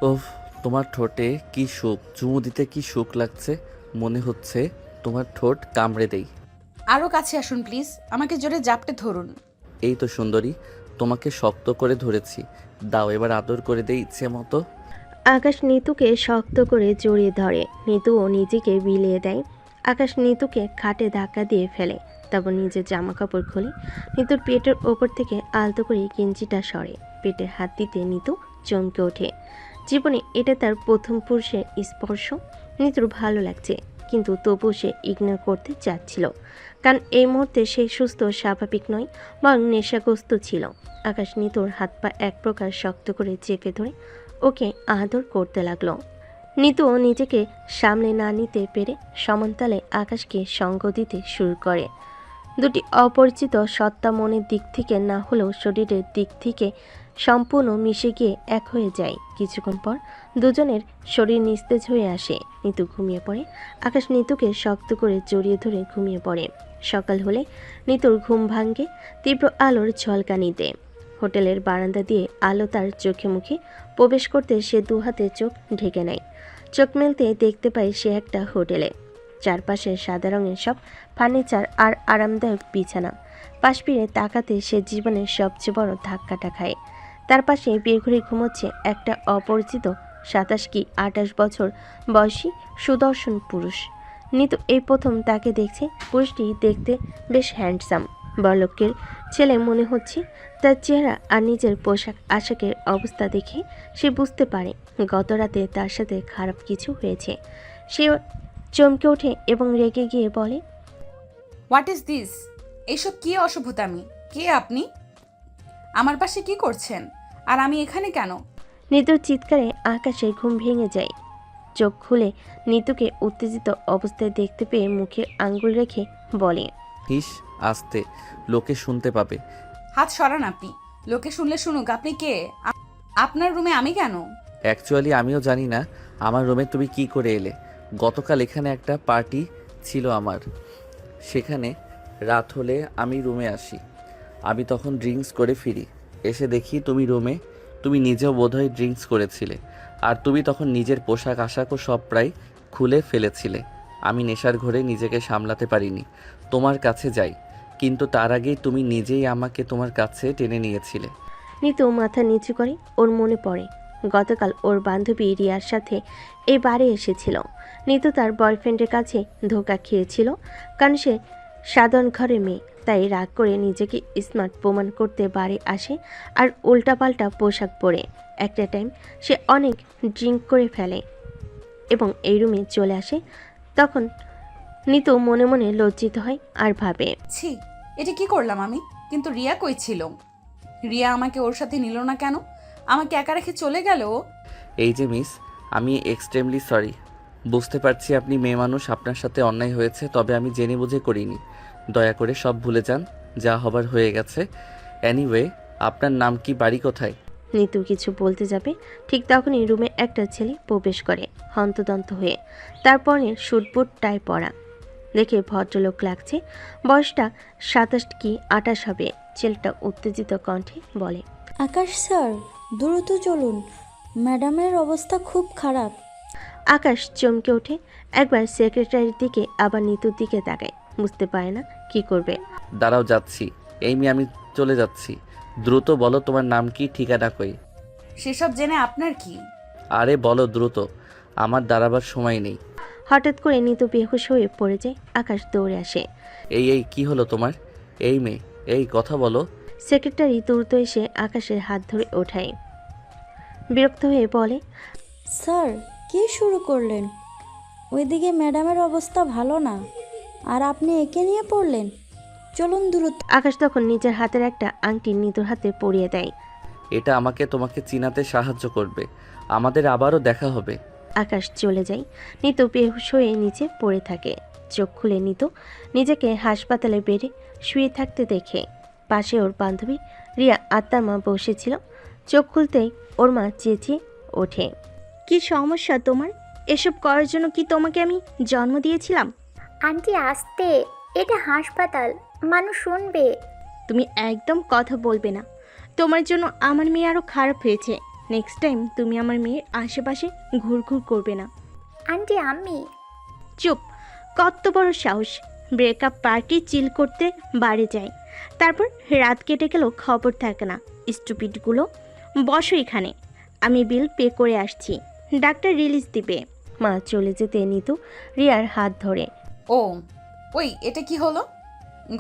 ওহ, তোমার ঠোঁটে কি সুখ, চুমু দিতে কি সুখ লাগছে। মনে হচ্ছে তোমার ঠোঁট কামড়ে দেই। আরও কাছে আসুন প্লিজ, আমাকে জোরে জাপটে ধরুন। এই তো সুন্দরী, তোমাকে শক্ত করে ধরেছি। দাও এবার আদর করে দেই ইচ্ছে মতো। আকাশ নিতুকে শক্ত করে জড়িয়ে ধরে। নিতুও নিজেকে বিলিয়ে দেয়। আকাশ নিতুকে খাটে ধাক্কা দিয়ে ফেলে। তারপর নিজের জামা কাপড় খুলে নিতুর পেটের ওপর থেকে আলতো করে কিঞ্চিটা সরে। পেটে হাত দিতে নিতু চমকে ওঠে। জীবনে এটা তার প্রথম পুরুষের স্পর্শ। নিতুর ভালো লাগছে, কিন্তু তবুও সে ইগনোর করতে চাচ্ছিল, কারণ এই মুহূর্তে সে সুস্থ স্বাভাবিক নয়, বরং নেশাগ্রস্ত ছিল। আকাশ নিতুর হাত পা এক প্রকার শক্ত করে চেপে ধরে ওকে আদর করতে লাগলো। নিতুও নিজেকে সামলে না নিতে পেরে সমানতালে আকাশকে সঙ্গ দিতে শুরু করে। দুটি অপরিচিত সত্তা মনের দিক থেকে না হলেও শরীরের দিক থেকে সম্পূর্ণ মিশে গিয়ে এক হয়ে যায়। কিছুক্ষণ পর দুজনের শরীর নিস্তেজ হয়ে আসে। নিতু ঘুমিয়ে পড়ে। আকাশ নিতুকে শক্ত করে জড়িয়ে ধরে ঘুমিয়ে পড়ে। সকাল হলে নিতুর ঘুম ভাঙ্গে তীব্র আলোর ঝলকানিতে। হোটেলের বারান্দা দিয়ে আলো তার চোখে মুখে প্রবেশ করতে সে দুহাতে চোখ ঢেকে নেয়। চোখ মেলতে দেখতে পায় সে একটা হোটেলে। চারপাশে সাদা রঙের সব ফার্নিচার আর আরামদায়ক বিছানা। পাশ ফিরে তাকাতে সে জীবনের সবচেয়ে বড় ধাক্কাটা খায়। তার পাশে বেঘুরে ঘুমোচ্ছে একটা অপরিচিত 27 কি 28 বছর বয়সী সুদর্শন পুরুষ। নিতু এই প্রথম তাকে দেখছে। পুরুষটি দেখতে বেশ হ্যান্ডসাম, বড়লোকের ছেলে মনে হচ্ছে। তার চেহারা আর নিজের পোশাক আশাকের অবস্থা দেখে সে বুঝতে পারে গত রাতে তার সাথে খারাপ কিছু হয়েছে। সে চমকে ওঠে এবং রেগে গিয়ে বলে, হোয়াট ইজ দিস? এইসব কি অসভ্যতামি? কে আপনি? আমার পাশে কি করছেন? আর আমি এখানে কেন? নিতুর চিৎকারে আকাশে ঘুম ভেঙে যায়। চোখ খুলে নিতুকে উত্তেজিত অবস্থায় দেখতে পেয়ে মুখে আঙ্গুল রেখে বলে, হিস, আস্তে, লোকে শুনতে পাবে। হাত সরান আপনি। লোকে শুনলে শুনুক, আপনি কে? আপনার রুমে আমি কেন? অ্যাকচুয়ালি আমিও জানি না আমার রুমে তুমি কি করে এলে। গতকাল এখানে একটা পার্টি ছিল আমার, সেখানে রাত হলে আমি রুমে আসি। আমি তখন ড্রিঙ্কস করে ফিরি, এসে দেখি তুমি রুমে। তুমি নিজেও বোধহয় ড্রিঙ্কস করেছিলে, আর তুমি তখন নিজের পোশাক আশাকও সব প্রায় খুলে ফেলেছিলে। আমি নেশার ঘোরে নিজেকে সামলাতে পারিনি, তোমার কাছে যাই, কিন্তু তার আগেই তুমি নিজেই আমাকে তোমার কাছে টেনে নিয়েছিলে। নিতু মাথা নিচু করে। ওর মনে পড়ে গতকাল ওর বান্ধবী রিয়ার সাথে এই বারে এসেছিল। নিতু তার বয়ফ্রেন্ডের কাছে ধোঁকা খেয়েছিল, কারণ সে সাধারণ ঘরের মেয়ে। তাই রাগ করে নিজেকে স্মার্ট প্রমাণ করতে বারে আসে আর উল্টাপাল্টা পোশাক পরে। একটা টাইম সে অনেক ড্রিঙ্ক করে ফেলে এবং এই রুমে চলে আসে। তখন নিতু মনে মনে লজ্জিত হয় আর ভাবে, ছি, এটা কি করলাম আমি? কিন্তু রিয়া কই ছিল? রিয়া আমাকে ওর সাথে নিল না কেন? আমাকে একা রেখে চলে গেল ও? এই যে মিস, আমি এক্সট্রিমলি সরি। বুঝতে পারছি আপনি মেয়ে মানুষ, আপনার সাথে অন্যায় হয়েছে, তবে আমি জেনে বুঝে করিনি। দয়া করে সব ভুলে যান, যা হবার হয়ে গেছে। এনিওয়ে, আপনার নাম কি, বাড়ি কোথায়? নিতু কিছু বলতে যাবে, ঠিক তখনই রুমে একটা ছেলে প্রবেশ করে হন্তদন্ত হয়ে। তারপরে শুটবুট টাই পরা দেখে ভদ্রলোক লাগছে। বয়সটা 27 কি 28 হবে। ছেলেটা উত্তেজিত কণ্ঠে বলে, আকাশ স্যার, দ্রুত চলুন, ম্যাডামের অবস্থা খুব খারাপ। আকাশ চমকে ওঠে। একবার সেক্রেটারির দিকে আবার নিতুর দিকে তাকায়। বুঝতে পারে না কি করবে। দাঁড়াও, যাচ্ছি। এই মেয়ে, আমি চলে যাচ্ছি। দ্রুত বলো তোমার নাম কি, ঠিকানা কই? সেসব জেনে আপনার কি? আরে বলো দ্রুত, আমার দাঁড়াবার সময় নেই। হঠাৎ করে নিতু বেহুশ হয়ে পড়ে যায়। আকাশ দৌড়ে আসে। এই এই কি হলো তোমার? এই মেয়ে, এই কথা বলো। সেক্রেটারি দ্রুত এসে আকাশের হাত ধরে ওঠায়। বিরক্ত হয়ে বলে, স্যার, কি শুরু করলেন? ওইদিকে ম্যাডামের অবস্থা ভালো না, আর আপনি একে নিয়ে পড়লেন। চলুন দ্রুত। আকাশ তখন নিজের হাতের একটা আংটি নিতুর হাতে পরিয়ে দেয়। এটা আমাকে তোমাকে চিনাতে সাহায্য করবে। আমাদের আবারও দেখা হবে। আকাশ চলে যায়। নিতু বেহুশ হয়ে নিচে পড়ে থাকে। চোখ খুলে নিতু নিজেকে হাসপাতালে বেডে শুয়ে থাকতে দেখে। পাশে ওর বান্ধবী রিয়া আত্মার মা বসেছিল। চোখ খুলতেই ওর মা চেঁচিয়ে ওঠে, কি সমস্যা তোমার? এসব করার জন্য কি তোমাকে আমি জন্ম দিয়েছিলাম? আন্টি আসতে, এটা হাসপাতাল, মানুষ শুনবে। তুমি একদম কথা বলবে না। তোমার জন্য আমার মেয়ে আরও খারাপ হয়েছে। নেক্সট টাইম তুমি আমার মেয়ের আশেপাশে ঘুরঘুর করবে না। আন্টি আমি চুপ, কত বড় সাহস! ব্রেকআপ পার্টি চিল করতে বাড়ি যায়, তারপর রাত কেটে গেলেও খবর থাকে না। স্টুপিডগুলো, বসো এখানে, আমি বিল পে করে আসছি, ডাক্তার রিলিজ দিবে। মা চলে যেতে নিতু রিয়ার হাত ধরে। ও ওই এটা কি হলো?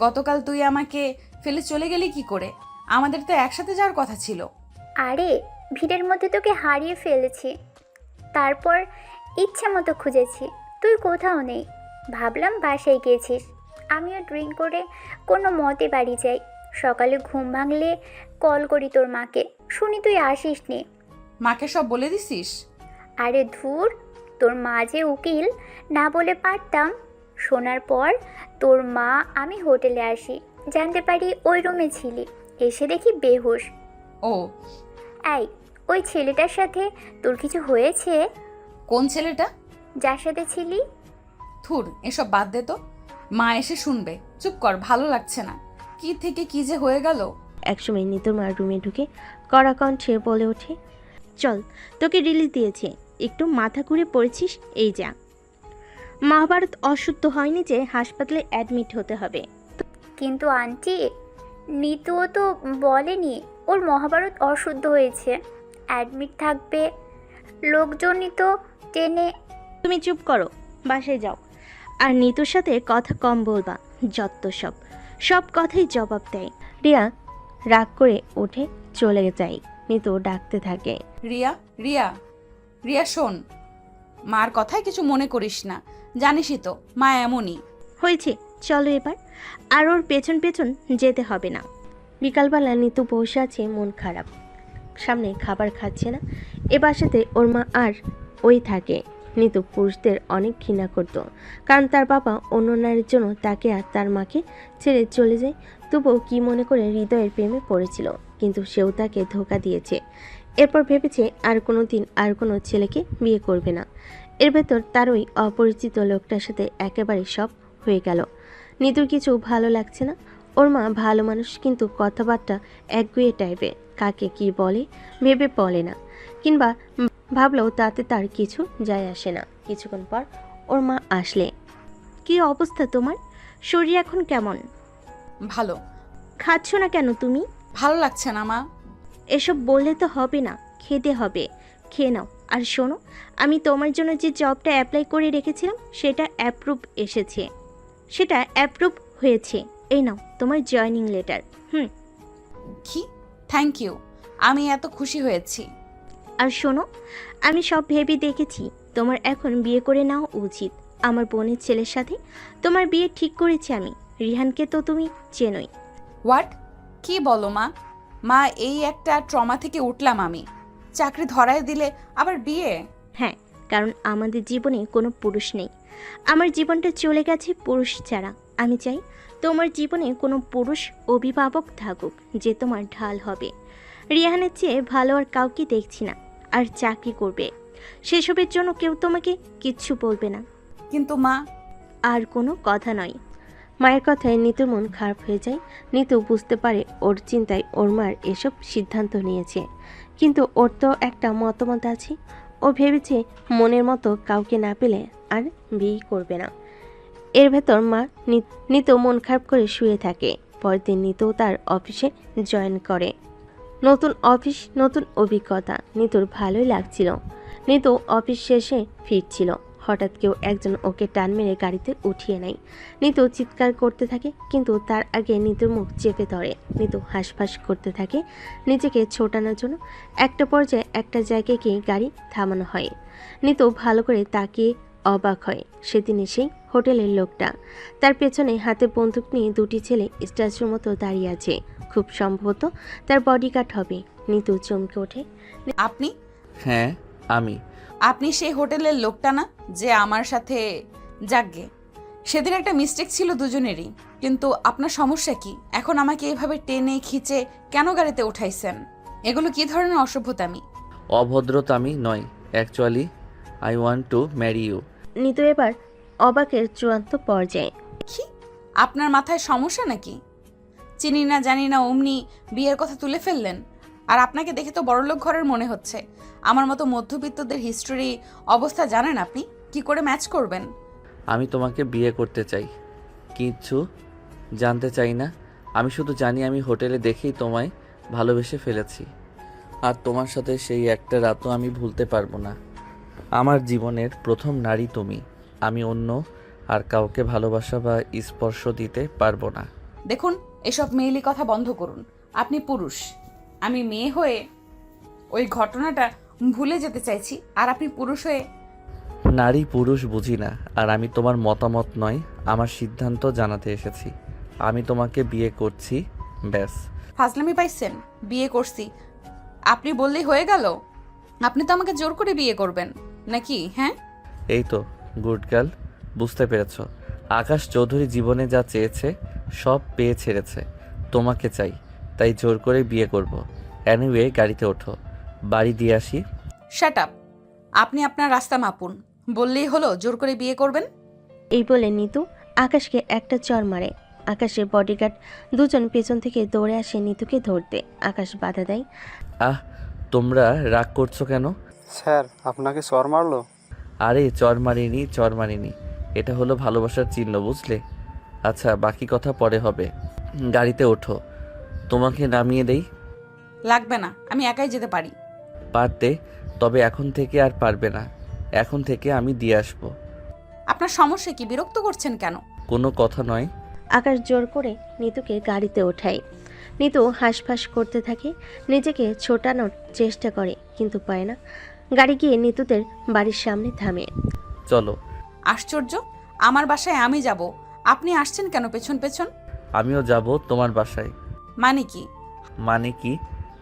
গতকাল তুই আমাকে ফেলে চলে গেলি কি করে? আমাদের তো একসাথে যাওয়ার কথা ছিল। আরে ভিড়ের মধ্যে তোকে হারিয়ে ফেলেছি, তারপর ইচ্ছে মতো খুঁজেছি, তুই কোথাও নেই। ভাবলাম বাসায় গিয়েছিস। আমিও ড্রিঙ্ক করে কোনো মতে বাড়ি যাই, সকালে ঘুম ভাঙলে কল করি তোর মাকে, শুনি তুই আসিস নি। মাকে সব বলে দিছিস? আরে ধুর, তোর মা যে উকিল, না বলে পারতাম। শোনার পর তোর মা আমি হোটেলে আসি, জানতে পারি ওই রুমে ছিলি, এসে দেখি বেহুশ। ও এই, ওই ছেলেটার সাথে তোর কিছু হয়েছে? কোন ছেলেটা? যার সাথে ছিলি? থুর, এসব বাদ দে তো, মা এসে শুনবে। চুপ কর, ভালো লাগছে না। কি থেকে কি যে হয়ে গেল। একসময় নিতুর মার রুমে ঢুকে কড়া কণ্ঠে বলে ওঠে, চল, তোকে রিলিজ দিয়েছে, একটু মাথা ঘুরে পড়েছিস, এই যা। মহাভারত অশুদ্ধ হয়নি যে হাসপাতালে অ্যাডমিট হতে হবে। কিন্তু আন্টি, নিতুও তো বলেনি ওর মহাভারত অশুদ্ধ হয়েছে, অ্যাডমিট থাকবে, লোকজনই তো টেনে। তুমি চুপ করো, বাসায় যাও, আর নিতুর সাথে কথা কম বলবা, যত সব কথাই জবাব দেয়। রিয়া রাগ করে উঠে চলে যায়। নিতু ডাকতে থাকে, রিয়া, রিয়া, রিয়া শোন, মার কথায় কিছু মনে করিস না, জানিসই তো মা এমনই। হয়েছে, চলো এবার, আর ওর পেছন পেছন যেতে হবে না। বিকালবেলা নিতু বসে আছে মন খারাপ, সামনে খাবার খাচ্ছে না। এ বাসাতে ওর মা আর ওই থাকে। নিতু পুরুষদের অনেক ঘৃণা করত, কারণ তার বাবা অন্য নারীর জন্য তাকে আর তার মাকে ছেড়ে চলে যায়। তবুও কি মনে করে হৃদয়ের প্রেমে পড়েছিল, কিন্তু সেও তাকে ধোঁকা দিয়েছে। এরপর ভেবেছে আর কোনো দিন আর কোনো ছেলেকে বিয়ে করবে না। এর ভেতর তার ওই অপরিচিত লোকটার সাথে একেবারে সব হয়ে গেল। নিতুর কিছু ভালো লাগছে না। ওর মা ভালো মানুষ, কিন্তু কথাবার্তা একগুঁয়ে টাইপের, কাকে কি বলে ভেবে বলে না, কিংবা ভাবলেও তাতে তার কিছু যায় আসে না। কিছুক্ষণ পর ওর মা আসলে, কি অবস্থা তোমার? শরীর এখন কেমন? ভালো। খাচ্ছ না কেন তুমি? ভালো লাগছে না মা। এসব বললে তো হবে না, খেতে হবে, খেয়ে নাও। আর শোনো, আমি তোমার জন্য যে জবটা অ্যাপ্লাই করে রেখেছিলাম সেটা অ্যাপ্রুভ হয়েছে। এই নাও তোমার জয়েনিং লেটার। কি? থ্যাংক ইউ, আমি এত খুশি হয়েছি। আর শোনো, আমি সব ভেবে দেখেছি, তোমার এখন বিয়ে করে নেওয়া উচিত। আমার বোনের ছেলের সাথে তোমার বিয়ে ঠিক করেছি আমি। রিহানকে তো তুমি চেনোই। হোয়াট? কি বলো মা? মা, এই একটা ট্রমা থেকে উঠলাম আমি। চাকরি ধরায় দিলে আবার বিয়ে? হ্যাঁ, কারণ আমাদের জীবনে কোনো পুরুষ নেই। আমার জীবনটা চলে গেছে পুরুষ ছাড়া। আমি চাই তোমার জীবনে কোনো পুরুষ অভিভাবক থাকুক, যে তোমার ঢাল হবে। রিহানের চেয়ে ভালো আর কাউকে দেখছি না। আর চাকরি করবে, সেসবের জন্য কেউ তোমাকে কিচ্ছু বলবে না। কিন্তু মা। আর কোনো কথা নয়। মায়ের কথায় নিতুর মন খারাপ হয়ে যায়। নিতু বুঝতে পারে ওর চিন্তায় ওর মার এসব সিদ্ধান্ত নিয়েছে, কিন্তু ওর তো একটা মতামত আছে। ও ভেবেছে মনের মতো কাউকে না পেলে আর বিয়ে করবে না। এর ভেতর মা নিতু মন খারাপ করে শুয়ে থাকে। পরের দিন নিতু তার অফিসে জয়েন করে। নতুন অফিস, নতুন অভিজ্ঞতা। নিতুর ভালোই লাগছিল। নিতু অফিস শেষে ফিরছিল, হঠাৎ কেউ একজন ওকে টান মেরে গাড়িতে উঠিয়ে নেয়। নিতু চিৎকার করতে থাকে, কিন্তু তার আগে নিতুর মুখ চেপে ধরে। নিতু হাঁসফাঁস করতে থাকে নিজেকে ছোটানোর জন্য। একটা পর্যায়ে একটা জায়গায় গিয়ে গাড়ি থামানো হয়। নিতু ভালো করে তাকিয়ে অবাক হয়। সেদিন সেই হোটেলের লোকটা, তার পেছনে হাতে বন্দুক নিয়ে দুটি ছেলে স্ট্যাচুর মতো দাঁড়িয়ে আছে। খুব সম্ভবত তার বডিগার্ড হবে। নিতু চমকে ওঠে। আপনি? হ্যাঁ, আমি। আপনি সেই হোটেলের লোকটা না যে আমার সাথে? যাকগে, সেদিন একটা মিস্টেক ছিল দুজনেরই, কিন্তু আপনার সমস্যা কি? এখন আমাকে এভাবে টেনে খিচে কেন গাড়িতে উঠাইছেন? এগুলো কি ধরনের অসভ্যতামি? অভদ্রতামি নয়, actually I want to marry you. Nitu এবার অবাকের চূড়ান্ত পর্যায়ে। কি? আপনার মাথায় সমস্যা নাকি? চিনি না জানি না অমনি বিয়ের কথা তুলে ফেললেন। আর আপনাকে দেখে তো বড়লোক ঘরের মনে হচ্ছে। আমার মতো মধ্যবিত্তদের হিস্টোরি অবস্থা জানেন আপনি? কি করে ম্যাচ করবেন? আমি তোমাকে বিয়ে করতে চাই, কিছু জানতে চাই না। আমি শুধু জানি আমি হোটেলে দেখেই তোমায় ভালোবেসে ফেলেছি, আর তোমার সাথে সেই একটা রাতও আমি ভুলতে পারবো না। আমার জীবনের প্রথম নারী তুমি। আমি অন্য আর কাউকে ভালোবাসা বা স্পর্শ দিতে পারবো না। দেখুন, এসব মেয়েলি কথা বন্ধ করুন। আপনি পুরুষ, আমি মেয়ে হয়ে ওই ঘটনাটা ভুলে যেতে চাইছি, আর আপনি পুরুষ হয়ে। নারী পুরুষ বুঝি না, আর আমি তোমার মতামত নয়, আমার সিদ্ধান্ত জানাতে এসেছি। আমি তোমাকে বিয়ে করছি, ব্যাস। ফাজলামি পাইছেন? বিয়ে করছি আপনি বললেই হয়ে গেল? আপনি তো আমাকে জোর করে বিয়ে করবেন নাকি? হ্যাঁ, এই তো গুড গার্ল, বুঝতে পেরেছ। আকাশ চৌধুরী জীবনে যা চেয়েছে সব পেয়ে ছেড়েছে। তোমাকে চাই, তাই জোর করে বিয়ে করব। অ্যানিওয়ে, গাড়িতে ওঠো, বাড়ি দিয়ে আসি। Shut up. আপনি আপনার রাস্তা মাপুন। বললেই হলো জোর করে বিয়ে করবেন? এই বলে নিতু আকাশকে একটা চড় মারে। আকাশের বডিগার্ড দুজন পেছন থেকে দৌড়ে আসে নিতুকে ধরতে। আকাশ বাধা দেয়। আহ, তোমরা রাগ করছো কেন? স্যার আপনাকে চর মারলো? আরে চর মারিনি, এটা হলো ভালোবাসার চিহ্ন, বুঝলে? আচ্ছা, বাকি কথা পরে হবে। গাড়িতে ওঠো, তোমাকে নামিয়ে দেই। লাগবে না, আমি একাই যেতে পারি। পারতে, তবে এখন থেকে আর পারবে না। এখন থেকে আমি দিয়ে আসবো। আপনার সমস্যা কি? বিরক্ত করছেন কেন? কোনো কথা নয়। আকাশ জোর করে নিতুকে গাড়িতে ওঠায়। নিতু হাঁসফাঁস করতে থাকে, নিজেকে ছোটানোর চেষ্টা করে, কিন্তু পায় না। গাড়ি গিয়ে নিতুদের বাড়ির সামনে থামে। চলো। আশ্চর্য, আমার বাসায় আমি যাব, আপনি আসছেন কেন পেছন পেছন? আমিও যাব তোমার বাসায়। মানে কি? মানে কি,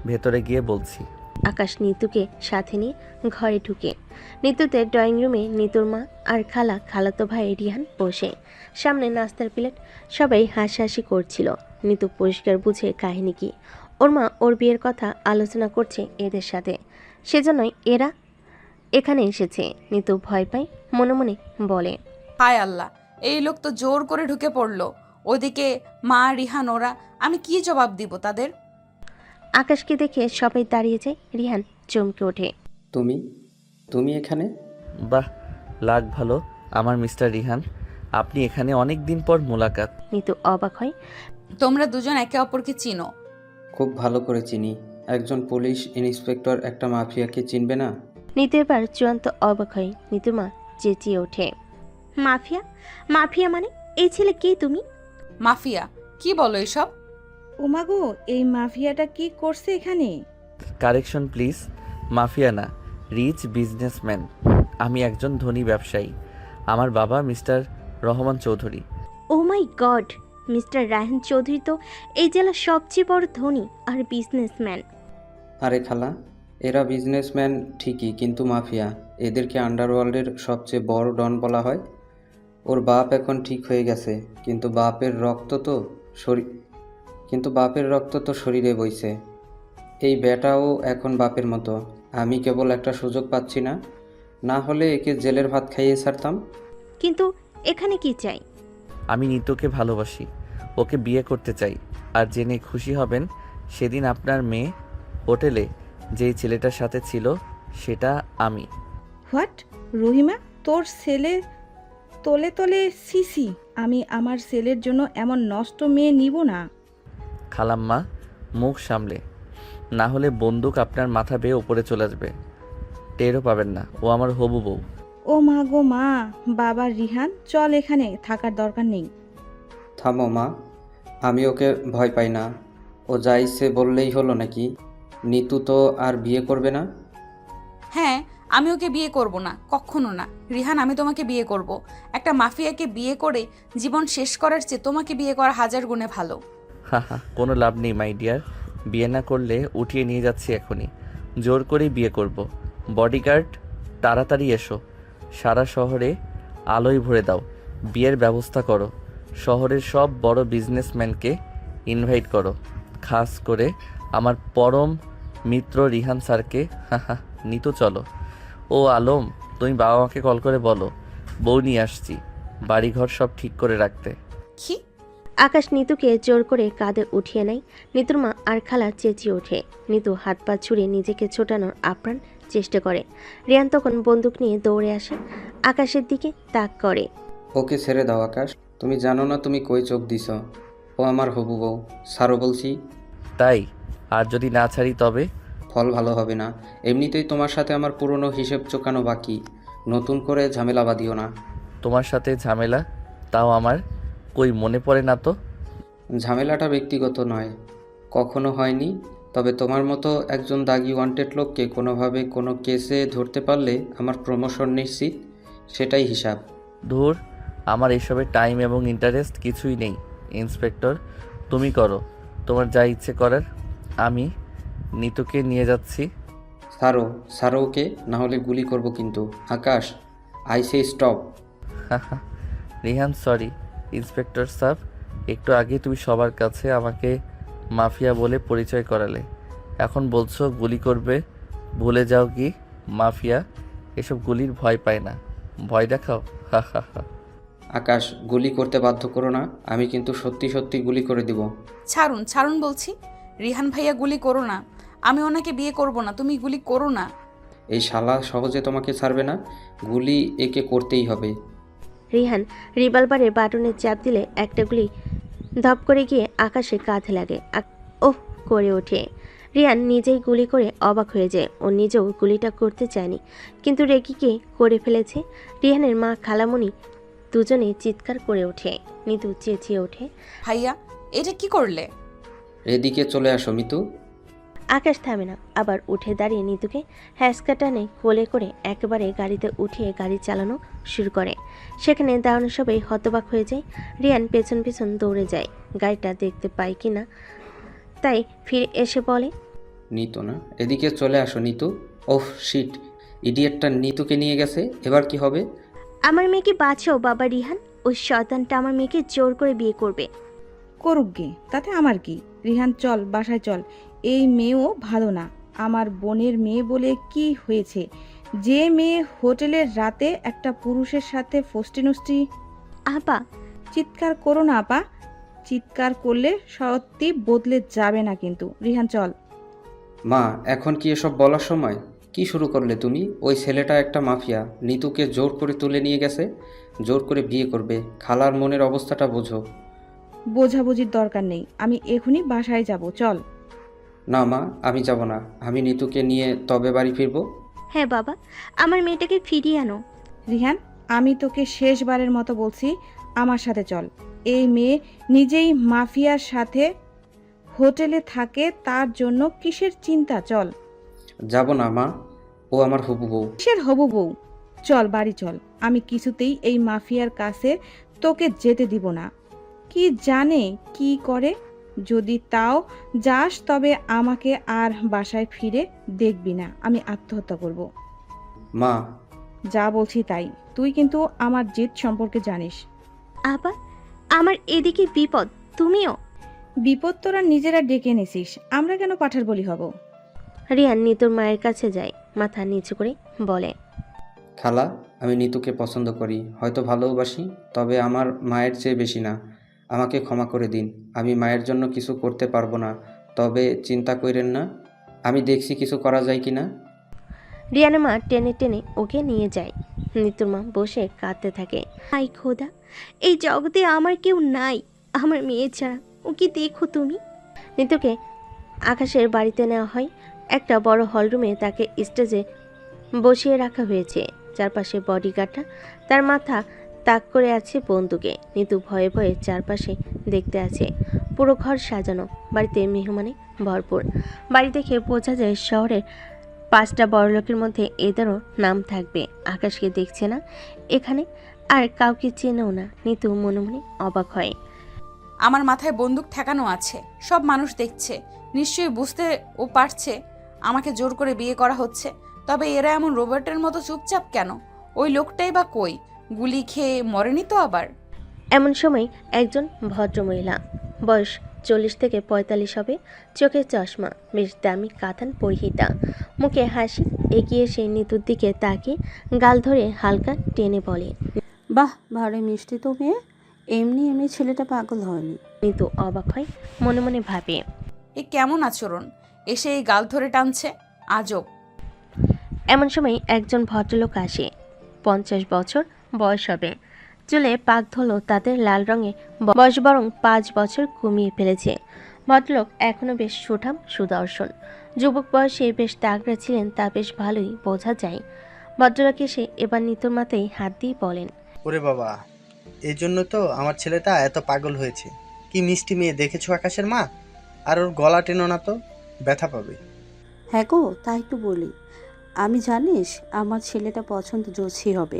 ভেতরে গিয়ে বলছি। আকাশ নিতুকে সাথে নিয়ে ঘরে ঢুকে। নিতুদের ড্রয়িং রুমে নিতুর মা আর খালাতো ভাই রিহান বসে। সামনে নাস্তার প্লেট, সবাই হাসাহাসি করছিল। নিতু পরিষ্কার বুঝে কাহিনী কি। ওর মা ওর বিয়ের কথা আলোচনা করছে এদের সাথে, সেজন্যই এরা এখানে এসেছে। নিতু ভয় পায়, মনে মনে বলে, হায় আল্লাহ, এই লোক তো জোর করে ঢুকে পড়লো। ওদিকে মা, রিহান, ওরা, আমি কি জবাব দিব তাদের? আকাশকে দেখে সবাই দাঁড়িয়ে যায়। রিহান চমকে ওঠে। তুমি তুমি এখানে? বাহ, লাগ ভালো আমার মিস্টার রিহান, আপনি এখানে অনেক দিন পর মোলাকাত। নিতু অবাক হয়। তোমরা দুজন একে অপরকে চিনো? খুব ভালো করে চিনি। একজন পুলিশ ইন্সপেক্টর একটা মাফিয়াকে চিনবে না? নিতু এবার চূড়ান্ত অবাক হয়। নিতু মা চেঁচিয়ে ওঠে, মাফিয়া? মাফিয়া মানে? এই ছেলে কে? তুমি? মাফিয়া? কি বলো এসব? ওমাগো, এই মাফিয়াটা কি করছে এখানে? কারেকশন প্লিজ, মাফিয়া না, রিচ বিজনেসম্যান। আমি একজন ধনী ব্যবসায়ী। আমার বাবা মিস্টার রহমান চৌধুরী। ও মাই গড, মিস্টার রায়হান চৌধুরী তো এই জেলার সবচেয়ে বড় ধনী আর বিজনেসম্যান। আরে খালা, এরা বিজনেসম্যান ঠিকই, কিন্তু মাফিয়া। এদেরকে আন্ডারওয়ার্ল্ডের সবচেয়ে বড় ডন বলা হয়। ওর বাপ এখন ঠিক হয়ে গেছে, কিন্তু বাপের রক্ত তো শরীরে বইছে। এই বেটাও এখন বাপের মতো। আমি কেবল একটা সুযোগ পাচ্ছি না, না হলে একে জেলের ভাত খাইয়ে ছাড়তাম। কিন্তু এখানে কি চাই? আমি নিতুকে ভালোবাসি, ওকে বিয়ে করতে চাই। আর জেনে খুশি হবেন, সেদিন আপনার মেয়ে হোটেলে যেই ছেলেটার সাথে ছিল সেটা আমি। হোয়াট? রহিমা, তোর ছেলে তোলে তোলে? সিসি, আমি আমার ছেলের জন্য এমন নষ্ট মেয়ে নিব না। খালাম্মা, মুখ সামলে, না হলে বন্দুক আপনার মাথা বেয়ে ওপরে চলে আসবে, টেরও পাবেন না। ও আমার হবু বউ। ও মা গো মা! বাবা রিহান, চল, এখানে থাকার দরকার নেই। থামো মা, আমি ওকে ভয় পাই না। ও যা ইচ্ছে বললেই হলো নাকি? নিতু তো আর বিয়ে করবে না? হ্যাঁ, আমি ওকে বিয়ে করব না, কখনো না। রিহান, আমি তোমাকে বিয়ে করব। একটা মাফিয়াকে বিয়ে করে জীবন শেষ করার চেয়ে তোমাকে বিয়ে করা হাজার গুণে ভালো। হা, কোনো লাভ নেই মাই ডিয়ার। বিয়ে না করলে উঠিয়ে নিয়ে যাচ্ছি এখনই, জোর করেই বিয়ে করব। বডিগার্ড, তাড়াতাড়ি এসো, সারা শহরে আলোয় ভরে দাও, বিয়ের ব্যবস্থা করো। শহরের সব বড় বিজনেসম্যানকে ইনভাইট করো, খাস করে আমার পরম মিত্র রিহান স্যারকে। হা, নিতু চলো। ও আলম, তুমি বাবা মাকে কল করে বলো বউ নিয়ে আসছি, বাড়িঘর সব ঠিক করে রাখতে। কি? আকাশ নিতুকে জোর করে কাঁধে উঠিয়ে নেয়। নিতুর মা আর খালা চেঁচিয়ে ওঠে। নিতু হাত পা ছুড়ে নিজেকে ছোটানোর আপ্রাণ চেষ্টা করে। রিয়ান তখন বন্দুক নিয়ে দৌড়ে আসে, আকাশের দিকে তাক করে। ওকে ছেড়ে দাও আকাশ, তুমি জানো না তুমি কই চোখ দিছ। ও আমার হবু বউ, ছাড়ো বলছি। তাই আর যদি না ছাড়ি তবে? ফল ভালো হবে না। এমনিতেই তোমার সাথে আমার পুরনো হিসেব চোকানো বাকি, নতুন করে ঝামেলা বাঁধিও না। তোমার সাথে ঝামেলা? তাও আমার কই মনে পড়ে না তো। ঝামেলাটা ব্যক্তিগত নয়, কখনো হয়নি। তবে তোমার মতো একজন দাগি ওয়ান্টেড লোককে কোনোভাবে কোনো কেসে ধরতে পারলে আমার প্রমোশন নিশ্চিত, সেটাই হিসাব। ধুর, আমার এসবের টাইম এবং ইন্টারেস্ট কিছুই নেই। ইন্সপেক্টর, তুমি করো তোমার যা ইচ্ছে করার। আমি নিতুকে নিয়ে যাচ্ছি। ছাড়ো, ছাড়ো ওকে, না হলে গুলি করব কিন্তু। Akash, I say stop. Rihan, sorry inspector সাহেব, একটু আগে তুমি সবার কাছে আমাকে মাফিয়া বলে পরিচয় করালে, এখন বলছো গুলি করবে। ভুলে যাও কি মাফিয়া এসব গুলির ভয় পায় না, ভয় দেখাও। হা হা হা। আকাশ, গুলি করতে বাধ্য করো না, আমি কিন্তু সত্যি সত্যি গুলি করে দিব। ছাড়ুন ছাড়ুন বলছি। রিহান ভাইয়া গুলি করো না, আমি ওনাকে বিয়ে করব না, তুমি গুলি করো না। এই শালা সহজে তোমাকে ছাড়বে না, গুলি একে করতেই হবে। রিহান রিভলভারের বাটনে চাপ দিলে একটা গুলি ধপ করে গিয়ে আকাশে কাঁধে লাগে। ওহ করে ওঠে। রিয়ান নিজেই গুলি করে অবাক হয়ে যায়। ও নিজেও গুলিটা করতে চায়নি, কিন্তু রেগে গিয়ে করে ফেলেছে। রিহানের মা খালামণি দুজনে চিৎকার করে ওঠে। নিতু চেঁচিয়ে ওঠে, ভাইয়া এটা কি করলে? এদিকে চলে আসো মিতু। আকাশ থামে না, আবার উঠে দাঁড়িয়ে নিতুকে হ্যাঁচকা টানে কোলে করে একেবারে গাড়িতে উঠিয়ে গাড়ি চালানো শুরু করে। সেখানে দাঁড়ানো সবাই হতবাক হয়ে যায়। রিয়ান পেছন পেছন দৌড়ে যায়, গাড়িটা দেখতে পায় কি না, তাই ফিরে এসে বলে, নিতু না, এদিকে চলে আসো নিতু। ওহ শিট, ইডিয়েটটা নিতুকে নিয়ে গেছে, এবার কি হবে? আমার মেয়েকে বাঁচাও বাবা রিহান, ওই শয়তানটা আমার মেয়েকে জোর করে বিয়ে করবে। করুক গে, তাতে আমার কি। রিহান চল, বাসায় চল। এই মেয়েও ভালো না, আমার বোনের মেয়ে বলে কি হয়েছে? যে মেয়ে হোটেলের রাতে একটা পুরুষের সাথে ফষ্টি। আপা, চিৎকার করো না আপা, চিৎকার করলে সত্যি বদলে যাবে না কিন্তু। রিহান চল। মা, এখন কি এসব বলার সময়? কি শুরু করলে তুমি? ওই ছেলেটা একটা মাফিয়া, নিতুকে জোর করে তুলে নিয়ে গেছে, জোর করে বিয়ে করবে। খালার মনের অবস্থাটা বোঝো। বোঝাবুঝির দরকার নেই, আমি এখনই বাসায় যাব, চল। না মা, আমি যাব না, আমি নিতুকে নিয়ে তবে বাড়ি ফিরবো। হ্যাঁ বাবা, আমার মেয়েটাকে ফিরিয়ে আনো। রিহান, আমি তোকে শেষবারের মতো বলছি, আমার সাথে চল। এই মেয়ে নিজেই মাফিয়ার সাথে হোটেলে থাকে, তার জন্য কিসের চিন্তা? চল। যাব না মা, ও আমার হবু বউ। কিসের হবু বউ? চল বাড়ি চল। আমি কিছুতেই এই মাফিয়ার কাছে তোকে যেতে দিব না। কি জানে কি করে, যদি তাও যাস তবে আমাকে আর বাসায় ফিরে দেখবি না, আমি আত্মহত্যা করব। মা, যা বলছি তাই, তুই কিন্তু আমার জেদ সম্পর্কে জানিস। আপা, আমার এদিকে বিপদ, তুমিও। বিপদ তোরা নিজেরা ডেকে এনেছিস, আমরা কেন পাঠার বলি হব? রিয়ান নিতুর মায়ের কাছে যায়, মাথা নিচু করে বলে, খালা, আমি নিতুকে পছন্দ করি, হয়তো ভালোবাসি, তবে আমার মায়ের চেয়ে বেশি না। আমাকে ক্ষমা করে দিন, আমি মায়ের জন্য কিছু করতে পারবো না, তবে চিন্তা করেন না, আমি দেখছি কিছু করা যায় কি না। রিয়ানের মা টেনে টেনে ওকে নিয়ে যায়। নিতুর মা বসে কাঁদতে থাকে, হাই খোদা, এই জগতে আমার কেউ নাই আমার মেয়ে ছাড়া, ওকে দেখো তুমি। নিতুকে আকাশের বাড়িতে নেওয়া হয়। একটা বড় হলরুমে তাকে স্টেজে বসিয়ে রাখা হয়েছে। চারপাশে বডিগার্ডরা তার মাথা তাক করে আছে বন্দুকে। নিতু ভয়ে ভয়ে চারপাশে দেখতে আছে। পুরো ঘর সাজানো, বাড়িতে মেহমানে ভরপুর। বাড়ি দেখে বোঝা যায় শহরের 5টা বড়লোকের মধ্যে এদেরও নাম থাকবে। আকাশকে দেখছে না এখানে, আর কাউকে চেনেও না। নিতু মনে মনে অবাক হয়। আমার মাথায় বন্দুক ঠেকানো আছে, সব মানুষ দেখছে, নিশ্চয়ই বুঝতে ও পারছে আমাকে জোর করে বিয়ে করা হচ্ছে। তবে এরা এমন রোবটের মতো চুপচাপ কেন? ওই লোকটাই বা কই? গুলি খেয়ে মরেনি তো আবার? এমন সময় একজন ভদ্রমহিলা, বয়স 40 থেকে 45 হবে, চোখে চশমা, বেশ দামি কাতান পরিহিতা, মুখে হাসি, এগিয়ে এসে নিতুর দিকে তাকিয়ে গাল ধরে হালকা টেনে বলে, বাহ, ভারী মিষ্টি তো মেয়ে। এমনি এমনি ছেলেটা পাগল হয়নি। নিতু অবাক হয়, মনে মনে ভাবে। এ কেমন আচরণ, এসে এই গাল ধরে টানছে, আজব। এমন সময় একজন ভদ্রলোক আসে। 50 বছর বয়স হবে। চুলে পাক ধুলো তাদের লাল রঙে, বয়স বরং 5 বছর কমিয়ে ফেলেছে। ভদ্রলোক এখনো বেশ সুঠাম সুদর্শন। যুবক বয়সে বেশ তাগড়া ছিলেন তা বেশ ভালোই বোঝা যায়। ভদ্রলোক এসে এবার নিতুর মাথায় হাত দিয়ে বলেন, ওরে বাবা, এই জন্য তো আমার ছেলেটা এত পাগল হয়েছে। কি মিষ্টি মেয়ে দেখেছো আকাশের মা? আর ওর গলা টেনো না তো, ব্যথা পাবে। হ্যাঁ গো, তাই একটু বলি। আমি জানিস আমার ছেলেটা পছন্দ জোছি হবে।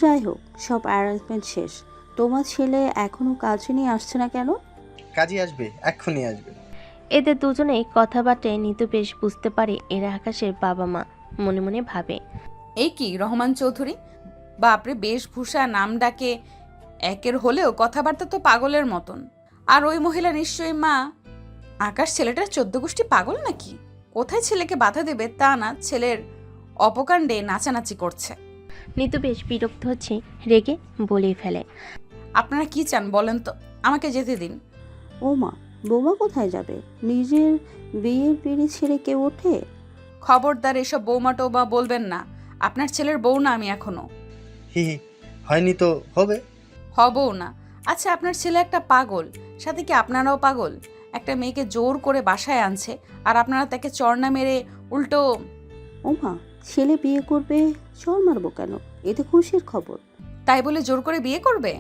যাই হোক, সব অ্যারেঞ্জমেন্ট শেষ। তোমার ছেলে এখনো কাজে নিয়ে আসছে না কেন? কাজে আসবে, এক্ষুনি আসবে। এদের দুজনেই কথাবার্তায় নিতু বেশ বুঝতে পারে এরা আকাশের বাবা মা। মনে মনে ভাবে, এই কি রহমান চৌধুরী, বাপরে বেশভূষা নাম ডাকে একের হলেও কথাবার্তা তো পাগলের মতন। আর ওই মহিলা নিশ্চয়ই মা। আকাশ ছেলেটার 14 গোষ্ঠী পাগল নাকি? কোথায় ছেলেকে বাধা দেবে তা না, ছেলের অপকাণ্ডে নাচানাচি করছে। নিতু বেশ বিরক্ত হচ্ছে, রেগে বলেই ফেলে, আপনারা কি চান বলেন তো, আমাকে যেতে দিন। ও মা, বৌমা কোথায় যাবে? নিজের বিয়ের পিড়ি ছেড়ে কেউ ওঠে? খবরদার এসব বৌমা টৌমা বলবেন না। আপনার ছেলের বউ না আমি এখনো। হি হি, হয়নি তো হবে। হবও না। আচ্ছা, আপনার ছেলে একটা পাগল, সাথে কি আপনারাও পাগল? একটা মেয়েকে জোর করে বাসায় আনছে আর আপনারা তাকে চড়না মেরে উল্টো। ও মা, ছেলে বিয়ে করবে, চল মারবো কেন? এতে খুশির খবর। তাই বলে জোর করে বিয়ে করবে?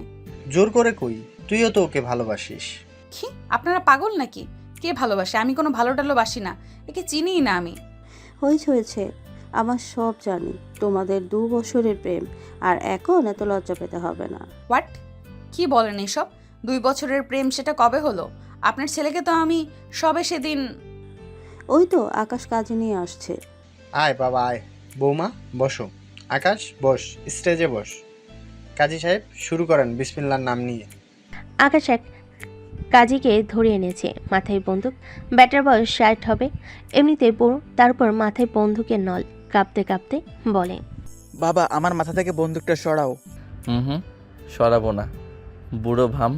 জোর করে কই, তুইও তো ওকে ভালোবাসিস। কি আপনারা পাগল নাকি? কে ভালোবাসে? আমি কোনো ভালো টালো বাসি না, একে চিনিই না আমি। হয়েছে, আমার সব জানি। তোমাদের 2 বছরের প্রেম, আর এখন এত লজ্জা পেতে হবে না। হোয়াট? কি বলেন এসব? 2 বছরের প্রেম সেটা কবে হলো? আপনার ছেলেকে তো আমি সবে সেদিন। ওই তো আকাশ কাজে নিয়ে আসছে। আয় বাবা আয়। বৌমা বসো, আকাশ বস, স্টেজে বস। কাজী সাহেব শুরু করেন বিসমিল্লাহর নাম নিয়ে। আকাশ এক কাজীকে ধরে এনেছে, মাথায় বন্দুক। ব্যাটার বয়স 60 হবে, এমনিতে বড়, তারপর মাথায় বন্দুকের নল। কাঁপতে কাঁপতে বলে, বাবা, আমার মাথা থেকে বন্দুকটা সরাও। হুম, সরাবো না। বুড়ো ভাম,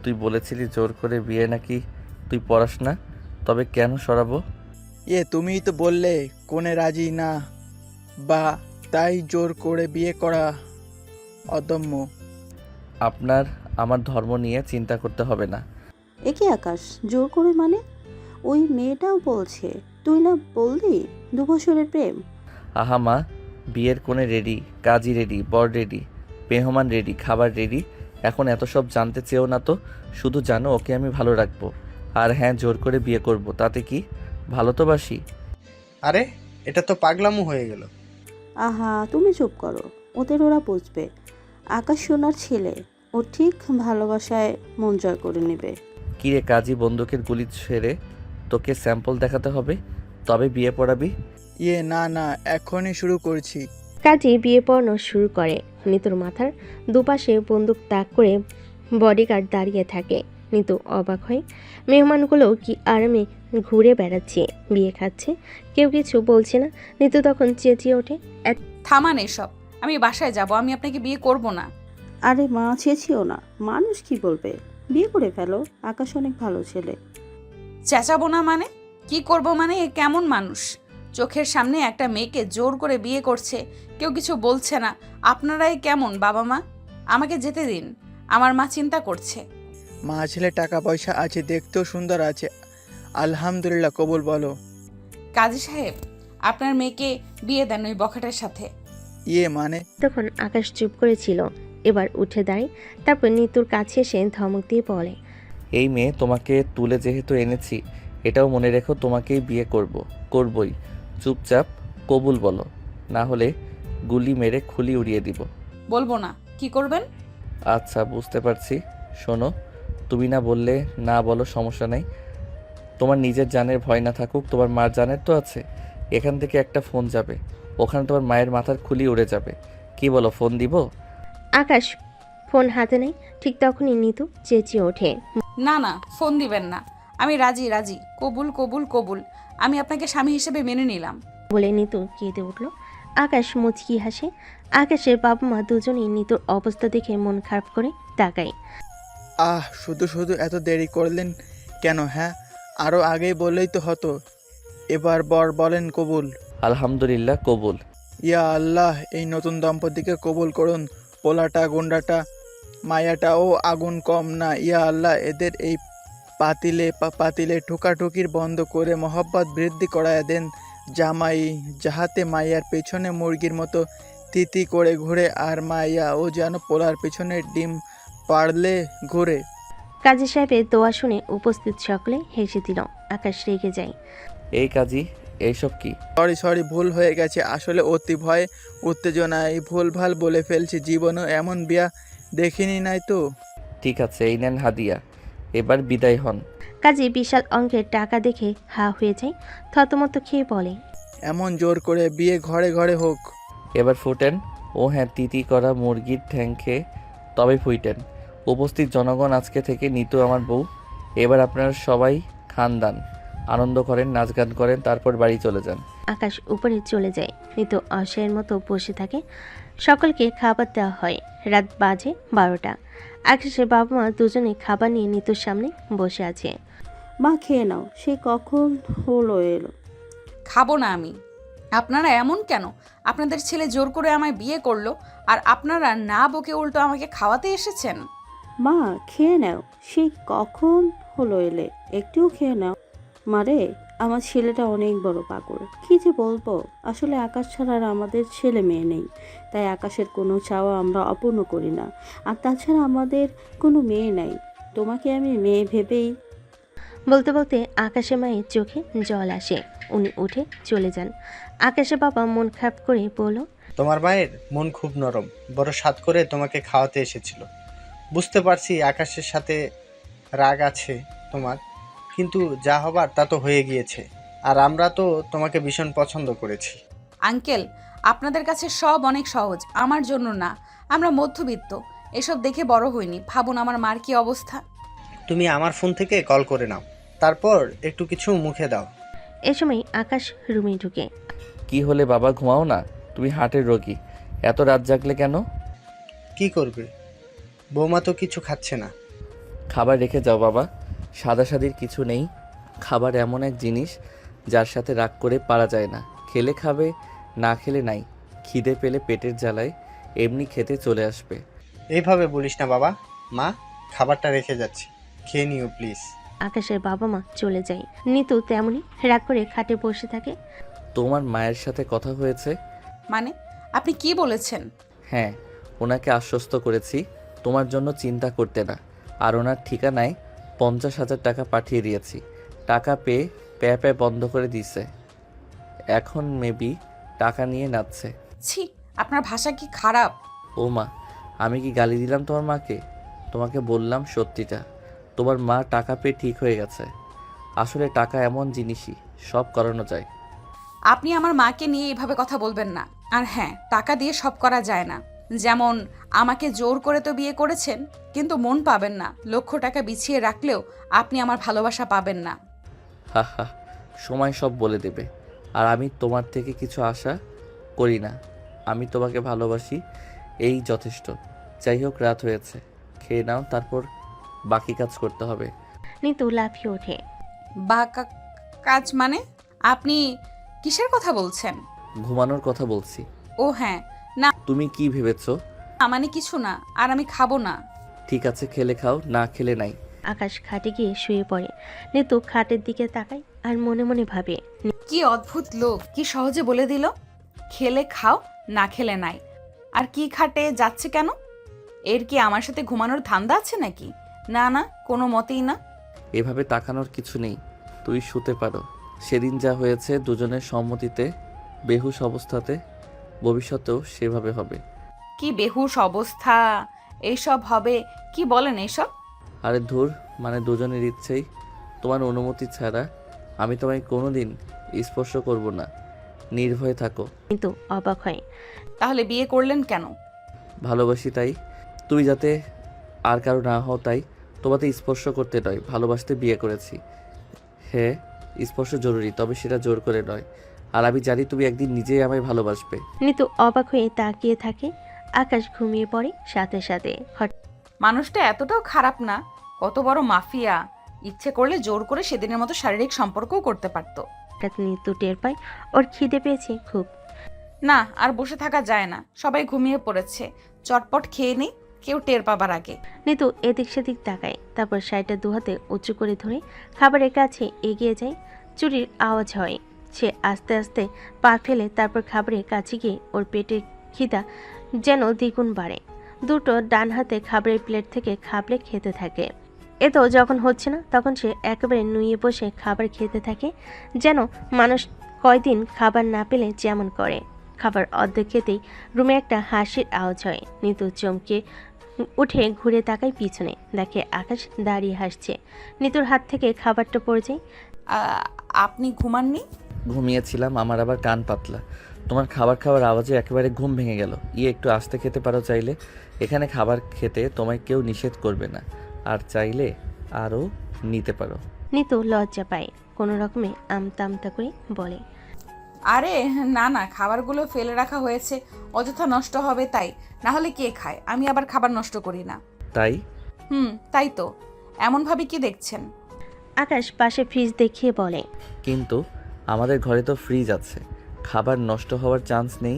তুই বলেছিলি জোর করে বিয়ে নাকি তুই পড়াস না, তবে কেন সরাবো? তুমিই তো বললে কোনে রাজি না, বা তাই জোর করে বিয়ে করা অদম্য। আপনার আমার ধর্ম নিয়ে চিন্তা করতে হবে না। এ কি আকাশ, জোর করে মানে? ওই মেয়েটাও বলছে, তুই না বললি 2 বছরের প্রেম? আহা মা, বিয়ের কোণে রেডি, কাজী রেডি, বর রেডি, মেহমান রেডি, খাবার রেডি। এখন এত সব জানতে চেয়েও না তো, শুধু জানো ওকে আমি ভালো রাখবো। আর হ্যাঁ, জোর করে বিয়ে করব, তাতে কি? ভালো তো বাসি। আরে এটা তো পাগলামো হয়ে গেল। আহা, তুমি চুপ করো, ওদের ওরা বুঝবে। আকাশ সোনার ছেলে, ও ঠিক ভালোবাসায় মন জয় করে নেবে। কিরে কাজী, বন্দুকের গুলি ছেড়ে তোকে স্যাম্পল দেখাতে হবে, তবে বিয়ে পড়াবি? না না, এখনই শুরু করছি। কাজী বিয়ে পড়ানো শুরু করে। নিতুর মাথার দুপাশে বন্দুক তাক করে বডিগার্ড দাঁড়িয়ে থাকে। নিতু অবাক হয়, মেহমানগুলো কি আরামে ঘুরে বেড়াচ্ছে, বিয়ে খাচ্ছে, কেউ কিছু বলছে না। নিতু তখন চেঁচিয়ে ওঠে, থামান এসব, আমি বাসায় যাব, আমি আপনাকে বিয়ে করব না। আরে মা, চেয়েছিও না, মানুষ কি বলবে? বিয়ে করে ফেলো, আকাশ অনেক ভালো ছেলে। চেঁচাবো না মানে? কি করব মানে? এ কেমন মানুষ? চোখের সামনে একটা মেয়েকে জোর করে বিয়ে করছে, কেউ কিছু বলছে না। আপনারাই কেমন বাবা মা? আমাকে যেতে দিন, আমার মা চিন্তা করছে। মা ছেলে টাকা পয়সা আছে, দেখতেও সুন্দর আছে, আলহামদুলিল্লাহ, কবুল বলো। কাজী সাহেব, আপনার মেয়েকে বিয়ে দেন ওই বখাটের সাথে। মানে? তখন আকাশ চুপ করেছিল, এবার উঠে দাঁড়ায়। তারপর নিতুর কাছে এসে ধমক দিয়ে বলে, এই মেয়ে তোমাকে তুলে যেহেতু এনেছি, এটাও মনে রেখো তোমাকেই বিয়ে করবই। চুপচাপ কবুল বলো, না হলে গুলি মেরে খুলি উড়িয়ে দিব। বলবো না, কি করবেন? আচ্ছা, বুঝতে পারছি। শোনো, তুমি না বললে না বলো, সমস্যা নেই। তোমার নিজের জানের ভয় না থাকুক, তোমার মার জানের তো আছে। এখান থেকে একটা ফোন যাবে, ওখানে তোমার মায়ের মাথার খুলি উড়ে যাবে। কি বলো, ফোন দিব? আকাশ ফোন হাতে নেয়। ঠিক তখনই নিতু চেঁচিয়ে ওঠে, না না, ফোন দিবেন না। আমি রাজি রাজি, কবুল কবুল কবুল। আমি আপনাকে স্বামী হিসেবে মেনে নিলাম। বলে নিতু কেঁদে উঠল। আকাশ মুচকি হাসে। আকাশের বাবা মা দুজনেই নিতুর অবস্থা দেখে মন খারাপ করে তাকায়। শুধু শুধু এত দেরি করলেন কেন? হ্যাঁ, আরও আগেই বললেই তো হতো। এবার বর বলেন কবুল। আলহামদুলিল্লাহ কবুল। ইয়া আল্লাহ, এই নতুন দম্পতিকে কবুল করুন। পোলাটা গুন্ডাটা মায়াটাও আগুন কম না। ইয়া আল্লাহ, এদের এই পাতিলে ঠুকাঠুকির বন্ধ করে মহব্বত বৃদ্ধি করায় দেন। জামাই যাহাতে মাইয়ার পেছনে মুরগির মতো তিতি করে ঘুরে, আর মাইয়া ও যেন পোলার পেছনে ডিম পাড়লে ঘুরে। কাজী সাহেবের দোয়া শুনে উপস্থিত সকলে হেসে দিল। আকাশ রেগে যায়। এই কাজী, এইসব কি? সরি, ভুল হয়ে গেছে। আসলে অতি ভয় উত্তেজনায় ভুলভাল বলে ফেলছি। জীবনও এমন বিয়া দেখিনি নাই তো। ঠিক আছে, এই নেন হাদিয়া, এবার বিদায় হন। কাজী বিশাল অঙ্কের টাকা দেখে হা হয়ে যায়। থতমত খেয়ে বলে, এমন জোর করে বিয়ে ঘরে ঘরে হোক। এবার ফুটেন। ও হ্যাঁ, তিতি করা মুরগির ঠ্যাং খেয়ে তবে ফুইটেন। উপস্থিত জনগণ, আজকে থেকে নিতু আমার বউ। এবার আপনারা সবাই খান দান, আনন্দ করেন, নাচ গান করেন, তারপর বাড়ি চলে যান। আকাশ উপরে চলে যায়। নিতু অসহায়ের মতো বসে থাকে। সকলকে খাবার দেওয়া হয়। রাত বাজে 12টা। আকাশের বাবা মা দুজনে খাবার নিয়ে নিতুর সামনে বসে আছে। মা খেয়ে নাও, সে কখন হলো এলো। খাবো না আমি। আপনারা এমন কেন? আপনাদের ছেলে জোর করে আমায় বিয়ে করলো, আর আপনারা না বকে উল্টো আমাকে খাওয়াতে এসেছেন। মা খেয়ে নাও, সে কখন হলো এলে, একটুও খেয়ে নাও। মারে, আমার ছেলেটা অনেক বড় পাগল। কি যে বলবো, আসলে আকাশ ছাড়া আর আমাদের ছেলে মেয়ে নেই, তাই আকাশের কোনো চাওয়া আমরা অপূর্ণ করি না। আর তাছাড়া আমাদের কোনো মেয়ে নাই, তোমাকে আমি মেয়ে ভেবেই। বলতে বলতে আকাশের মায়ের চোখে জল আসে। উনি উঠে চলে যান। আকাশের বাবা মন খারাপ করে বলল, তোমার মায়ের মন খুব নরম, বড় সাধ করে তোমাকে খাওয়াতে এসেছিল। বুঝতে পারছি আকাশের সাথে রাগ আছে তোমার, কিন্তু যা হবার তা তো হয়ে গিয়েছে। আর আমরা তো তোমাকে ভীষণ পছন্দ করেছি। আঙ্কেল, আপনাদের কাছে সব অনেক সহজ, আমার জন্য না। আমরা মধ্যবিত্ত, এসব দেখে বড় হইনি। ভাবুন আমার মার কি অবস্থা। তুমি আমার ফোন থেকে কল করে নাও, তারপর একটু কিছু মুখে দাও। এ সময় আকাশ রুমে ঢুকে। কি হলে বাবা, ঘুমাও না? তুমি হার্টের রোগী, এত রাত জাগলে কেন? কি করবে, বৌমা তো কিছু খাচ্ছে না। খাবার রেখে যাও বাবা, সাদাসাদির কিছু নেই। খাবার এমন এক জিনিস যার সাথে রাগ করে পারা যায় না। খেলে খাবে, না খেলে নাই। খিদে পেলে পেটের জ্বালায় এমনি খেতে চলে আসবে। এইভাবে বলিস না বাবা। মা, খাবারটা রেখে যাচ্ছি, খেয়ে নিও প্লিজ। আকাশের বাবা মা চলে যায়। নিতু তেমনি রাগ করে খাটে বসে থাকে। তোমার মায়ের সাথে কথা হয়েছে? মানে আপনি কি বলেছেন? হ্যাঁ, ওনাকে আশ্বস্ত করেছি তোমার জন্য চিন্তা করতে না। আর ওনার ঠিকানায় 50,000 টাকা পাঠিয়ে দিয়েছি। টাকা পেয়ে প্যাঁ বন্ধ করে দিয়েছে। এখন মেবি টাকা নিয়ে নাচছে। ছি, আপনার ভাষা কি খারাপ। ও মা, আমি কি গালি দিলাম তোমার মাকে? তোমাকে বললাম সত্যিটা। তোমার মা টাকা পেয়ে ঠিক হয়ে গেছে। আসলে টাকা এমন জিনিসই, সব করানো যায়। আপনি আমার মাকে নিয়ে এভাবে কথা বলবেন না। আর হ্যাঁ, টাকা দিয়ে সব করা যায় না। যেমন আমাকে জোর করে তো বিয়ে করেছেন, কিন্তু মন পাবেন না। লক্ষ টাকা বিছিয়ে রাখলেও আপনি আমার ভালোবাসা পাবেন না। হা হা, সময় সব বলে দেবে। আর আমি তোমার থেকে কিছু আশা করি না। আমি তোমাকে ভালোবাসি, এই যথেষ্ট। যাই হোক, রাত হয়েছে, খেয়ে নাও, তারপর বাকি কাজ করতে হবে। নিতু লাফিয়ে ওঠে। বা কাজ মানে? আপনি কিসের কথা বলছেন? ঘুমানোর কথা বলছি। ও হ্যাঁ, না তুমি কি ভেবেছো? মানে কিছু না। আর আমি খাবো না। ঠিক আছে, খেলে খাও, না খেলে নাই। আকাশ খাটে গিয়ে শুয়ে পড়ে। নিতু খাটের দিকে তাকায় আর মনে মনে ভাবে, কি অদ্ভুত লোক, কি সহজে বলে দিল খেলে খাও, না খেলে নাই। আর কি খাটে যাচ্ছে কেন? এর কি আমার সাথে ঘুমানোর ধান্দা আছে নাকি? না না, কোনো মতেই না। এভাবে তাকানোর কিছু নেই, তুই শুতে পারো। সেদিন যা হয়েছে দুজনের সম্মতিতে, বেহুশ অবস্থাতে, ভবিষ্যতেও সেভাবে হবে। কি বেহুশ অবস্থা? এইসব হবে? কি বলেন এইসব? আরে ধুর, মানে দুজনের ইচ্ছেই। তোমার অনুমতি ছাড়া আমি তোমায় কোনোদিন স্পর্শ করব না। নির্ভয়ে থাকো। নিতু অবাক হয়। তাহলে বিয়ে করলেন কেন? ভালোবাসি তাই। তুমি যাতে আর কারো না হও তাই। তোমাতে স্পর্শ করতে নয়, ভালোবাসতে বিয়ে করেছি। হ্যাঁ, স্পর্শ জরুরি, তবে সেটা জোর করে নয়। আর আমি জানি তুমি একদিন নিজেই আমায় ভালোবাসবে। নিতু অবাক হয়ে তাকিয়ে থাকে। আকাশ ঘুমিয়ে পড়ে সাথে সাথে। হঠাৎ মানুষটা এতটাও খারাপ না, কত বড় মাফিয়া। ইচ্ছে করলে জোর করে সেদিনের মতো শারীরিক সম্পর্কও করতে পারতো। হঠাৎ নিতু টের পায় ওর খিদে পেয়েছে খুব। না, আর বসে থাকা যায় না, সবাই ঘুমিয়ে পড়েছে। চটপট খেয়ে নেই, কেউ টের পাবার আগে। নিতু এদিক সেদিক তাকায়, তারপর শাড়িটা দুহাতে উঁচু করে ধরে খাবারের কাছে এগিয়ে যায়। চুরির আওয়াজ হয়। সে আস্তে আস্তে পা ফেলে তারপর খাবারের কাছে গিয়ে ওর পেটের খিদা যেন দ্বিগুণ বাড়ে। দুটো ডান হাতে খাবারের প্লেট থেকে খাবলে খেতে থাকে। এতো যখন হচ্ছে না তখন সে একেবারে নুয়ে বসে খাবার খেতে থাকে, যেন মানুষ কয়দিন খাবার না পেলে যেমন করে। খাবার অর্ধেক খেতেই রুমে একটা হাসির আওয়াজ হয়। নিতু চমকে উঠে ঘুরে তাকায় পিছনে, দেখে আকাশ দাঁড়িয়ে হাসছে। নিতুর হাত থেকে খাবারটা পড়ে যায়। আপনি ঘুমাননি? ঘুমিয়েছিলাম, আমার আবার কান পাতলা। তোমার খাবার খাওয়ার আওয়াজে একেবারে ঘুম ভেঙে গেল। একটু আস্তে খেতে পারো চাইলে। এখানে খাবার খেতে তোমায় কেউ নিষেধ করবে না, আর চাইলে আরও নিতে পারো। নিতু লজ্জা পায়, কোনো রকমে আমতা আমতা করে বলে, আরে না না, খাবারগুলো ফেলে রাখা হয়েছে, অযথা নষ্ট হবে তাই। না হলে কে খায়? আমি আবার খাবার নষ্ট করি না। তাই? তাই তো। এমনভাবে কি দেখছেন? আকাশ পাশে ফ্রিজ দেখিয়ে বলে, কিন্তু আমাদের ঘরে তো ফ্রিজ আছে, খাবার নষ্ট হওয়ার চান্স নেই।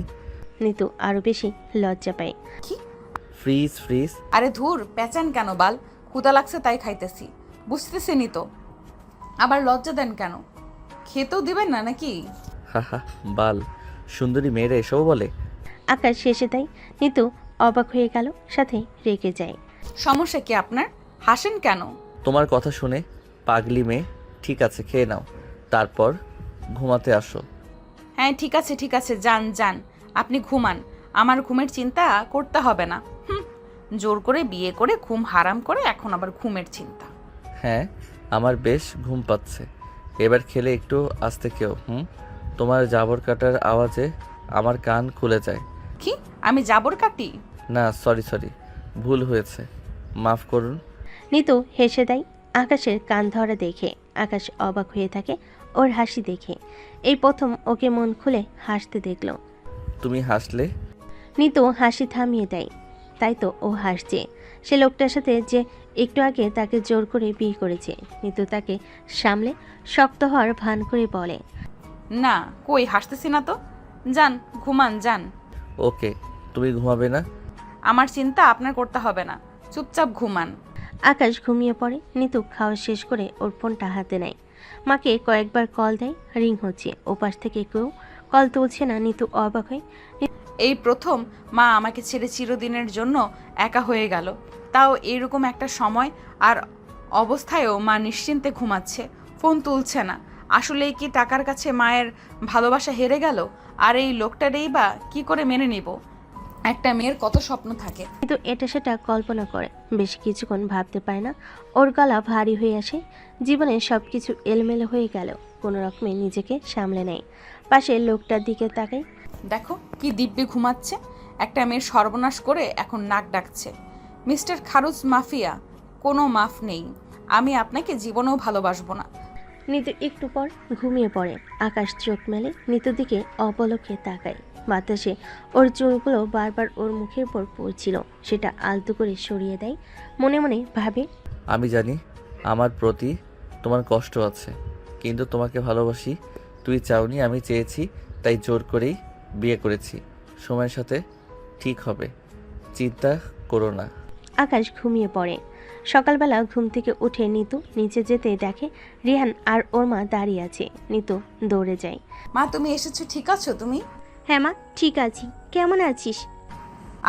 নিতু আরো বেশি লজ্জা পায়। কি? ফ্রিজ? আরে ধুর, পেঁচান কেন বাল? ক্ষুধা লাগছে তাই খাইতেছি, বুঝতেছেনই তো। আবার লজ্জা দেন কেন? খেতেও দিবেন না নাকি? হাহা, বাল, সুন্দরী মেয়েরা এসব বলে? আকাশ শেষে দেয়। নিতু অবাক হয়ে গেল, সাথে রেগে যায়। সমস্যা কি আপনার? হাসেন কেন? তোমার কথা শুনে পাগলি মেয়ে। ঠিক আছে, খেয়ে নাও, তারপর ঘুমাতে আসো। হ্যাঁ ঠিক আছে, যান যান, আপনি ঘুমান। আমার ঘুমের চিন্তা করতে হবে না। জোর করে বিয়ে করে ঘুম হারাম করে এখন আবার ঘুমের চিন্তা। হ্যাঁ, আমার বেশ ঘুম পাচ্ছে। এবার খেলে একটু আস্তে খেও। তোমার জাবর কাটার আওয়াজে আমার কান খুলে যায়। কি? আমি জাবর কাটি? না, সরি, ভুল হয়েছে, মাফ করুন। নিতু হেসে দেয় আকাশের কান ধরা দেখে। আকাশ অবাক হয়ে থাকে ওর হাসি দেখে। এই প্রথম ওকে মন খুলে হাসতে দেখল। তুমি হাসলে? নিতু হাসি থামিয়ে দেয়। তাই তো ও হাসছে। সে লোকটার সাথে যে একটু আগে তাকে জোর করে বিয়ে করেছে। নিতু তাকে সামলে শক্ত হওয়ার ভান করে বলে, না, কই হাসতেছি না তো। যান ঘুমান, যান। ওকে, তুমি ঘুমাবে না? আমার চিন্তা আপনার করতে হবে না, চুপচাপ ঘুমান। আকাশ ঘুমিয়ে পড়ে। নিতু খাওয়া শেষ করে ওর ফোনটা হাতে নেয়। মাকে কয়েকবার কল দেয়, রিং হচ্ছে। ওপাশ থেকে কেউ কল তুলছে না। নিতু অবাক হয়। এই প্রথম মা আমাকে ছেড়ে চিরদিনের জন্য একা হয়ে গেল, তাও এইরকম একটা সময় আর অবস্থায়ও মা নিশ্চিন্তে ঘুমাচ্ছে, ফোন তুলছে না। আসলেই কি টাকার কাছে মায়ের ভালোবাসা হেরে গেল? আর এই লোকটারই বা কি করে মেনে নিব? একটা মেয়ের কত স্বপ্ন থাকে। কিন্তু এটা সেটা কল্পনা করে বেশ কিছুক্ষণ ভাবতে পারে না। ওর গলা ভারী হয়ে আসে। জীবনে সব কিছু এলোমেলো হয়ে গেল। কোনো রকমে নিজেকে সামলে নেয়। পাশে লোকটার দিকে তাকায়। দেখো কি দিব্যি ঘুমাচ্ছে, একটা মেয়ের সর্বনাশ করে এখন নাক ডাকছে। মিস্টার খারুজ মাফিয়া, কোনো মাফ নেই। আমি আপনাকে জীবনেও ভালোবাসবো না। নিতু একটু পর ঘুমিয়ে পড়ে। আকাশ চোখ মেলে নিতুর দিকে অপলকে তাকায়। বাতাসে ওর চুলগুলো বারবার ওর মুখের উপর পড়ছিল। সেটা আলতো করে সরিয়ে দেয়। মনে মনে ভাবে, আমি জানি আমার প্রতি তোমার কষ্ট আছে, কিন্তু তোমাকে ভালোবাসি। তুই চাওনি, আমি চেয়েছি, তাই জোর করেই বিয়ে করেছি। সময়ের সাথে ঠিক হবে, চিন্তা করো না। আকাশ ঘুমিয়ে পড়ে। সকালবেলা ঘুম থেকে উঠে নিতু নিচে যেতে দেখে রিহান আর ওর মা দাঁড়িয়ে আছে। নিতু দৌড়ে যায়। মা তুমি এসেছো, ঠিক আছো তুমি? হ্যাঁ মা, ঠিক আছি। কেমন আছিস?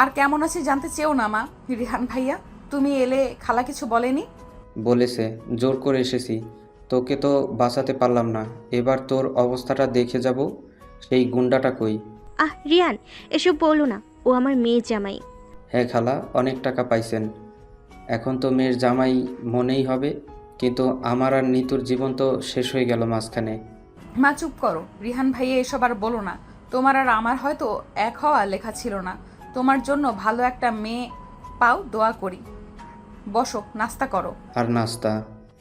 আর কেমন আছি জানতে চেও না মা। রিহান ভাইয়া, তুমি এলে খালা কিছু বলেনি? বলেছে, জোর করে এসেছি। তোকে তো বাঁচাতে পারলাম না, এবার তোর অবস্থাটা দেখে যাব। সেই গুন্ডাটা কই? রিহান, এসব বলো না। ও আমার মেয়ের জামাই। হ্যাঁ খালা, অনেক টাকা পাইছেন, এখন তো মেয়ের জামাই মনেই হবে। কিন্তু আমার আর নিতুর জীবন তো শেষ হয়ে গেল মাঝখানে। মা চুপ করো। রিহান ভাইয়া এসব আর বলো না। তোমার আর আমার হয়তো এক হওয়া লেখা ছিল না। তোমার জন্য ভালো একটা মেয়ে পাও, দোয়া করি। বসো, নাস্তা করো। আর নাস্তা?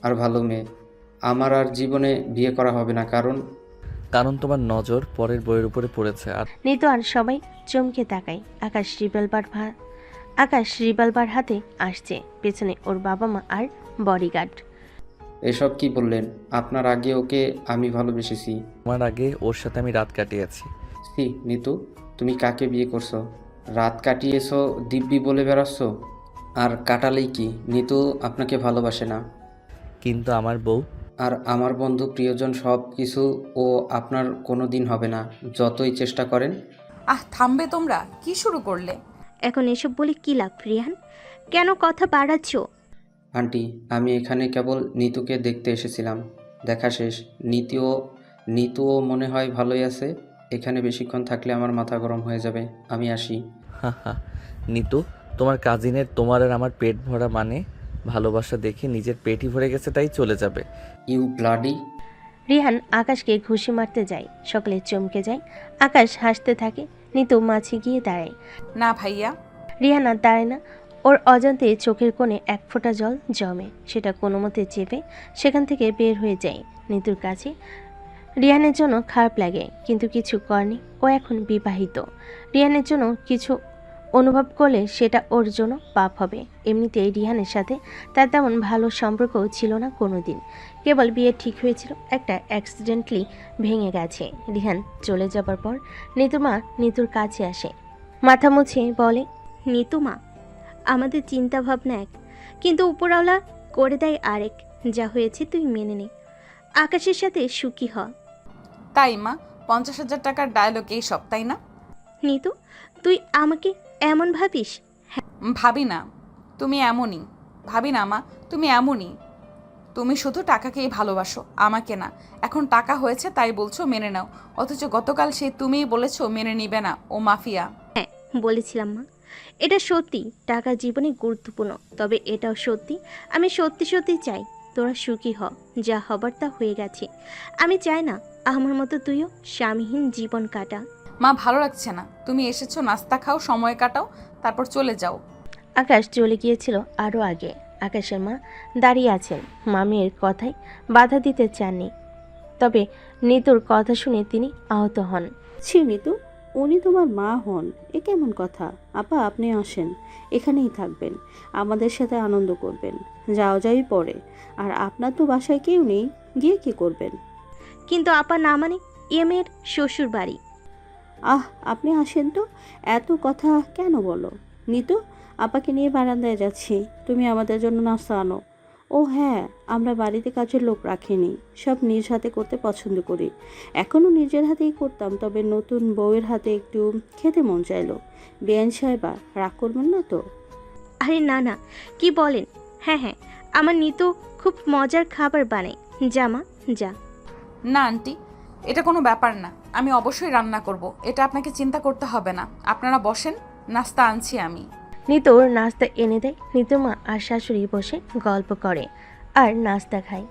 আর ভালো মেয়ে? আমার আর জীবনে বিয়ে করা হবে না, কারণ তোমার নজর পরের বইয়ের উপরে পড়েছে। আর নিতু আর সবাই চমকে তাকায়। আকাশ রিভলভার আকাশ রিভলভার হাতে আসছে, পেছনে ওর বাবা মা আর বডিগার্ড। এসব কি বললেন? আপনার আগে ওকে আমি ভালোবেসেছি। আমার আগে ওর সাথে আমি রাত কাটিয়েছি। সি নিতু, তুমি কাকে বিয়ে করছো? রাত কাটিয়েছো দিব্যি বলে বেড়াচ্ছ? আর কাটালেই কি? নিতু আপনাকে ভালোবাসে না। কিন্তু আমার বউ। আর আমার বন্ধু প্রিয়জন সব কিছু ও আপনার কোনো দিন হবে না, যতই চেষ্টা করেন। থামবে তোমরা? কি শুরু করলে? এখন এসব বলে কি লাভ রিহান? কেন কথা বাড়াচ্ছ? আন্টি, আমি এখানে কেবল নিতুকে দেখতে এসেছিলাম। দেখা শেষ। নিতুও মনে হয় ভালোই আছে। এখানে বেশিক্ষণ থাকলে আমার মাথা গরম হয়ে যাবে। আমি আসি। হা হা। নিতু, তোমার কাজিনের তোমার আর আমার পেট ভরা মানে ভালোবাসা দেখে নিজের পেটই ভরে গেছে তাই চলে যাবে। You bloody. রিহান আকাশকে ঘুষি মারতে যায়, সকলে চমকে যায়। আকাশ হাসতে থাকে, নিতু মাঝে গিয়ে দাঁড়ায়। না ভাইয়া। রিহান আর দাঁড়ায় না, ওর অজান্তে চোখের কোণে এক ফোঁটা জল জমে, সেটা কোনো মতে চেপে সেখান থেকে বের হয়ে যায় নিতুর কাছে। রিহানের জন্য খারাপ লাগে, কিন্তু কিছু করেনি, ও এখন বিবাহিত। রিহানের জন্য কিছু অনুভব করলে সেটা ওর জন্য পাপ হবে। এমনিতেই রিহানের সাথে তার তেমন ভালো সম্পর্কও ছিল না কোনোদিন, কেবল বিয়ে ঠিক হয়েছিল, একটা অ্যাক্সিডেন্টলি ভেঙে গেছে। রিহান চলে যাবার পর নিতুমা নিতুর কাছে আসে, মাথা মুছে বলে, নিতুমা, আমাদের চিন্তা ভাবনা এক, কিন্তু উপরওয়ালা করে দেয় আরেক। যা হয়েছে তুই মেনে নে, আকাশের সাথে সুখী হ। তাই মা, 50,000 টাকার ডায়লগ এই সব, তাই না? নিতু, তুই আমাকে এমন ভাবিস? ভাবি না, তুমি এমনই। ভাবি না মা, তুমি এমনই। তুমি শুধু টাকাকেই ভালোবাসো, আমাকে না। এখন টাকা হয়েছে তাই বলছো মেনে নাও, অথচ গতকাল সে তুমিই বলেছো মেনে নিবে না, ও মাফিয়া। হ্যাঁ বলেছিলাম মা, এটা সত্যি, টাকা জীবনে গুরুত্বপূর্ণ, তবে এটাও সত্যি, আমি সত্যি সত্যি চাই তোরা সুখী হ। যা হবার তা হয়ে গেছে, আমি চাই না আমার মতো তুইও স্বামীহীন জীবন কাটা। মা ভালো লাগছে না, তুমি এসেছো, নাস্তা খাও, সময় কাটাও, তারপর চলে যাও। আকাশ চলে গিয়েছিল আরও আগে। আকাশের মা দাঁড়িয়ে আছেন, মামির কথায় বাধা দিতে চাননি, তবে নিতুর কথা শুনে তিনি আহত হন। ছি নিতু, উনি তোমার মা হন, এ কেমন কথা? আপা আপনি আসেন, এখানেই থাকবেন, আমাদের সাথে আনন্দ করবেন, যাও যাই পরে। আর আপনার তো বাসায় কেউ নেই, গিয়ে কি করবেন? কিন্তু আপা না মানে, মেয়ের শ্বশুর বাড়ি। আপনি আসেন তো, এত কথা কেন বলো? নিতু, আপাকে নিয়ে বারান্দায় যাচ্ছি, তুমি আমাদের জন্য নাস্তা আনো। ও হ্যাঁ, আমরা বাড়িতে কাজের লোক রাখিনি, সব নিজ হাতে করতে পছন্দ করি। এখনও নিজের হাতেই করতাম, তবে নতুন বউয়ের হাতে একটু খেতে মন চাইলো। বেআইন সাহেবা রাগ করবেন না তো? আরে না না, কি বলেন? হ্যাঁ হ্যাঁ, আমার নিতু খুব মজার খাবার বানায়, যা মা যা। না আন্টি, এটা কোনো ব্যাপার না, আমি অবশ্যই রান্না করব, এটা আপনাকে চিন্তা করতে হবে না। আপনারা বসেন, নাস্তা আনছি আমি। নিতুর নাস্তা এনে দেয়, নিতু মা আর শাশুড়ি বসে গল্প করে আর নাস্তা খায়।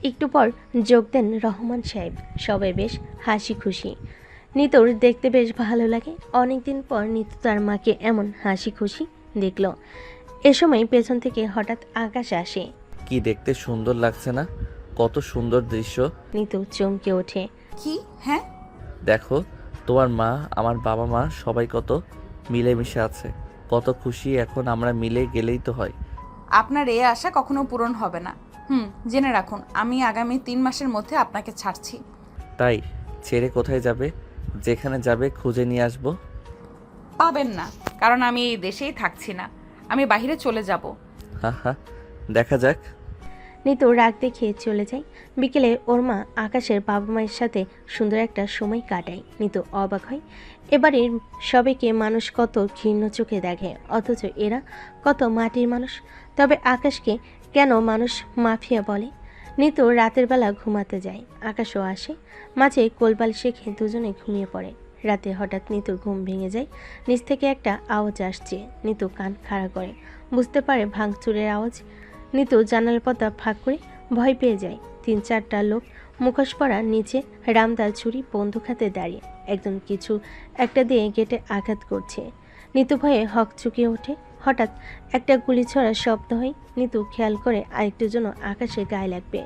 একটু পর যোগ দেন রহমান সাহেব, সবাই বেশ হাসি খুশি। নিতুর দেখতে বেশ ভালো লাগে, অনেকদিন পর নিতু তার মাকে এমন হাসি খুশি দেখল। এ সময় পেছন থেকে হঠাৎ আকাশ আসে। কি দেখতে সুন্দর লাগছে না? কত সুন্দর দৃশ্য। নিতু চমকে ওঠে। কি? হ্যাঁ, দেখো, তোমার মা, আমার বাবা মা সবাই কত মিলেমিশে আছে, কত খুশি। এখন আমরা মিলে গেলেই তো হয়। আপনার এই আশা কখনো পূরণ হবে না। জেনে রাখুন, আমি আগামী 3 মাসের মধ্যে আপনাকে ছাড়ছি। তাই ছেড়ে কোথায় যাবে? যেখানে যাবে খুঁজে নিয়ে আসবো। পাবেন না, কারণ আমি এই দেশেই থাকছি না, আমি বাইরে চলে যাব। হা হা, দেখা যাক। নিতু রাগ দেখিয়ে চলে যায়। বিকেলে ওর মা আকাশের বাবা মায়ের সাথে সুন্দর একটা সময় কাটায়। নিতু অবাক হয়, এবারের সবাইকে মানুষ কত ঘৃণ্য চোখে দেখে, অথচ এরা কত মাটির মানুষ। তবে আকাশকে কেন মানুষ মাফিয়া বলে? নিতু রাতের বেলা ঘুমাতে যায়, আকাশও আসে, মাঝে কোলবালিশে খেয়ে দুজনে ঘুমিয়ে পড়ে। রাতে হঠাৎ নিতুর ঘুম ভেঙে যায়, নিচ থেকে একটা আওয়াজ আসছে। নিতু কান খাড়া করে, বুঝতে পারে ভাঙচুরের আওয়াজ। নিতু জানালার পর্দা ফাঁক করে ভয় পেয়ে যায়। 3-4টা লোক মুখোশ পরা, নিচে রামদাল ছুরি বন্দুক হাতে দাঁড়িয়ে, একজন কিছু একটা দিয়ে গেটে আঘাত করছে। নিতু ভয়ে হক চুকিয়ে ওঠে। হঠাৎ একটা গুলি ছোড়ার শব্দ হয়। নিতু খেয়াল করে আরেকটু জন্য আকাশের গায়ে লাগবে।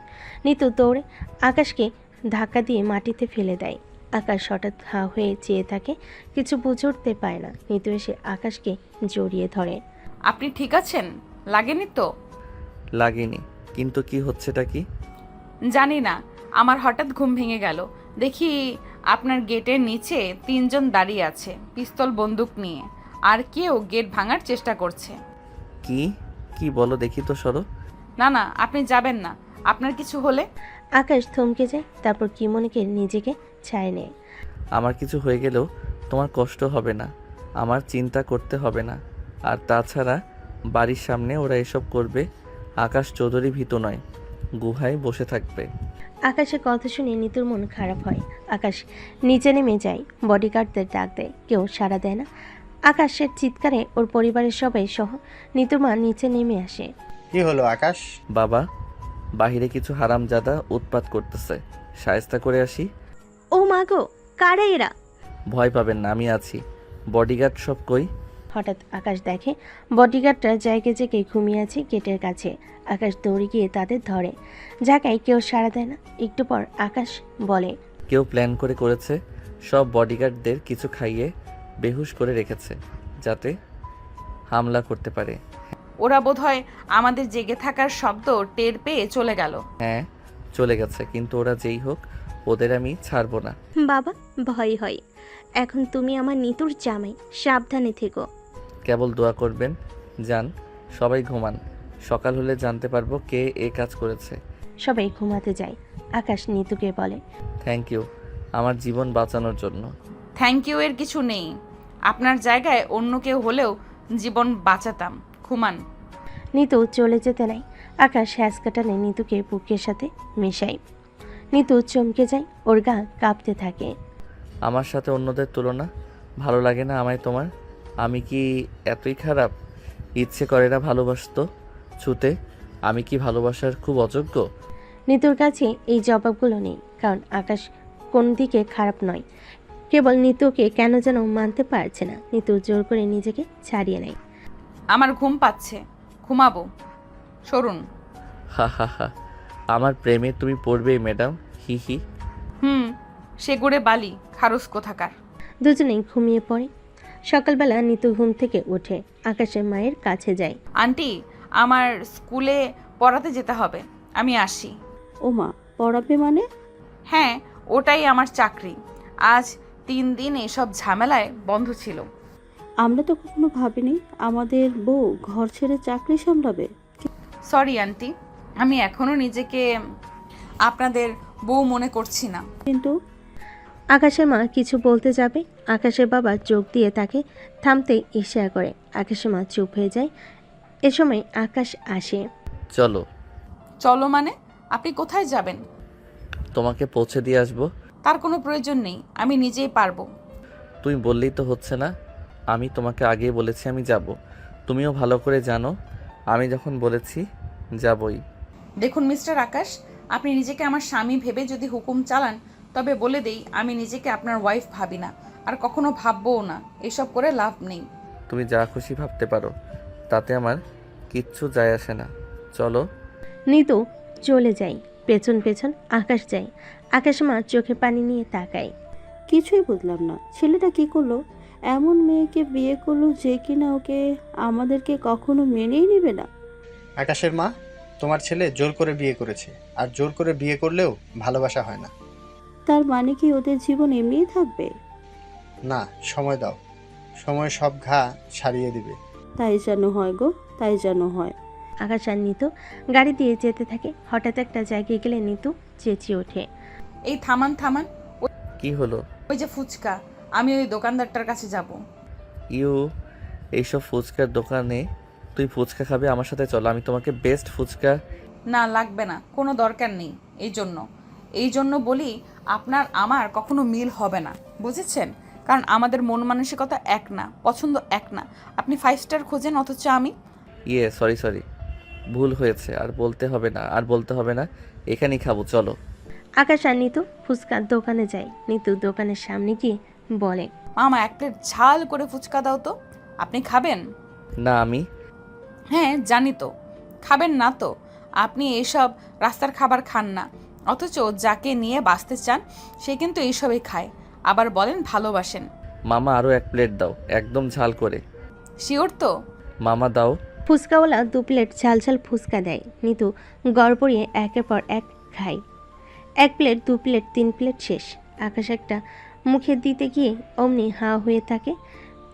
নিতু দৌড়ে আকাশকে ধাক্কা দিয়ে মাটিতে ফেলে দেয়। আকাশ হঠাৎ হা হয়ে চেয়ে থাকে, কিছু বুঝে উঠতে পারে না। নিতু এসে আকাশকে জড়িয়ে ধরে। আপনি ঠিক আছেন? লাগেনি তো? লাগেনি, কিন্তু কি হচ্ছেটা কি? জানি না, আমার হঠাৎ ঘুম ভেঙে গেল। দেখি আপনার গেটের নিচে 3 জন দাঁড়িয়ে আছে পিস্তল বন্দুক নিয়ে, আর কেউ গেট ভাঙার চেষ্টা করছে। কি কি বলো দেখি তো, সরো। না না, আপনি যাবেন না। আপনার কিছু হলে? আকাশ থমকে যায়, তারপর কি মনে করে নিজেকে ছায় নেয়। আমার কিছু হয়ে গেলেও তোমার কষ্ট হবে না, আমার চিন্তা করতে হবে না। আর তাছাড়া বাড়ির সামনে ওরা এসব করবে। আকাশ চৌধুরী ভীত নয়, গুহায় বসে থাকবে। আকাশের কথা শুনে নিতুর মন খারাপ হয়। আকাশ নিচে নেমে যায়, বডিগার্ডদের ডাক দেয়, কেউ সাড়া দেয় না। আকাশের চিৎকারে ওর পরিবারের সবাই সহ নিতুর মা নিচে নেমে আসে। কি হলো আকাশ? বাবা, বাহিরে কিছু হারামজাদা উৎপাত করতেছে, শায়েস্তা করে আসি। ও মা গো, কারা এরা? ভয় পাবেন না, আমি আছি। বডিগার্ড সব কই? হঠাৎ আকাশ দেখে বডিগার্ডরা জায়গায় জায়গায় ঘুমিয়ে আছে গেটের কাছে। আকাশ দৌড়ে গিয়ে তাদের ধরে, জায়গায় কেউ সাড়া দেয় না। একটু পর আকাশ বলে, কেউ প্ল্যান করে করেছে, সব বডিগার্ডদের কিছু খাইয়ে বেহুশ করে রেখেছে যাতে হামলা করতে পারে। ওরা বোধহয় আমাদের জেগে থাকার শব্দ টের পেয়ে চলে গেল। হ্যাঁ, চলে গেছে, কিন্তু ওরা যেই হোক ওদের আমি ছাড়বো না। বাবা ভয় হয়, এখন তুমি আমার নিতুর জামাই, সাবধানে থেকো। কেবল দোয়া করবেন, যান সবাই ঘুমান, সকাল হলে জানতে পারবো কে এ কাজ করেছে। সবাই ঘুমাতে যায়। আকাশ নিতুকে বলে, থ্যাংক ইউ আমার জীবন বাঁচানোর জন্য। থ্যাংক ইউ এর কিছু নেই, আপনার জায়গায় অন্য কেউ হলেও জীবন বাঁচাতাম। ঘুমান। নিতু চলে যেতে নাই। আকাশ হ্যাঁচকাটানে নিতুকে বুকের সাথে মেশায়। নিতু চমকে যায়, ওর গা কাঁপতে থাকে। আমার সাথে অন্যদের তুলনা ভালো লাগে না আমায় তোমার? আমি কি এতই খারাপ? ইচ্ছে করে না ভালোবাসতো ছুতে? আমি কি ভালোবাসার খুব অযোগ্য? নিতুর কাছে এই জবাবগুলো নেই, কারণ আকাশ কোন দিকে খারাপ নয়, কেবল নিতুকে কেন যেন মানতে পারছে না। নিতু জোর করে নিজেকে ছাড়িয়ে নেয়। আমার ঘুম পাচ্ছে, ঘুমাবো, সরুন। হা হা হা, আমার প্রেমে তুমি পড়বেই ম্যাডাম, হি হি। সেগুড়ে বালি, খারস কোথাকার। দুজনেই ঘুমিয়ে পড়ে। সকালবেলা নিতু ঘুম থেকে উঠে আকাশের মায়ের কাছে যায়। আন্টি, আমার স্কুলে পড়াতে যেতে হবে, আমি আসি। ও মা, পড়াবে মানে? হ্যাঁ, ওটাই আমার চাকরি। আজ 3 দিন এসব ঝামেলায় বন্ধ ছিল। আমরা তো কখনো ভাবিনি আমাদের বউ ঘর ছেড়ে চাকরি সামলাবে। সরি আন্টি, আমি এখনো নিজেকে আপনাদের বউ মনে করছি না। কিন্তু আকাশের মা কিছু বলতে যাবে, আকাশের বাবা চোখ দিয়ে তাকে থামতে ইশারা করে। আকাশের মা চুপ হয়ে যায়। এ সময় আকাশ আসে। চলো। চলো মানে? আপনি কোথায় যাবেন? তোমাকে পৌঁছে দিয়ে আসবো। তার কোনো প্রয়োজন নেই, আমি নিজেই পারবো। তুমি বললেই তো হচ্ছে না। আমি তোমাকে আগেই বলেছি আমি যাব, তুমিও ভালো করে জানো আমি যখন বলেছি যাবই। দেখুন মিস্টার আকাশ, আপনি নিজেকে আমার স্বামী ভেবে যদি হুকুম চালান, তবে বলে দেই আমি নিজেকে আপনার ওয়াইফ ভাবি না, আর কখনো ভাববও না। এসব করে লাভ নেই। তুমি যা খুশি ভাবতে পারো, তাতে আমার কিচ্ছু যায় আসে না। চলো। নিতু চলে যায়, পেছন পেছন আকাশ যায়। আকাশের মা চোখে পানি নিয়ে তাকায়। কিছুই বুঝলাম না, ছেলেটা কি করলো? এমন মেয়েকে বিয়ে করলো যে কিনা ওকে আমাদেরকে কখনো মেনেই নেবে না। আকাশের মা, তোমার ছেলে জোর করে বিয়ে করেছে, আর জোর করে বিয়ে করলেও ভালোবাসা হয় না। তার মানে কি ওদের জীবন এমনিই থাকবে? না, সময় দাও, সময় সব ঘা সারিয়ে দিবে। তাই যেন হয় গো, তাই যেন হয়। আকাশ আর নিতু গাড়ি দিয়ে যেতে থাকে। হঠাৎ একটা জায়গায় গেলে নিতু চেঁচিয়ে ওঠে। এই থামান থামান, কি হলো? ওই যে ফুচকা, আমি ওই দোকানদারটার কাছে যাব। ইউ, এইসব ফুচকার দোকানে তুই ফুচকা খাবে? আমার সাথে চলো, আমি তোমাকে বেস্ট ফুচকা। না লাগবে না, কোনো দরকার নেই। এই জন্য বলি আপনার আমার কখনো মিল হবে না, বুঝেছেন? কারণ আমাদের মন মানসিকতা এক না, পছন্দ এক না। আপনি 5 স্টার খোঁজেন, অথচ আমি। সরি, ভুল হয়েছে, আর বলতে হবে না, এখানেই খাবো, চলো। আকাশ আর নিতু ফুচকার দোকানে যায়। নিতু দোকানের সামনে গিয়ে বলে, মামা 1 প্লেট ঝাল করে ফুচকা দাও তো। আপনি খাবেন? না, আমি। হ্যাঁ জানি তো, খাবেন না তো। আপনি এইসব রাস্তার খাবার খান না, অথচ যাকে নিয়ে বাঁচতে চান সে কিন্তু এইসবই খায়, আবার বলেন ভালোবাসেন। মামা আরও 1 প্লেট দাও, একদম ঝাল করে। শিওর তো? মামা দাও। ফুচকাওয়ালা 2 প্লেট ঝাল ঝাল ফুচকা দেয়। নিতু গড় পড়িয়ে একের পর এক খায়। 1 প্লেট, 2 প্লেট, 3 প্লেট শেষ। আকাশ একটা মুখে দিতে গিয়ে অমনি হাঁ হয়ে থাকে।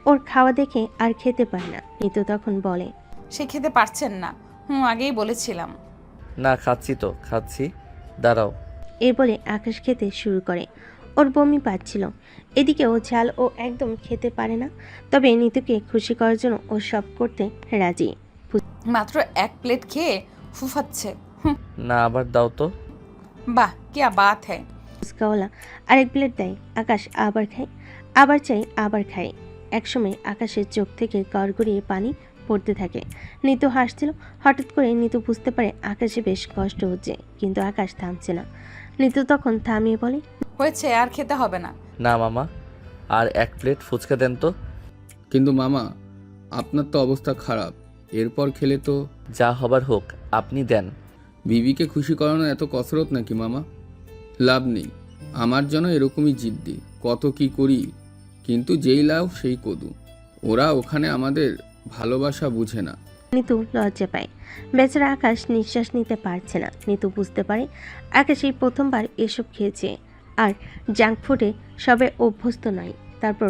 ওর খাওয়া দেখে আর খেতে পায় না। নিতু তখন বলে, সে খেতে পারছেন না। আগেই বলেছিলাম। না, খাচ্ছি তো, খাচ্ছি, দাঁড়াও। এই বলে আকাশ খেতে শুরু করে। ওর বমি পাচ্ছিল। এদিকে ও ঝাল ও একদম খেতে পারে না, তবে নিতুকে খুশি করার জন্য ও সব করতে রাজি। মাত্র 1 প্লেট খেয়ে ফুফাচ্ছে। না, আবার দাও তো। বাহ, কি বাত হ্যায়। ফুচকাওয়ালা আরেক প্লেট দেয়। আকাশ আবার খায়, আবার চাই, আবার খায়। একসময় আকাশের চোখ থেকে গড়গড়িয়ে পানি পড়তে থাকে। নিতু হাসছিল। হঠাৎ করে নিতু বুঝতে পারে আকাশে বেশ কষ্ট হচ্ছে, কিন্তু আকাশ থামছে না। নিতু তখন থামিয়ে বলে, হয়েছে, আর খেতে হবে না। না মামা, আর 1 প্লেট ফুচকা দেন তো। কিন্তু মামা, আপনার তো অবস্থা খারাপ, এরপর খেলে তো। যা হবার হোক, আপনি দেন। বিবিকে খুশি করানো এত কসরত নাকি মামা? লাভ নেই, আমার জন্য এরকমই জিদ্দি, কত কি করি, কিন্তু যেই লাভ সেই কদু। ওরা ওখানে আমাদের ভালোবাসা বুঝে না। নিতু লজ্জা পায়। বেচারা আকাশ নিঃশ্বাস নিতে পারছে না। নিতু বুঝতে পারে আকাশ এই প্রথমবার এসব খেয়েছে, আর জাঙ্ক ফুডে সবে অভ্যস্ত নয়। তারপর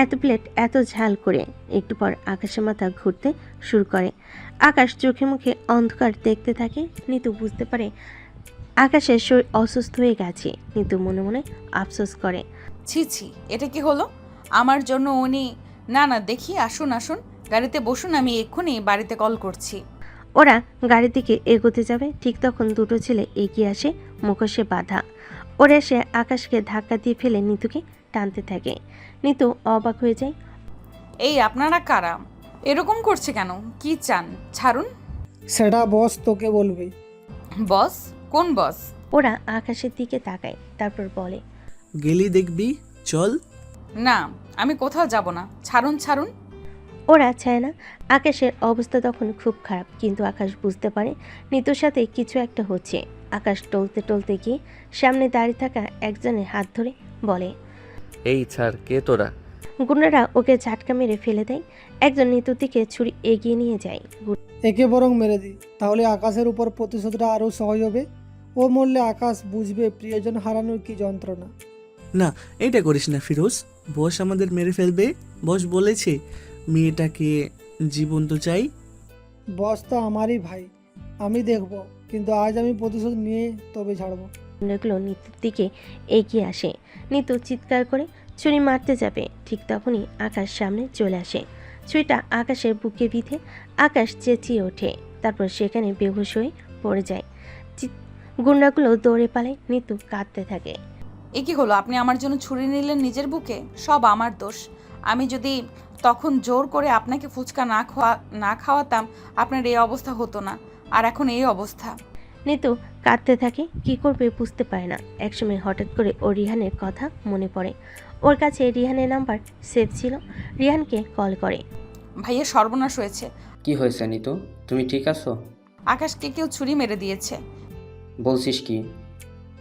এত প্লেট এত ঝাল করে। একটু পর আকাশের মাথা ঘুরতে শুরু করে। আকাশ চোখে মুখে অন্ধকার দেখতে থাকে। নিতু বুঝতে পারে আকাশের শরীর অসুস্থ হয়ে গেছে। নিতু মনে মনে আফসোস করে। ছি ছি, এটা কি হলো আমার জন্য উনি? না না, দেখি, আসুন আসুন, গাড়িতে বসুন, আমি এক্ষুনি বাড়িতে কল করছি। ওরা গাড়ির দিকে এগোতে যাবে, ঠিক তখন দুটো ছেলে এগিয়ে আসে, মুখোশে বাঁধা। ওরা এসে আকাশকে ধাক্কা দিয়ে ফেলে নিতুকে টানতে থাকে। নিতু অবাক হয়ে যায়। এই আপনারা কারা? এরকম করছে কেন? কি চান? ছাড়ুন। সেটা বস তোকে বলবে। বস? কোন বস? ওরা আকাশের দিকে তাকায়, তারপর বলে, গেলি দেখবি, চল। না, আমি কোথাও যাব না, ছাড়ুন ছাড়ুন। ওরা চায় না। আকাশের অবস্থা তখন খুব খারাপ, কিন্তু আকাশ বুঝতে পারে নিতুর সাথে কিছু একটা হচ্ছে। আকাশ টলতে টলতে গিয়ে সামনে দাঁড়িয়ে থাকা একজনের হাত ধরে বলে, এই ছাড়, কে তোরা? গুন্ডারা ওকে ঝাটকা মেরে ফেলে দেয়। একজন নিতুর দিকে ছুরি এগিয়ে নিয়ে যায়। একে বরং মেরে দিই, তাহলে আকাশের উপর প্রতিশোধটা আরও সহজ হবে। ও মরলে আকাশ বুঝবে প্রিয়জন হারানোর কি যন্ত্রণা। না, এটা করিস না ফিরোজ, বস আমাদের মেরে ফেলবে। বস বলেছে মেয়েটাকে জীবন্ত চাই। বস তো আমারই ভাই, আমি দেখব, কিন্তু আজ আমি প্রতিশোধ নিয়ে তবে ছাড়বো। গুন্ডাগুলো নিতুর দিকে এগিয়ে আসে। নিতু চিৎকার করে ছুরি মারতে যাবে, ঠিক তখনই আকাশ সামনে চলে আসে। ছুরিটা আকাশের বুকে বিঁধে আকাশ চেঁচিয়ে ওঠে, তারপর সেখানে বেহুশ হয়ে পড়ে যায়। গুন্ডাগুলো দৌড়ে পালায়। নিতু কাঁদতে থাকে। এ কি হলো? আপনি আমার জন্য ছুরি নিলেন নিজের বুকে? সব আমার দোষ। আমি যদি তখন জোর করে আপনাকে ফুচকা না খাওয়াতাম, আপনার এই অবস্থা হতো না, আর এখন এই অবস্থা। নিতু কাঁদতে থাকে, কি করবে বুঝতে পারে না। একসময় হঠাৎ করে ও রিহানের কথা মনে পড়ে। ওর কাছে রিহানের নাম্বার সেভ ছিল। রিহানকে কল করে। ভাইয়া, সর্বনাশ হয়েছে। কি হয়েছে নিতু, তুমি ঠিক আছো? আকাশকে কেউ ছুরি মেরে দিয়েছে। বলছিস কি?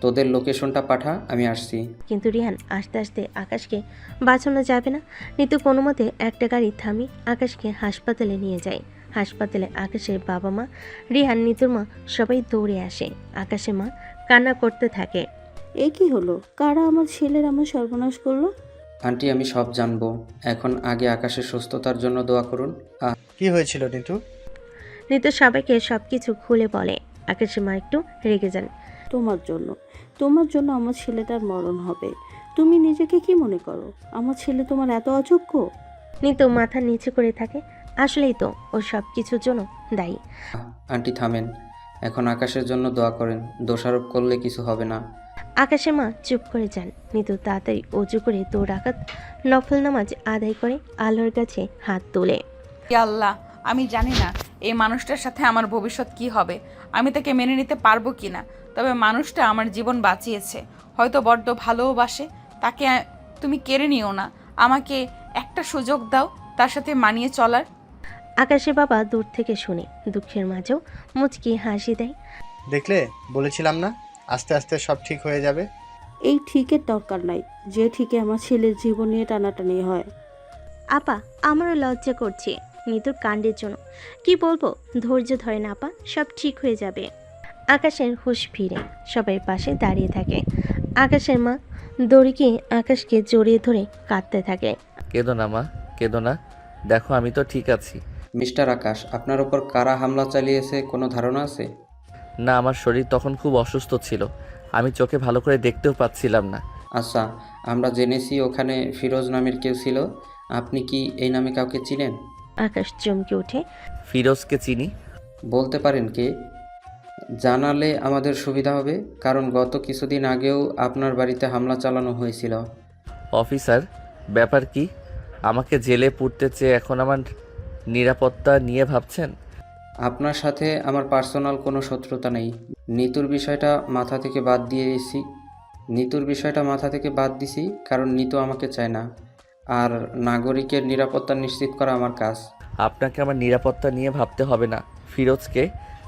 তোদের লোকেশনটা পাঠা, আমি আসছি। কিন্তু রিহান আস্তে আস্তে আকাশকে বাঁচানো যাবে না। নিতু কোনো মতে একটা গাড়ি থামি আকাশকে হাসপাতালে নিয়ে যায়। হাসপাতালে আকাশের বাবা মা, রিহান, নিতুর মা সবাই দৌড়ে আসে। আকাশের মা কান্না করতে থাকে। এ কি হলো? কারা আমার ছেলের আমার সর্বনাশ করলো? আন্টি, আমি সব জানবো, এখন আগে আকাশের সুস্থতার জন্য দোয়া করুন। কি হয়েছিল নিতু? নিতু সবাইকে সবকিছু খুলে বলে। আকাশের মা একটু রেগে যান। তোমার জন্য আমার ছেলেটার মরণ হবে। তুমি নিজেকে কি মনে করো? আমার ছেলে তোমার এত অযোগ্য? নিতু মাথা নিচু করে থাকে। আসলেই তো, ও সব কিছুর জন্য দায়ী। আন্টি থামেন, এখন আকাশের জন্য দোয়া করেন, দোষারোপ করলে কিছু হবে না। আকাশের মা চুপ করে যান। নিতু তাড়াতাড়ি অজু করে 2 রাকাত নফল নামাজ আদায় করে আল্লাহর কাছে হাত তোলে। ইয়া আল্লাহ, আমি জানি না এই মানুষটার সাথে আমার ভবিষ্যৎ কি হবে, আমি তাকে মেনে নিতে পারবো কি না। তবে মানুষটা আমার জীবন বাঁচিয়েছে, হয়তো বড্ড ভালোবাসে। তাকে তুমি কেড়ে নিও না, আমাকে একটা সুযোগ দাও তার সাথে মানিয়ে চলার। আকাশের বাবা দূর থেকে শুনে দুঃখের মাঝেও মুচকি হাসি দেয়। দেখলে, বলেছিলাম না, আস্তে আস্তে সব ঠিক হয়ে যাবে। এই ঠিকের দরকার নাই, যে ঠিকে আমার ছেলের জীবন নিয়ে টানাটানি হয়। আপা, আমারও লজ্জা করছে। নিতুর কাণ্ডের জন্য। কি বলবো, ধৈর্য ধরে না আপা, সব ঠিক হয়ে যাবে। আকাশের হুঁশ ফিরে সবাই পাশে দাঁড়িয়ে থাকে। আকাশের মা দড়িকে আকাশকে জড়িয়ে ধরে কাঁদতে থাকে। কেঁদো না মা, কেঁদো না, দেখো আমি তো ঠিক আছি। মিস্টার আকাশ, আপনার ওপর কারা হামলা চালিয়েছে কোনো ধারণা আছে? না, আমার শরীর তখন খুব অসুস্থ ছিল, আমি চোখে ভালো করে দেখতেও পাচ্ছিলাম না। আচ্ছা, আমরা জেনেছি ওখানে ফিরোজ নামের কেউ ছিল। আপনি কি এই নামে কাউকে চিনেন? আকাশ চমকে ওঠে। ফিরোজকে চিনি। বলতে পারেন কে? জানালে আমাদের সুবিধা হবে, কারণ গত কিছুদিন আগেও আপনার বাড়িতে হামলা চালানো হয়েছিল। অফিসার, ব্যাপার কি? আমাকে জেলে পুরতে চেয়ে এখন আমার নিরাপত্তা নিয়ে ভাবছেন? আপনার সাথে আমার পার্সোনাল কোনো শত্রুতা নেই। নিতুর বিষয়টা মাথা থেকে বাদ দিছি কারণ নিতু আমাকে চায় না, আর নাগরিকের নিরাপত্তা নিশ্চিত করা আমার কাজ। আপনাকে আমার নিরাপত্তা নিয়ে ভাবতে হবে না। ফিরোজকে,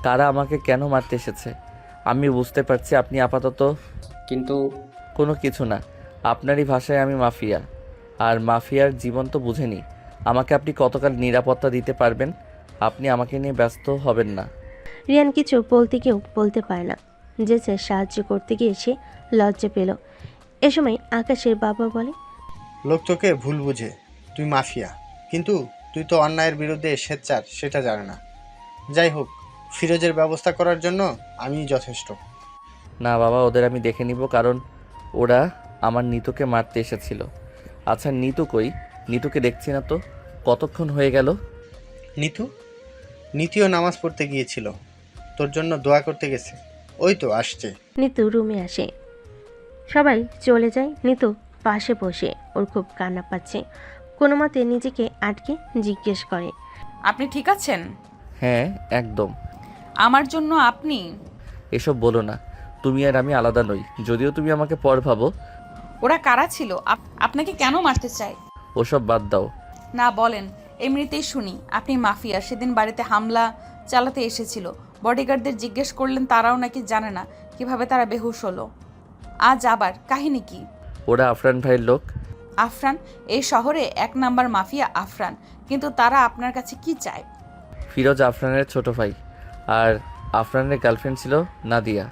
তারা আমাকে কেন মারতে এসেছে আমি বুঝতে পারছি। আপনি আপাতত কিন্তু কোনো কিছু না, আপনারই ভাষায় আমি মাফিয়া, আর মাফিয়ার জীবন তো বুঝেনি। আমাকে আপনি কতকাল নিরাপত্তা দিতে পারবেন? আপনি আমাকে নিয়ে ব্যস্ত হবেন না। রিয়ান কিছু বলতে কেউ বলতে পারে না, যে সে সাহায্য করতে গিয়ে সে লজ্জা পেল। এ সময় আকাশের বাবা বলে, লোক তোকে ভুল বুঝে, তুই মাফিয়া, কিন্তু তুই তো অন্যায়ের বিরুদ্ধে সোচ্চার সেটা জানে না। যাই হোক, ফিরোজের ব্যবস্থা করার জন্য আমিই যথেষ্ট। না বাবা, ওদের আমি দেখে নিব, কারণ ওরা আমার নিতুকে মারতে এসেছিল। আচ্ছা, নিতু কই? নিতুকে দেখছি না তো, কতক্ষণ হয়ে গেল? নিতিও নামাজ পড়তে গিয়েছিল, তোর জন্য দোয়া করতে গেছে, ওই তো আসছে। নিতু রুমে আসে। সবাই চলে যায়। নিতু পাশে বসে, ওর খুব কান্না পাচ্ছে। কোনো মতে নিজেকে আটকে জিজ্ঞেস করে, আপনি ঠিক আছেন? হ্যাঁ, একদম। আমার জন্য আপনি? এসব বলো না, তুমি আর আমি আলাদা নই, যদিও তুমি আমাকে পর ভাবো। ওরা কারা ছিল? আপনাকে কেন মারতে চায়? ওসব বাদ দাও। না বলেন, এমনিতেই শুনি আপনি মাফিয়া। সেদিন বাড়িতে হামলা চালাতে এসেছিল, বডিগার্ডদের জিজ্ঞেস করলেন, তারাও নাকি জানে না কিভাবে তারা বেহুশ হলো। আজ আবার কাহিনী কি? ওরা আফরান ভাইয়ের লোক। আফরান? এই শহরে 1 নাম্বার মাফিয়া আফরান, কিন্তু তারা আপনার কাছে কি চায়? ফিরোজ আফরানের ছোট ভাই, আর আফরানের গার্লফ্রেন্ড ছিল নাদিয়া।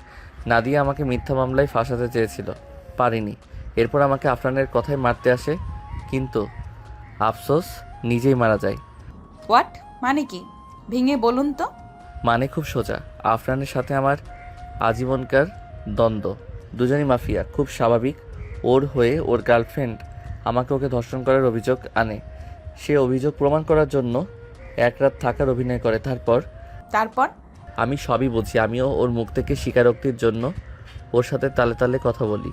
নাদিয়া আমাকে মিথ্যা মামলায় ফাঁসাতে চেয়েছিল, পারিনি। এরপর আমাকে আফরানের কথায় মারতে আসে, কিন্তু আফসোস নিজেই মারা যায়। হোয়াট মানে কি? ভেঙে বলুন তো। মানে খুব সোজা, আফরানের সাথে আমার আজীবনকার দ্বন্দ্ব। দুজনই মাফিয়া, খুব স্বাভাবিক। ওর হয়ে ওর গার্লফ্রেন্ড আমাকে ওকে ধর্ষণ করার অভিযোগ আনে। সে অভিযোগ প্রমাণ করার জন্য 1 রাত থাকার অভিনয় করে। তারপর আমি সবই বুঝি। আমিও ওর মুখ থেকে স্বীকারোক্তির জন্য ওর সাথে তালে তালে কথা বলি।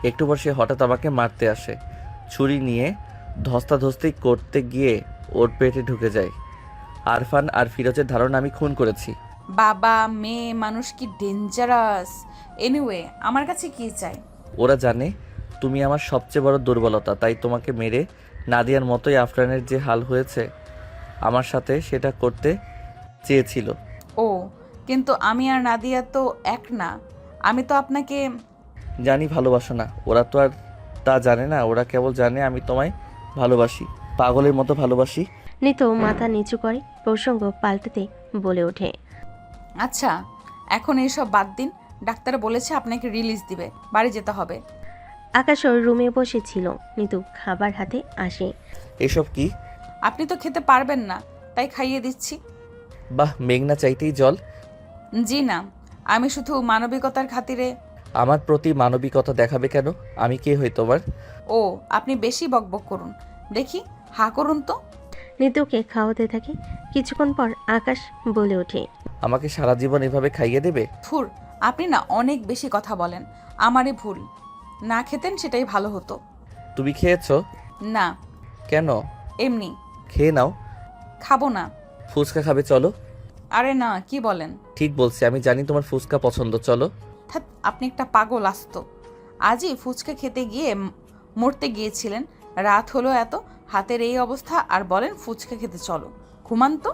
একটু পর সে হঠাৎ আমাকে মারতে আসে, ছুরি নিয়ে ধস্তাধস্তি করতে গিয়ে ওর পেটে ঢুকে যায়। আরফান আর ফিরোজের ধারণা আমি খুন করেছি। বাবা মেয়ে মানুষ কি ডেঞ্জারাস। এনিওয়ে, আমার কাছে কি চাই? ওরা জানে তুমি আমার সবচেয়ে বড় দুর্বলতা, তাই তোমাকে মেরে নাদিয়ার মতোই আফরানের যে হাল হয়েছে আমার সাথে সেটা করতে চেয়েছিল। ও, কিন্তু আমি আর নাদিয়া তো এক না। আমি তো আপনাকে জানি ভালোবাসো না, ওরা তো আর তা জানে না। ওরা কেবল জানে আমি তোমায় ভালোবাসি, পাগলের মতো ভালোবাসি। নিতু মাথা নিচু করে প্রসঙ্গ পাল্টাতে বলে ওঠে, আচ্ছা এখন এইসব বাদ দিন। ডাক্তার বলেছে আপনাকে রিলিজ দিবে, বাড়ি যেতে হবে। আকাশ ওর রুমে বসেছিল। নিতু খাবার হাতে আসে। এসব কি? আপনি তো খেতে পারবেন না, তাই খাইয়ে দিচ্ছি। বাহ, মেঘনা চাইতেই জল। জি না, আমি শুধু মানবিকতার খাতিরে। আমার প্রতি মানবিকতা দেখাবে কেন? আমি কে হই তোমার? ও, আপনি বেশি বকবক করুন। দেখি, হা করুন তো। নিতুকে খাওয়াতে থাকে। কিছুক্ষণ পর আকাশ বলে ওঠে, আমাকে সারা জীবন এভাবে খাইয়ে দেবে? থুর, আপনি না অনেক বেশি কথা বলেন। আমারই ভুল, না খেতেন সেটাই ভালো হতো। তুমি খেয়েছো? না। কেন? এমনি। খেয়ে নাও। খাবো না। ফুচকা খাবে, চলো। আরে না, কি বলেন? ঠিক বলছি, আমি জানি তোমার ফুচকা পছন্দ, চলো। ধ্যাৎ, আপনি একটা পাগল আস্ত। আজই ফুচকা খেতে গিয়ে মরতে গিয়েছিলেন, রাত হলো এত, হাতের এই অবস্থা, আর বলেন ফুচকা খেতে চলো। ঘুমান তো।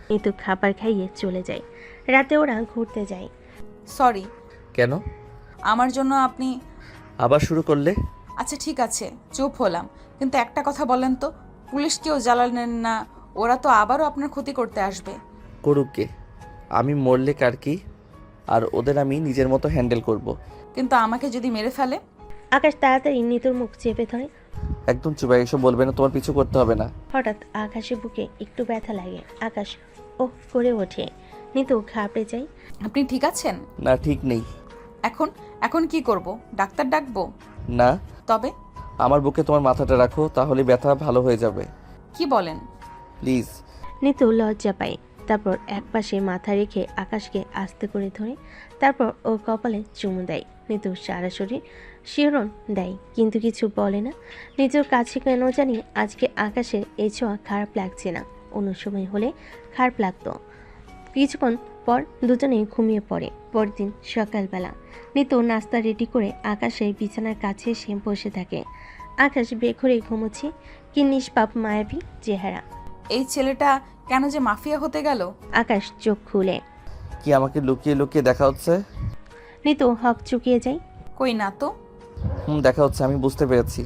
নিতু খাবার খাইয়ে চলে যায়। রাতে ওরা ঘুরতে যায়। সরি। কেন? আমার জন্য আপনি আবার শুরু করলে? আচ্ছা ঠিক আছে, চুপ হলাম, কিন্তু একটা কথা বলেন তো, পুলিশকেও জ্বালালেন না, ওরা তো আবারও আপনার ক্ষতি করতে আসবে। করুক কে, আমি মরলে কার কি, আর ওদের আমি নিজের মতো হ্যান্ডেল করব। কিন্তু আমাকে যদি মেরে ফেলে? আকাশ তাড়াতাড়ি নিতুর মুখ চেপে ধরে। একদম চুপ, এসব বলবে না, তোমার পিছু করতে হবে না। হঠাৎ আকাশের বুকে একটু ব্যথা লাগে। আকাশ ওহ করে ওঠে। নিতু ঘাবড়ে যায়। আপনি ঠিক আছেন? না, ঠিক নেই। এখন এখন কি করব? ডাক্তার ডাকবো? না, তবে আমার বুকে তোমার মাথাটা রাখো, তাহলে ব্যথা ভালো হয়ে যাবে। কি বলেন? প্লিজ। নিতু লজ্জা পায়। তারপর একপাশে মাথা রেখে আকাশকে আস্তে করে ধরে তারপর ওর কপালে চুমু দেয়। নিতু সারা শরীর শিহরণ দেয়, কিন্তু কিছু বলে না। নিজের কাছে কেন জানি আজকে আকাশের এই ছোঁয়া খারাপ লাগছে না। অন্য সময় হলে খারাপ লাগতো। কিছুক্ষণ পর দুজনেই ঘুমিয়ে পড়ে। পরের দিন সকালবেলা নিতু নাস্তা রেডি করে আকাশের বিছানার কাছে এসে বসে থাকে। আকাশ বেঘরে ঘুমোচ্ছে, কি নিষ্পাপ মায়াবী চেহারা। এই ছেলেটা কেন যে মাফিয়া হতে গেল? আকাশ চোখ খুলে। কি আমাকে লুকিয়ে লুকিয়ে দেখা হচ্ছে? নিতু হক চুকিয়ে যায়। কই না তো। দেখা হচ্ছে, আমি বুঝতে পেরেছি।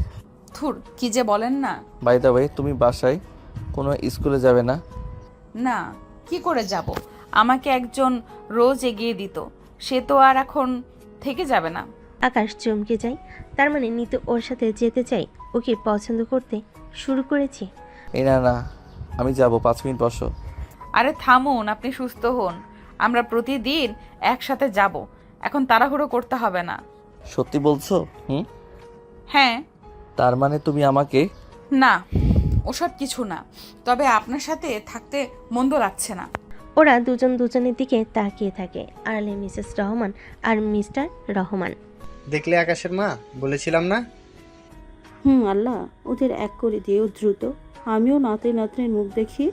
থুর, কি যে বলেন না। বাই দ্য ওয়ে, তুমি বাসায় কোনো স্কুলে যাবে না? না, কি করে যাব? আমাকে একজন রোজ এগিয়ে দিত, সে তো আর এখন থেকে যাবে না। আকাশ চমকে যায়। তার মানে নিতু ওর সাথে যেতে চাই, ওকে পছন্দ করতে শুরু করেছে। এই না না, আমি যাব, 5 মিনিট বসো। আরে থামুন, আপনি সুস্থ হন, আমরা প্রতিদিন একসাথে যাব। এখন তাড়াহুড়ো করতে হবে না। সত্যি বলছো? হ্যাঁ। তার মানে তুমি আমাকে... না, ওসব কিছু না, তবে আপনার সাথে থাকতে মন্দ লাগছে না। ওরা দুজন দুজনের দিকে তাকিয়ে থাকে। আড়ালে মিসেস রহমান আর মিস্টার রহমান। দেখলে আকাশের মা, বলেছিলাম না? আল্লাহ ওদের এক করে দিও দ্রুত। আমিও নাতে নাতনির মুখ দেখি।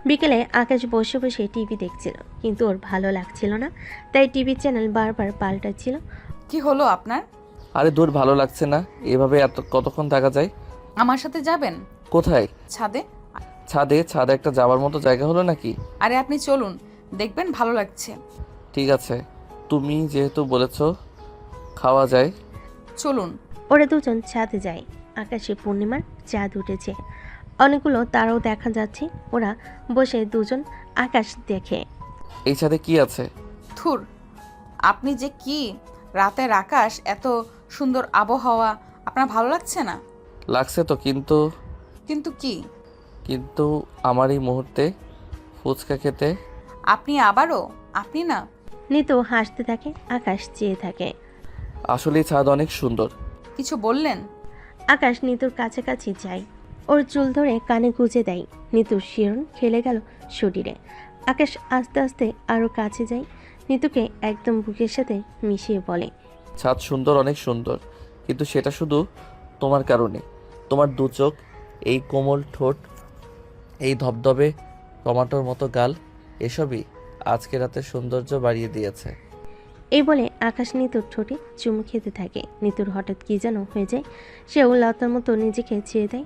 বিকেলে আকাশ বসে বসে টিভি দেখছিল, কিন্তু ওর ভালো লাগছিল না, তাই টিভি চ্যানেল বারবার পাল্টাচ্ছিল। কি হলো আপনার? আরে দূর, ভালো লাগছে না, এভাবে কতক্ষণ থাকা যায়? আমার সাথে যাবেন? কোথায়? ছাদে। ছাদে? ছাদে একটা যাওয়ার মতো জায়গা হলো নাকি? আরে আপনি চলুন, দেখবেন ভালো লাগছে। ঠিক আছে, তুমি যেহেতু বলেছো, খাওয়া যায়। চলুন। ওরা দুজন ছাদে যায়। আকাশে পূর্ণিমার চাঁদ উঠেছে, অনেকগুলো তারাও দেখা যাচ্ছে। ওরা বসে দুজন আকাশ দেখে। এই ছাদে কি আছে? থুর, আপনি যে কি, রাতের আকাশ, এত সুন্দর আবহাওয়া, আপনার ভালো লাগছে না? লাগছে তো, কিন্তু... কিন্তু কি? কিন্তু আমার এই মুহূর্তে ফুচকা খেতে... আপনি আবারও? আপনি না। নিতু হাসতে থাকে, আকাশ চেয়ে থাকে। আসলে এই ছাদ অনেক সুন্দর। কিছু বললেন? আকাশ নিতুর কাছাকাছি যায়, ওর চুল ধরে কানে গুঁজে দেয়। নিতুর শিরন খেলে গেল শরীরে। আকাশ আস্তে আস্তে আরো কাছে যায়, নিতুকে একদম বুকের সাথে মিশিয়ে বলে, ছাদ সুন্দর, অনেক সুন্দর, কিন্তু সেটা শুধু তোমার কারণে। তোমার দু চোখ, এই কোমল ঠোঁট, এই ধবধবে টমাটোর মতো গাল, এসবই আজকে রাতে সৌন্দর্য বাড়িয়ে দিয়েছে। এই বলে আকাশ নিতুর ঠোঁটে চুমু খেতে থাকে। নিতুর হঠাৎ কি যেন হয়ে যায়, সেও লতার মতো নিজেকে ছেড়ে দেয়।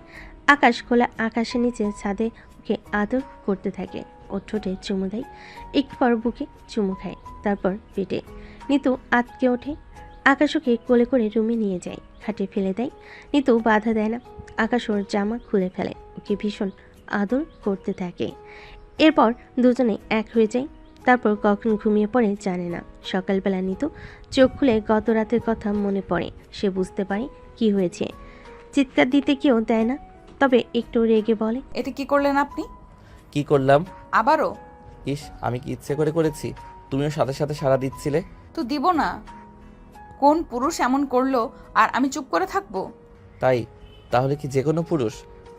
আকাশ খোলা আকাশের নিচে ছাদে ওকে আদর করতে থাকে। ওর ঠোঁটে চুমু দেয়, একটু পর বুকে চুমু খায়, তারপর পেটে। নিতু আটকে ওঠে। আকাশ ওকে কোলে করে রুমে নিয়ে যায়, খাটে ফেলে দেয়। নিতু বাধা দেয় না। আকাশ ওর জামা খুলে ফেলে, ওকে ভীষণ আদর করতে থাকে। এরপর দুজনে এক হয়ে যায়। তারপর কখন ঘুমিয়ে পড়ে জানে না। সকালবেলা নিতু চোখ খুলে গত রাতের কথা মনে পড়ে। সে বুঝতে পারে কি হয়েছে। চিৎকার দিতে কেউ দেয় না, তবে একটু রেগে বলে, এটা কি করলেন আপনি? কি করলাম? আবারও? ইস, আমি কি ইচ্ছে করে করেছি? তুমিও সাথে সাথে সাড়া দিচ্ছিলে। তো দিব না? কোন পুরুষ এমন করলো আর আমি চুপ করে থাকবো? তাই? তাহলে কি যে কোনো পুরুষ?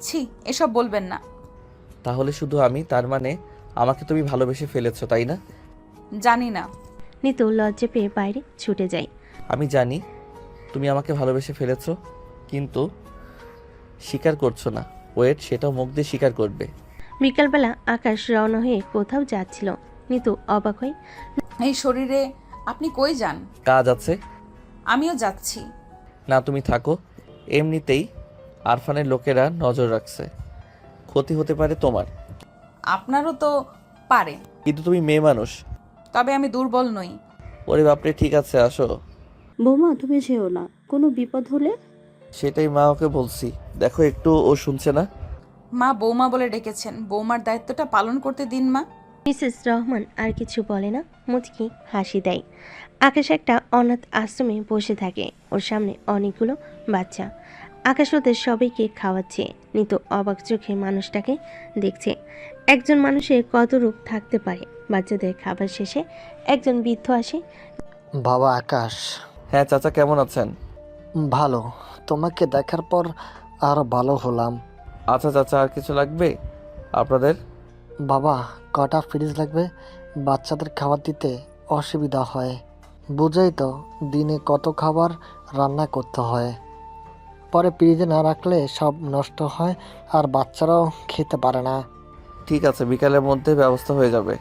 ছি, এসব বলবেন না। তাহলে শুধু আমি? তার মানে আমাকে তুমি ভালোবেসে ফেলেছো, তাই না? জানি না। নিতু লজ্জা পেয়ে বাইরে ছুটে যায়। আমি জানি তুমি আমাকে ভালোবেসে ফেলেছো, কিন্তু স্বীকার করছো না। ওয়েট, সেটাও মুখ দিয়ে স্বীকার করবে। বিকালবেলা আকাশ রওনা হয়ে কোথাও যাচ্ছিল। নিতু অবাক হয়। এই শরীরে আপনি কই যান? কাজ আছে। আমিও যাচ্ছি। না, তুমি থাকো। এমনিতেই আরফানের লোকেরা নজর রাখছে, ক্ষতি হতে পারে তোমার। আপনারও তো পারে, কিন্তু তুমি মেয়ে মানুষ। তবে আমি দুর্বল নই। ওরে বাপরে, ঠিক আছে, আসো। বৌমা তুমি যেও না, কোনো বিপদ হলে। সেটাই মা ওকে বলছি, দেখো একটু ও শুনছে না। মা বৌমা বলে ডেকেছেন, বৌমার দায়িত্বটা পালন করতে দিন মা। মিসেস রহমান আর কিছু বলে না, মুচকি হাসি দেয়। আকাশ একটা অনাথ আশ্রমে বসে থাকে, ওর সামনে অনেকগুলো বাচ্চা। আকাশ ওদের সবাইকে খাওয়াচ্ছে। নিতু অবাক চোখে মানুষটাকে দেখছে। একজন মানুষের কত রূপ থাকতে পারে। বাচ্চাদের খাবার শেষে একজন বৃদ্ধ আসে। বাবা আকাশ, হ্যাঁ চাচা, কেমন আছেন? ভালো। তোমাকে দেখার পর আরো ভালো হলাম। আচ্ছা চাচা, আর কিছু লাগবে আপনাদের? বাবা, কটা ফ্রিজ লাগবে? বাচ্চাদের খাবার দিতে অসুবিধা হয়। বুঝেই তো, দিনে কত খাবার রান্না করতে হয়। পরে ফ্রিজে না রাখলে সব নষ্ট হয় আর বাচ্চারাও খেতে পারে না। ঠিক আছে, বিকালের মধ্যে ব্যবস্থা হয়ে যাবে।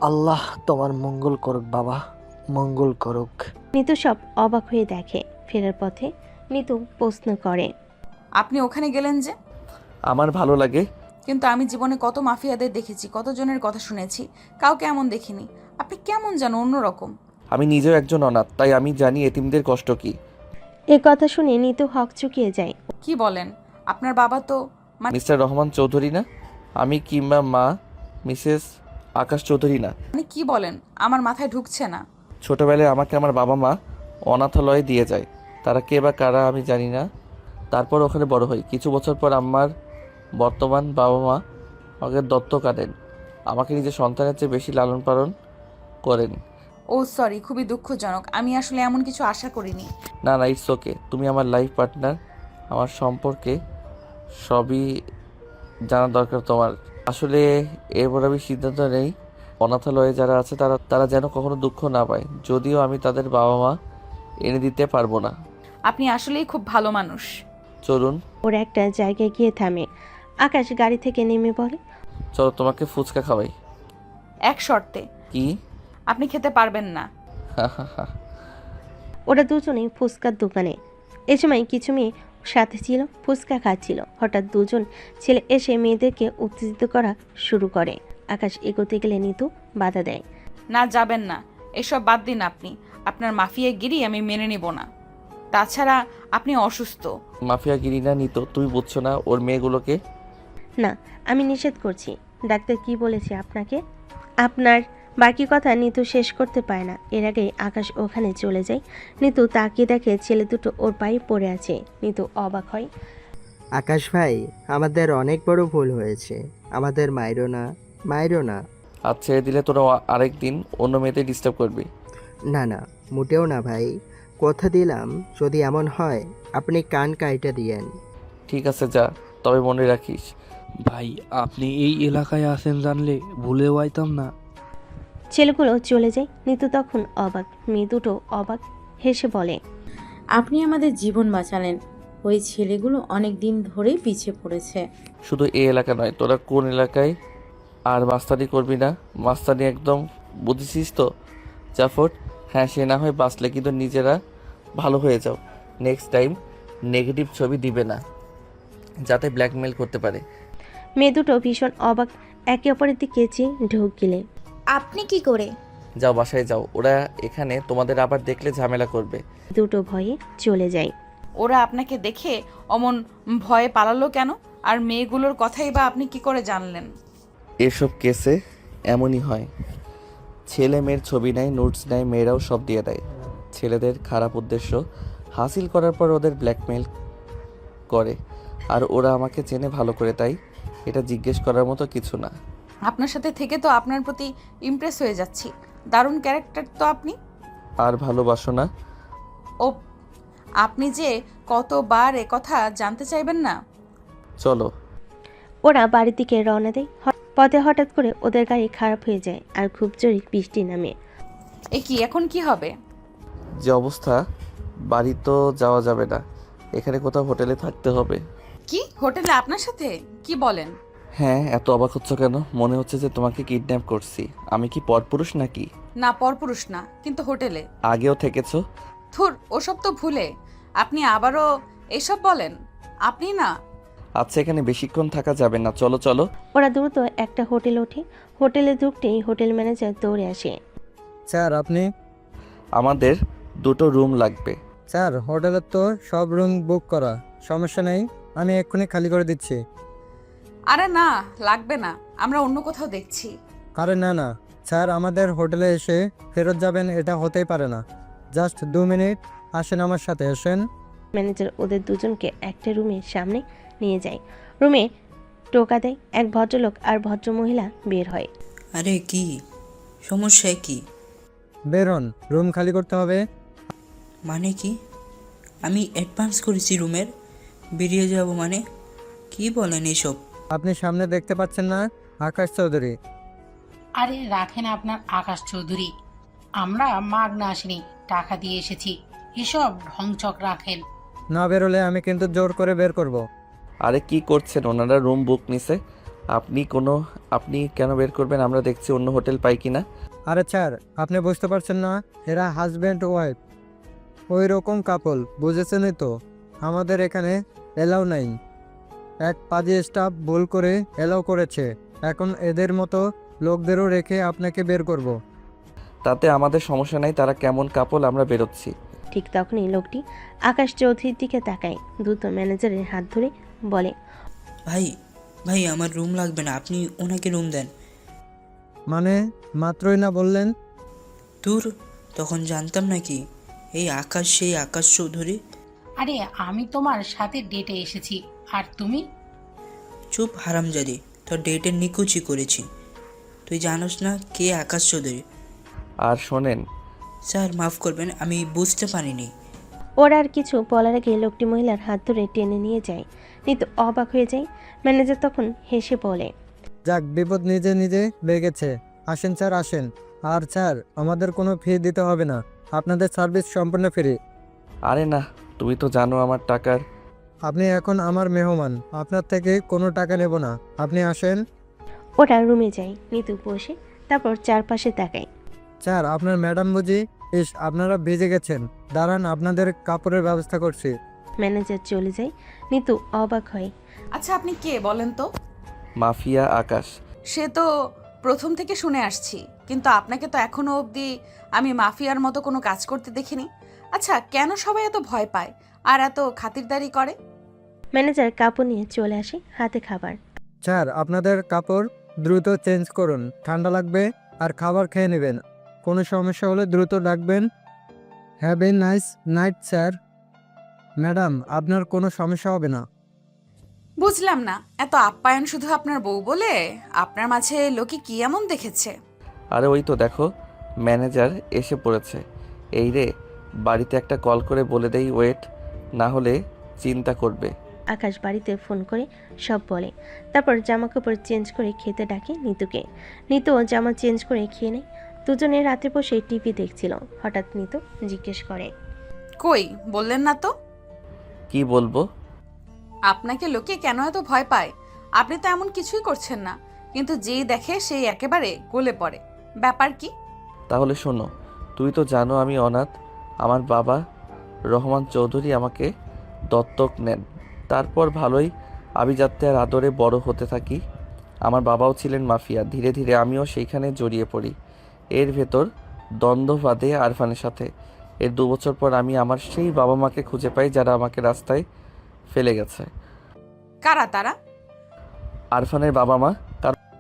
আল্লাহ তোমার মঙ্গল করুক বাবা, মঙ্গল করুক। নিতু সব অবাক হয়ে দেখে। ফেরার পথে নিতু প্রশ্ন করে, আপনি ওখানে গেলেন যে? আমার ভালো লাগে। কিন্তু আমি জীবনে কত মাফিয়াদের দেখেছি, কতজনের কথা শুনেছি, কাউকে এমন দেখিনি। আপনি কেমন যেন অন্যরকম। আমি নিজেও একজন অনাথ, তাই আমি জানি এতিমদের কষ্ট কি। এ কথা শুনে নিতু হক চুকিয়ে যায়। কি বলেন? আপনার বাবা তো মিস্টার রহমান চৌধুরী না? আমি কিংবা মা মিসেস আকাশ চৌধুরী না? মানে কি বলেন? আমার মাথায় ঢুকছে না। ছোটবেলায় আমাকে আমার বাবা মা অনাথালয়ে দিয়ে যায়। তারা কে বা কারা আমি জানি না। তারপর ওখানে বড় হই। কিছু বছর পর আমার বর্তমান বাবা মা আমাকে দত্তক আনেন। আমাকে নিজের সন্তানের চেয়ে বেশি লালন পালন করেন। ও সরি, খুবই দুঃখজনক। আমি আসলে এমন কিছু আশা করিনি। না না, ইটস ওকে। তুমি আমার লাইফ পার্টনার। আমার সম্পর্কে সবই জানা দরকার তোমার। আসলে এরপর আমি সিদ্ধান্ত নেই, অনাথালয়ে যারা আছে তারা তারা যেন কখনো দুঃখ না পায়, যদিও আমি তাদের বাবা মা এনে দিতে পারবো না। আপনি আসলেই খুব ভালো মানুষ। চলুন। ওরা একটা জায়গায় গিয়ে থামে। আকাশ গাড়ি থেকে নেমে বলে, চলো তোমাকে ফুচকা খাওয়াই। এক শর্তে। কি? আপনি খেতে পারবেন না। ওরা দুজনেই ফুচকার দোকানে। এ সময় কিছু মেয়ে সাথে ছিল, ফুচকা খাচ্ছিল। হঠাৎ দুজন ছেলে এসে মেয়েদেরকে উত্তেজিত করা শুরু করে। আকাশ এগোতে গেলে নিতু বাধা দেয়। না, যাবেন না। এসব বাদ দিন আপনি। আপনার মাফিয়াগিরি আমি মেনে নিব না। তাছাড়া আপনি অসুস্থ। মাফিয়াগিরি না নিত, তুমি বুঝছো না ওর মেয়েগুলোকে। না, আমি নিষেধ করছি। ডাক্তার কি বলেছে আপনাকে? আপনার বাকি কথা নিতু শেষ করতে পারে না। এর আগেই আকাশ ওখানে চলে যায়। নিতু তাকিয়ে দেখে ছেলে দুটো ওর পায়ে পড়ে আছে। নিতু অবাক হয়। আকাশ ভাই, আমাদের অনেক বড় ভুল হয়েছে। আমাদের মাইরো না, মাইরো না। আর ছেড়ে দিলে তোরা আরেক দিন অন্য মেয়েদের ডিস্টার্ব করবি। না না, মোটেও না ভাই। কথা দিলাম, যদি এমন হয় আপনি কান কাইটা দিয়েন। ঠিক আছে যা, তবে মনে রাখিস। ভাই, আপনি এই এলাকায় আছেন জানলে ভুলেও আইতাম না। ছেলেগুলো চলে যায়। নিতু তখন অবাক। মেয়ে দুটো অবাক হেসে বলে, আপনি আমাদের জীবন বাঁচালেন। ওই ছেলেগুলো অনেক দিন ধরেই পিছিয়ে পড়েছে। শুধু এই এলাকা নয়, তোরা কোন এলাকায় আর মাস্তানি করবি না। মাস্তানি একদম বুঝেছিস তো জাফর? হ্যাঁ, সে না হয় বাঁচলে, কিন্তু নিজেরা ভালো হয়ে যাও। নেক্সট টাইম নেগেটিভ ছবি দিবে না, যাতে ব্ল্যাকমেল করতে পারে। মেয়ে দুটো ভীষণ অবাক, একে অপরের দিকে চেয়ে ঢোক গিলে। আপনি কি করে? যাও, বাসায় যাও। ওরা এখানে তোমাদের আবার দেখলে ঝামেলা করবে। দুটো ভয়ে চলে যায়। ওরা আপনাকে দেখে অমন ভয়ে পালালো কেন? আর মেয়েগুলোর কথাই বা আপনি কি করে জানলেন? এসব কেসে এমনই হয়। ছেলে মেয়ের ছবি নেয়, নোটস নেয়, মেয়েরাও সব দিয়ে দেয়। ছেলেদের খারাপ উদ্দেশ্য হাসিল করার পর ওদের ব্ল্যাকমেল করে। আর ওরা আমাকে চেনে ভালো করে, তাই এটা জিজ্ঞেস করার মতো কিছু না। আপনার সাথে থেকে তো আপনার প্রতি ইমপ্রেস হয়ে যাচ্ছি। দারুণ ক্যারেক্টার তো আপনি। আর ভালোবাসো না? ও, আপনি যে কতবার কথা জানতে চাইবেন না। চলো। ওরা বাড়ির দিকে রওনা দেয়। পথে হঠাৎ করে ওদের গাড়ি খারাপ হয়ে যায় আর খুব জোরে বৃষ্টি নামে। এ কি, এখন কি হবে? যে অবস্থা, বাড়ি তো যাওয়া যাবে না, এখানে কোথাও হোটেলে থাকতে হবে। কি, হোটেলে আপনার সাথে? কি বলেন? হ্যাঁ, এত অবাক হচ্ছ কেন? মনে হচ্ছে যে তোমাকে কিডন্যাপ করছি। আমি কি পরপুরুষ নাকি? না, পরপুরুষ না, কিন্তু হোটেলে আগেও থেকেছো। থুর, ওসব তো ভুলে আপনি আবারও এসব বলেন। আপনি না। আচ্ছা, এখানে বেশিক্ষণ থাকা যাবে না, চলো চলো। ওরা দ্রুত একটা হোটেল ওঠে। হোটেলে ঢুকতেই হোটেল ম্যানেজার দৌড়ে আসে। স্যার আপনি? আমাদের দুটো রুম লাগবে। স্যার, হোটেলের তো সব রুম বুক করা, সমস্যা নেই, আমি এক্ষুনি খালি করে দিচ্ছি। আরে না, লাগবে না, আমরা অন্য কোথাও দেখছি। আরে না না স্যার, আমাদের হোটেলে এসে ফেরত যাবেন এটা হতেই পারে না। জাস্ট 2 মিনিট, আসেন আমার সাথে আসেন। ম্যানেজার ওদের দুজনকে একটা রুমের সামনে নিয়ে যায়। রুমে টোকা দেয়। এক ভদ্রলোক আর ভদ্রমহিলা বের হয়। আরে কি সমস্যা কি? বের হন, রুম খালি করতে হবে। মানে কি? আমি অ্যাডভান্স করেছি রুমের, বেরিয়ে যাব মানে? কি বলেন এসব? আপনি সামনে দেখতে পাচ্ছেন না, আকাশ চৌধুরী। আরে রাখেন আপনার আকাশ চৌধুরী, আমরা মাগনা আসিনি, টাকা দিয়ে এসেছি। এসব ঢংচক রাখেন। না বেরোলে আমি কিন্তু জোর করে বের করব। আরে কি করছেন? ওনারা রুম বুক নিছে, আপনি কেন বের করবেন? আমরা দেখছি অন্য হোটেল পাই কিনা। আরে স্যার, আপনি বুঝতে পারছেন না, এরা হাজব্যান্ড ওয়াইফ, ওই রকম কাপল, বুঝেছেনই তো। আমাদের এখানে এলাও নাই। এক পাজি স্টাফ ভুল করে এলাও করেছে, এখন এদের মতো লোকদেরও রেখে আপনাকে বের করব। তাতে আমাদের সমস্যা নাই, তারা কেমন কাপল, আমরা বেরোচ্ছি। ঠিক তখনই লোকটি আকাশ চৌধুরীর দিকে তাকায়, দ্রুত ম্যানেজারের হাত ধরে বলে, ভাই ভাই আমার রুম লাগবে না, আপনি ওনাকে রুম দেন। মানে মাত্রই না বললেন? দূর, তখন জানতাম নাকি এই আকাশ সেই আকাশ চৌধুরী? আরে আমি তোমার সাথে ডেটে এসেছি, আর তুমি? চুপ হারামজাদি, তোর ডেটের নিকুচি করেছি। তুই জানোস না কে আকাশ চৌধুরী? আর শোনেন স্যার মাফ করবেন, আমি বুঝতে পারিনি। ওর আর কিছু বলার আগে লোকটি মহিলার হাত ধরে টেনে নিয়ে যায়। নিতু অবাক হয়ে যায়। ম্যানেজার তখন হেসে বলে, যাক, বিপদ নিজে নিজে লেগেছে। আসেন স্যার, আসেন। আর স্যার, আমাদের কোনো ফি দিতে হবে না, আপনাদের সার্ভিস সম্পূর্ণ ফ্রি। আরে না, তুমি তো জানো আমার টাকার। আপনি এখন আমার মেহমান, আপনার থেকে কোনো টাকা নেব না, আপনি আসেন। ওরা রুমে যায়। নিতু বসে, তারপর চারপাশে তাকায়। স্যার, আপনার ম্যাডাম বুঝি? ইস, আপনারা ভিজে গেছেন, দাঁড়ান আপনাদের কাপড়ের ব্যবস্থা করছি। ম্যানেজার চলে যায়। নিতু অবাক হয়। আচ্ছা, আপনি কে বলেন তো? মাফিয়া আকাশ। সে তো প্রথম থেকে শুনে আসছি, কিন্তু আপনাকে তো এখনো অবধি আমি মাফিয়ার মতো কোনো কাজ করতে দেখিনি। আচ্ছা, কেন সবাই এত ভয় পায় আর এত খাতিরদারি করে? ম্যানেজার কাপড় নিয়ে চলে আসে, হাতে খাবার। স্যার, আপনাদের কাপড় দ্রুত চেঞ্জ করুন, ঠান্ডা লাগবে, আর খাবার খেয়ে নেবেন। কোনো সমস্যা হলে দ্রুত ডাকবেন। Have a nice night sir. Madam, আপনার কোনো সমস্যা হবে না। বুঝলাম না, এত আপ্যায়ন শুধু আপনার বউ বলে? আপনার মাঝে লোকে কি এমন দেখেছে? আরে ওই তো দেখো, ম্যানেজার এসে পড়েছে। এই রে, বাড়িতে একটা কল করে বলে দেই, ওয়েট, না হলে চিন্তা করবে। আকাশ বাড়িতে ফোন করে সব বলে। তারপর জামা কাপড় চেঞ্জ করে খেতে ডাকে নিতুকে। নিতু জামা চেঞ্জ করে খেয়ে নেয়। দুজনে রাতে বসে টিভি দেখছিল। হঠাৎ নিতু জিজ্ঞেস করে, কই বললেন না তো? কি বলবো? আপনাকে লোকে কেন এত ভয় পায়? আপনি তো এমন কিছুই করছেন না, কিন্তু যেই দেখে সেই একেবারে গলে পড়ে। ব্যাপার কি? তাহলে শোনো, তুমি তো জানো আমি অনাথ। আমার বাবা রহমান চৌধুরী আমাকে দত্তক নেন। তারপর ভালোই আভিজাত্যে আর আদরে বড় হতে থাকি। আমার বাবাও ছিলেন মাফিয়া, ধীরে ধীরে আমিও সেইখানে জড়িয়ে পড়ি। এর ভেতর দ্বন্দ্ব বাঁধে আরফানের সাথে। এর 2 বছর পর আমি আমার সেই বাবা মাকে খুঁজে পাই, যারা আমাকে রাস্তায় ফেলে গেছে। কারা তারা? আরফানের বাবা মা।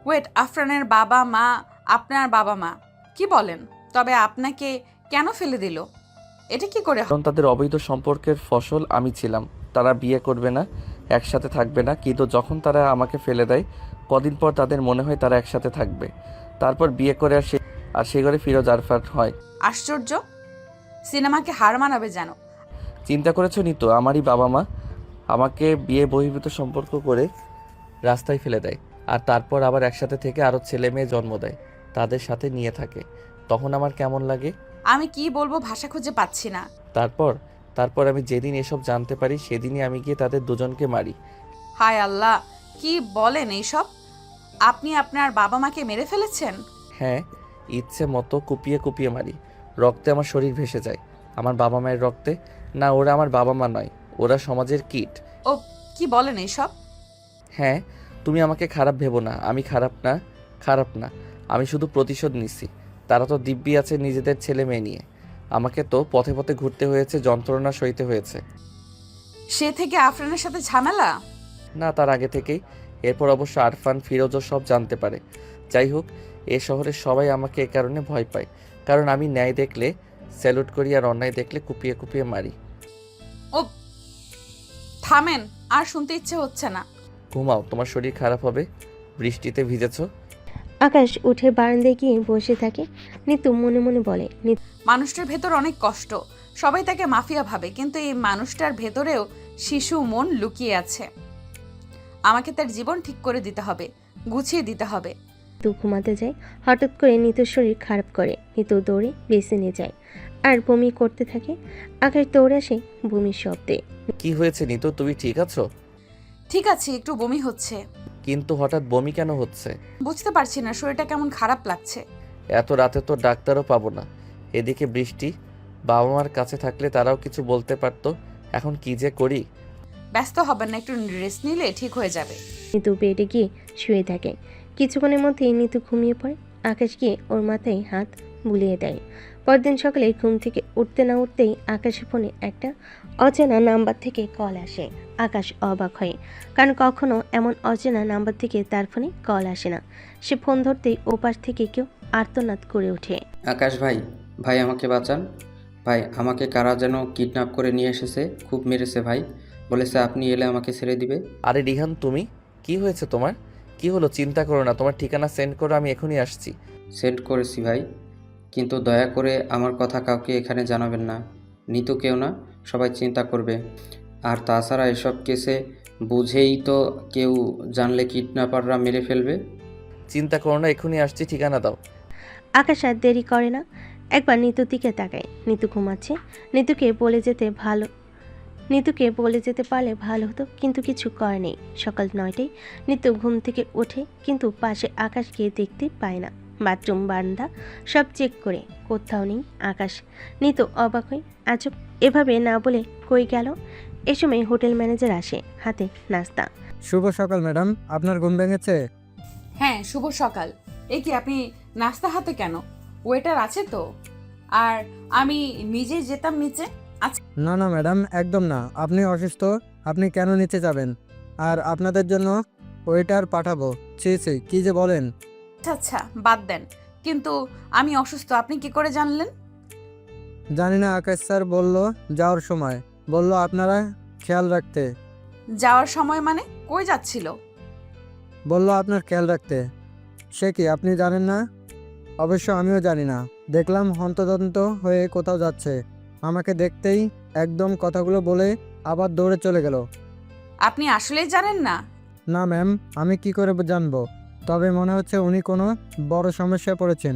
ওয়েট, আফরানের বাবা মা? আপনার বাবা মা? কি বলেন? তবে আপনাকে কেন ফেলে দিল? এটা কি করে? কারণ তাদের অবৈধ সম্পর্কের ফসল আমি ছিলাম। তারা বিয়ে করবে না, একসাথে থাকবে না, কিন্তু যখন তারা আমাকে ফেলে দেয়, কদিন পর তাদের মনে হয় তারা একসাথে থাকবে। তারপর বিয়ে করে আর সে ঘরে ফিরোজ আরফান হয়। আশ্চর্য, সিনেমাকে হার মানাবে যেন। চিন্তা করেছো নিতো, আমারই বাবা মা আমাকে বিয়ে বহির্ভূত সম্পর্ক করে রাস্তায় ফেলে দেয়, আর তারপর আবার একসাথে থেকে আরও ছেলে মেয়ে জন্ম দেয়, তাদের সাথে নিয়ে থাকে। তখন আমার কেমন লাগে আমি কি বলবো, ভাষা খুঁজে পাচ্ছি না। তারপর আমি যেদিন এসব জানতে পারি, সেদিনই আমি গিয়ে তাদের দুজনকে মারি। হায় আল্লাহ, কি বলেন এইসব? আপনি আপনার বাবা মাকে মেরে ফেলেছেন? হ্যাঁ, ইচ্ছে মতো কুপিয়ে কুপিয়ে মারি। রক্তে আমার শরীর ভেসে যায়। আমার বাবা মায়ের রক্তে না, ওরা আমার বাবা মা নয়, ওরা সমাজের কীট। ও কি বলেন এইসব? হ্যাঁ, তুমি আমাকে খারাপ ভেবো না, আমি খারাপ না, আমি শুধু প্রতিশোধ নিচ্ছি। তারা তো দিব্যি আছে নিজেদের ছেলে মেয়ে নিয়ে, আমাকে তো পথে পথে ঘুরতে হয়েছে, যন্ত্রণা সইতে হয়েছে। সে থেকে আফরানের সাথে ঝামেলা? না, তার আগে থেকেই। এরপর অবশ্য আরফান ফিরোজও সব জানতে পারে। যাই হোক, এ শহরের সবাই আমাকে এ কারণে ভয় পায়, কারণ আমি ন্যায় দেখলে স্যালুট করি আর অন্যায় দেখলে কুপিয়ে কুপিয়ে মারি। ও থামেন, আর শুনতে ইচ্ছে হচ্ছে না। ঘুমাও, তোমার শরীর খারাপ হবে, বৃষ্টিতে ভিজেছো। আকাশ উঠে বারান্দায় গিয়ে বসে থাকে। নিতু মনে মনে বলে, মানুষটার ভেতর অনেক কষ্ট, সবাই তাকে মাফিয়া ভাবে, কিন্তু এই মানুষটার ভেতরেও শিশু মন লুকিয়ে আছে। আমাকে তার জীবন ঠিক করে দিতে হবে, গুছিয়ে দিতে হবে। নিতু ঘুমাতে যায়। হঠাৎ করে নিতুর শরীর খারাপ করে। নিতু দৌড়ে বেসিনে যায় আর বমি করতে থাকে। আকাশ দৌড়ে আসে বমির শব্দে। কি হয়েছে নিতু, তুমি ঠিক আছো? ঠিক আছে, একটু বমি হচ্ছে। কিন্তু হঠাৎ বমি কেন হচ্ছে? বুঝতে পারছি না, শরীরটা কেমন খারাপ লাগছে। এত রাতে তো ডাক্তারও পাবো না, এদিকে বৃষ্টি। বাবা মার কাছে থাকলে তারাও কিছু বলতে পারতো। এখন কি যে করি। ব্যস্ত হবেন না, একটু রেস্ট নিলে ঠিক হয়ে যাবে। নিতু বেডে গিয়ে শুয়ে থাকে। কিছুক্ষণের মধ্যেই নিতু ঘুমিয়ে পড়ে। আকাশ গিয়ে ওর মাথায় হাত বুলিয়ে দেয়। পরদিন সকালে ঘুম থেকে উঠতে না উঠতেই আকাশের ফোনে একটা অচেনা নাম্বার থেকে কল আসে। আকাশ অবাক হয়, কারণ কখনো এমন অচেনা নাম্বার থেকে তার ফোনে কল আসে না। সে ফোন ধরতেই ওপাশ থেকে কেউ আর্তনাদ করে ওঠে। আকাশ ভাই, ভাই আমাকে বাঁচান। ভাই, আমাকে কারা যেন কিডন্যাপ করে নিয়ে এসেছে, খুব মেরেছে ভাই। বলেছে আপনি এলে আমাকে ছেড়ে দিবে। আরে রিহান, তুমি? কি হয়েছে তোমার? কি হলো? চিন্তা করো না, তোমার ঠিকানা সেন্ড করো, আমি এখনই আসছি। সেন্ড করেছি ভাই, কিন্তু দয়া করে আমার কথা কাউকে এখানে জানাবেন না। নিতু কেউ না, সবাই চিন্তা করবে। আর তাছাড়া এসব কেসে বুঝেই তো কেউ জানলে কিডন্যাপাররা মেরে ফেলবে। চিন্তা করো না, এখনই আসছি, ঠিকানা দাও। আকাশ আর দেরি করে না, একবার নিতুর দিকে তাকায়। নিতু ঘুমাচ্ছে। নিতুকে বলে যেতে পারলে ভালো হতো, কিন্তু কিছু করে নেই। সকাল 9টায় নিতু ঘুম থেকে ওঠে, কিন্তু পাশে আকাশ গিয়ে দেখতে পায় না। বাথরুম, বারান্দা সব চেক করে কোথাও নেই আকাশ। নিতু অবাক হয়, আজব, এভাবে না বলে কই গেল। এ সময় হোটেল ম্যানেজার আসে, হাতে নাস্তা। শুভ সকাল ম্যাডাম, আপনার ঘুম ভেঙেছে? হ্যাঁ, শুভ সকাল। এই কি, আপনি নাস্তা হাতে কেন? ওয়েটার আছে তো? আর আমি নিজে যেতাম নিচে। আচ্ছা না না ম্যাডাম, একদম না। আপনি অসুস্থ, আপনি কেন নিচে যাবেন? আর আপনাদের জন্য ওয়েটার পাঠাবো। ছি ছি, কি যে বলেন। আচ্ছা, বাদ দেন, কিন্তু আমি অসুস্থ আপনি কি করে জানলেন? জানি না, আকাশ স্যার বলল যাওয়ার সময়, বলল আপনারা খেয়াল রাখতে। যাওয়ার সময় মানে কই যাচ্ছিল? বলল আপনার খেয়াল রাখতে। সে কি আপনি জানেন না? অবশ্য আমিও জানি না। দেখলাম হন্তদন্ত হয়ে কোথাও যাচ্ছে। আমাকে দেখতেই একদম কথাগুলো বলে আবার দৌড়ে চলে গেল। আপনি আসলেই জানেন না? না ম্যাম, আমি কি করে জানবো? তবে মনে হচ্ছে উনি কোনো বড় সমস্যায় পড়েছেন।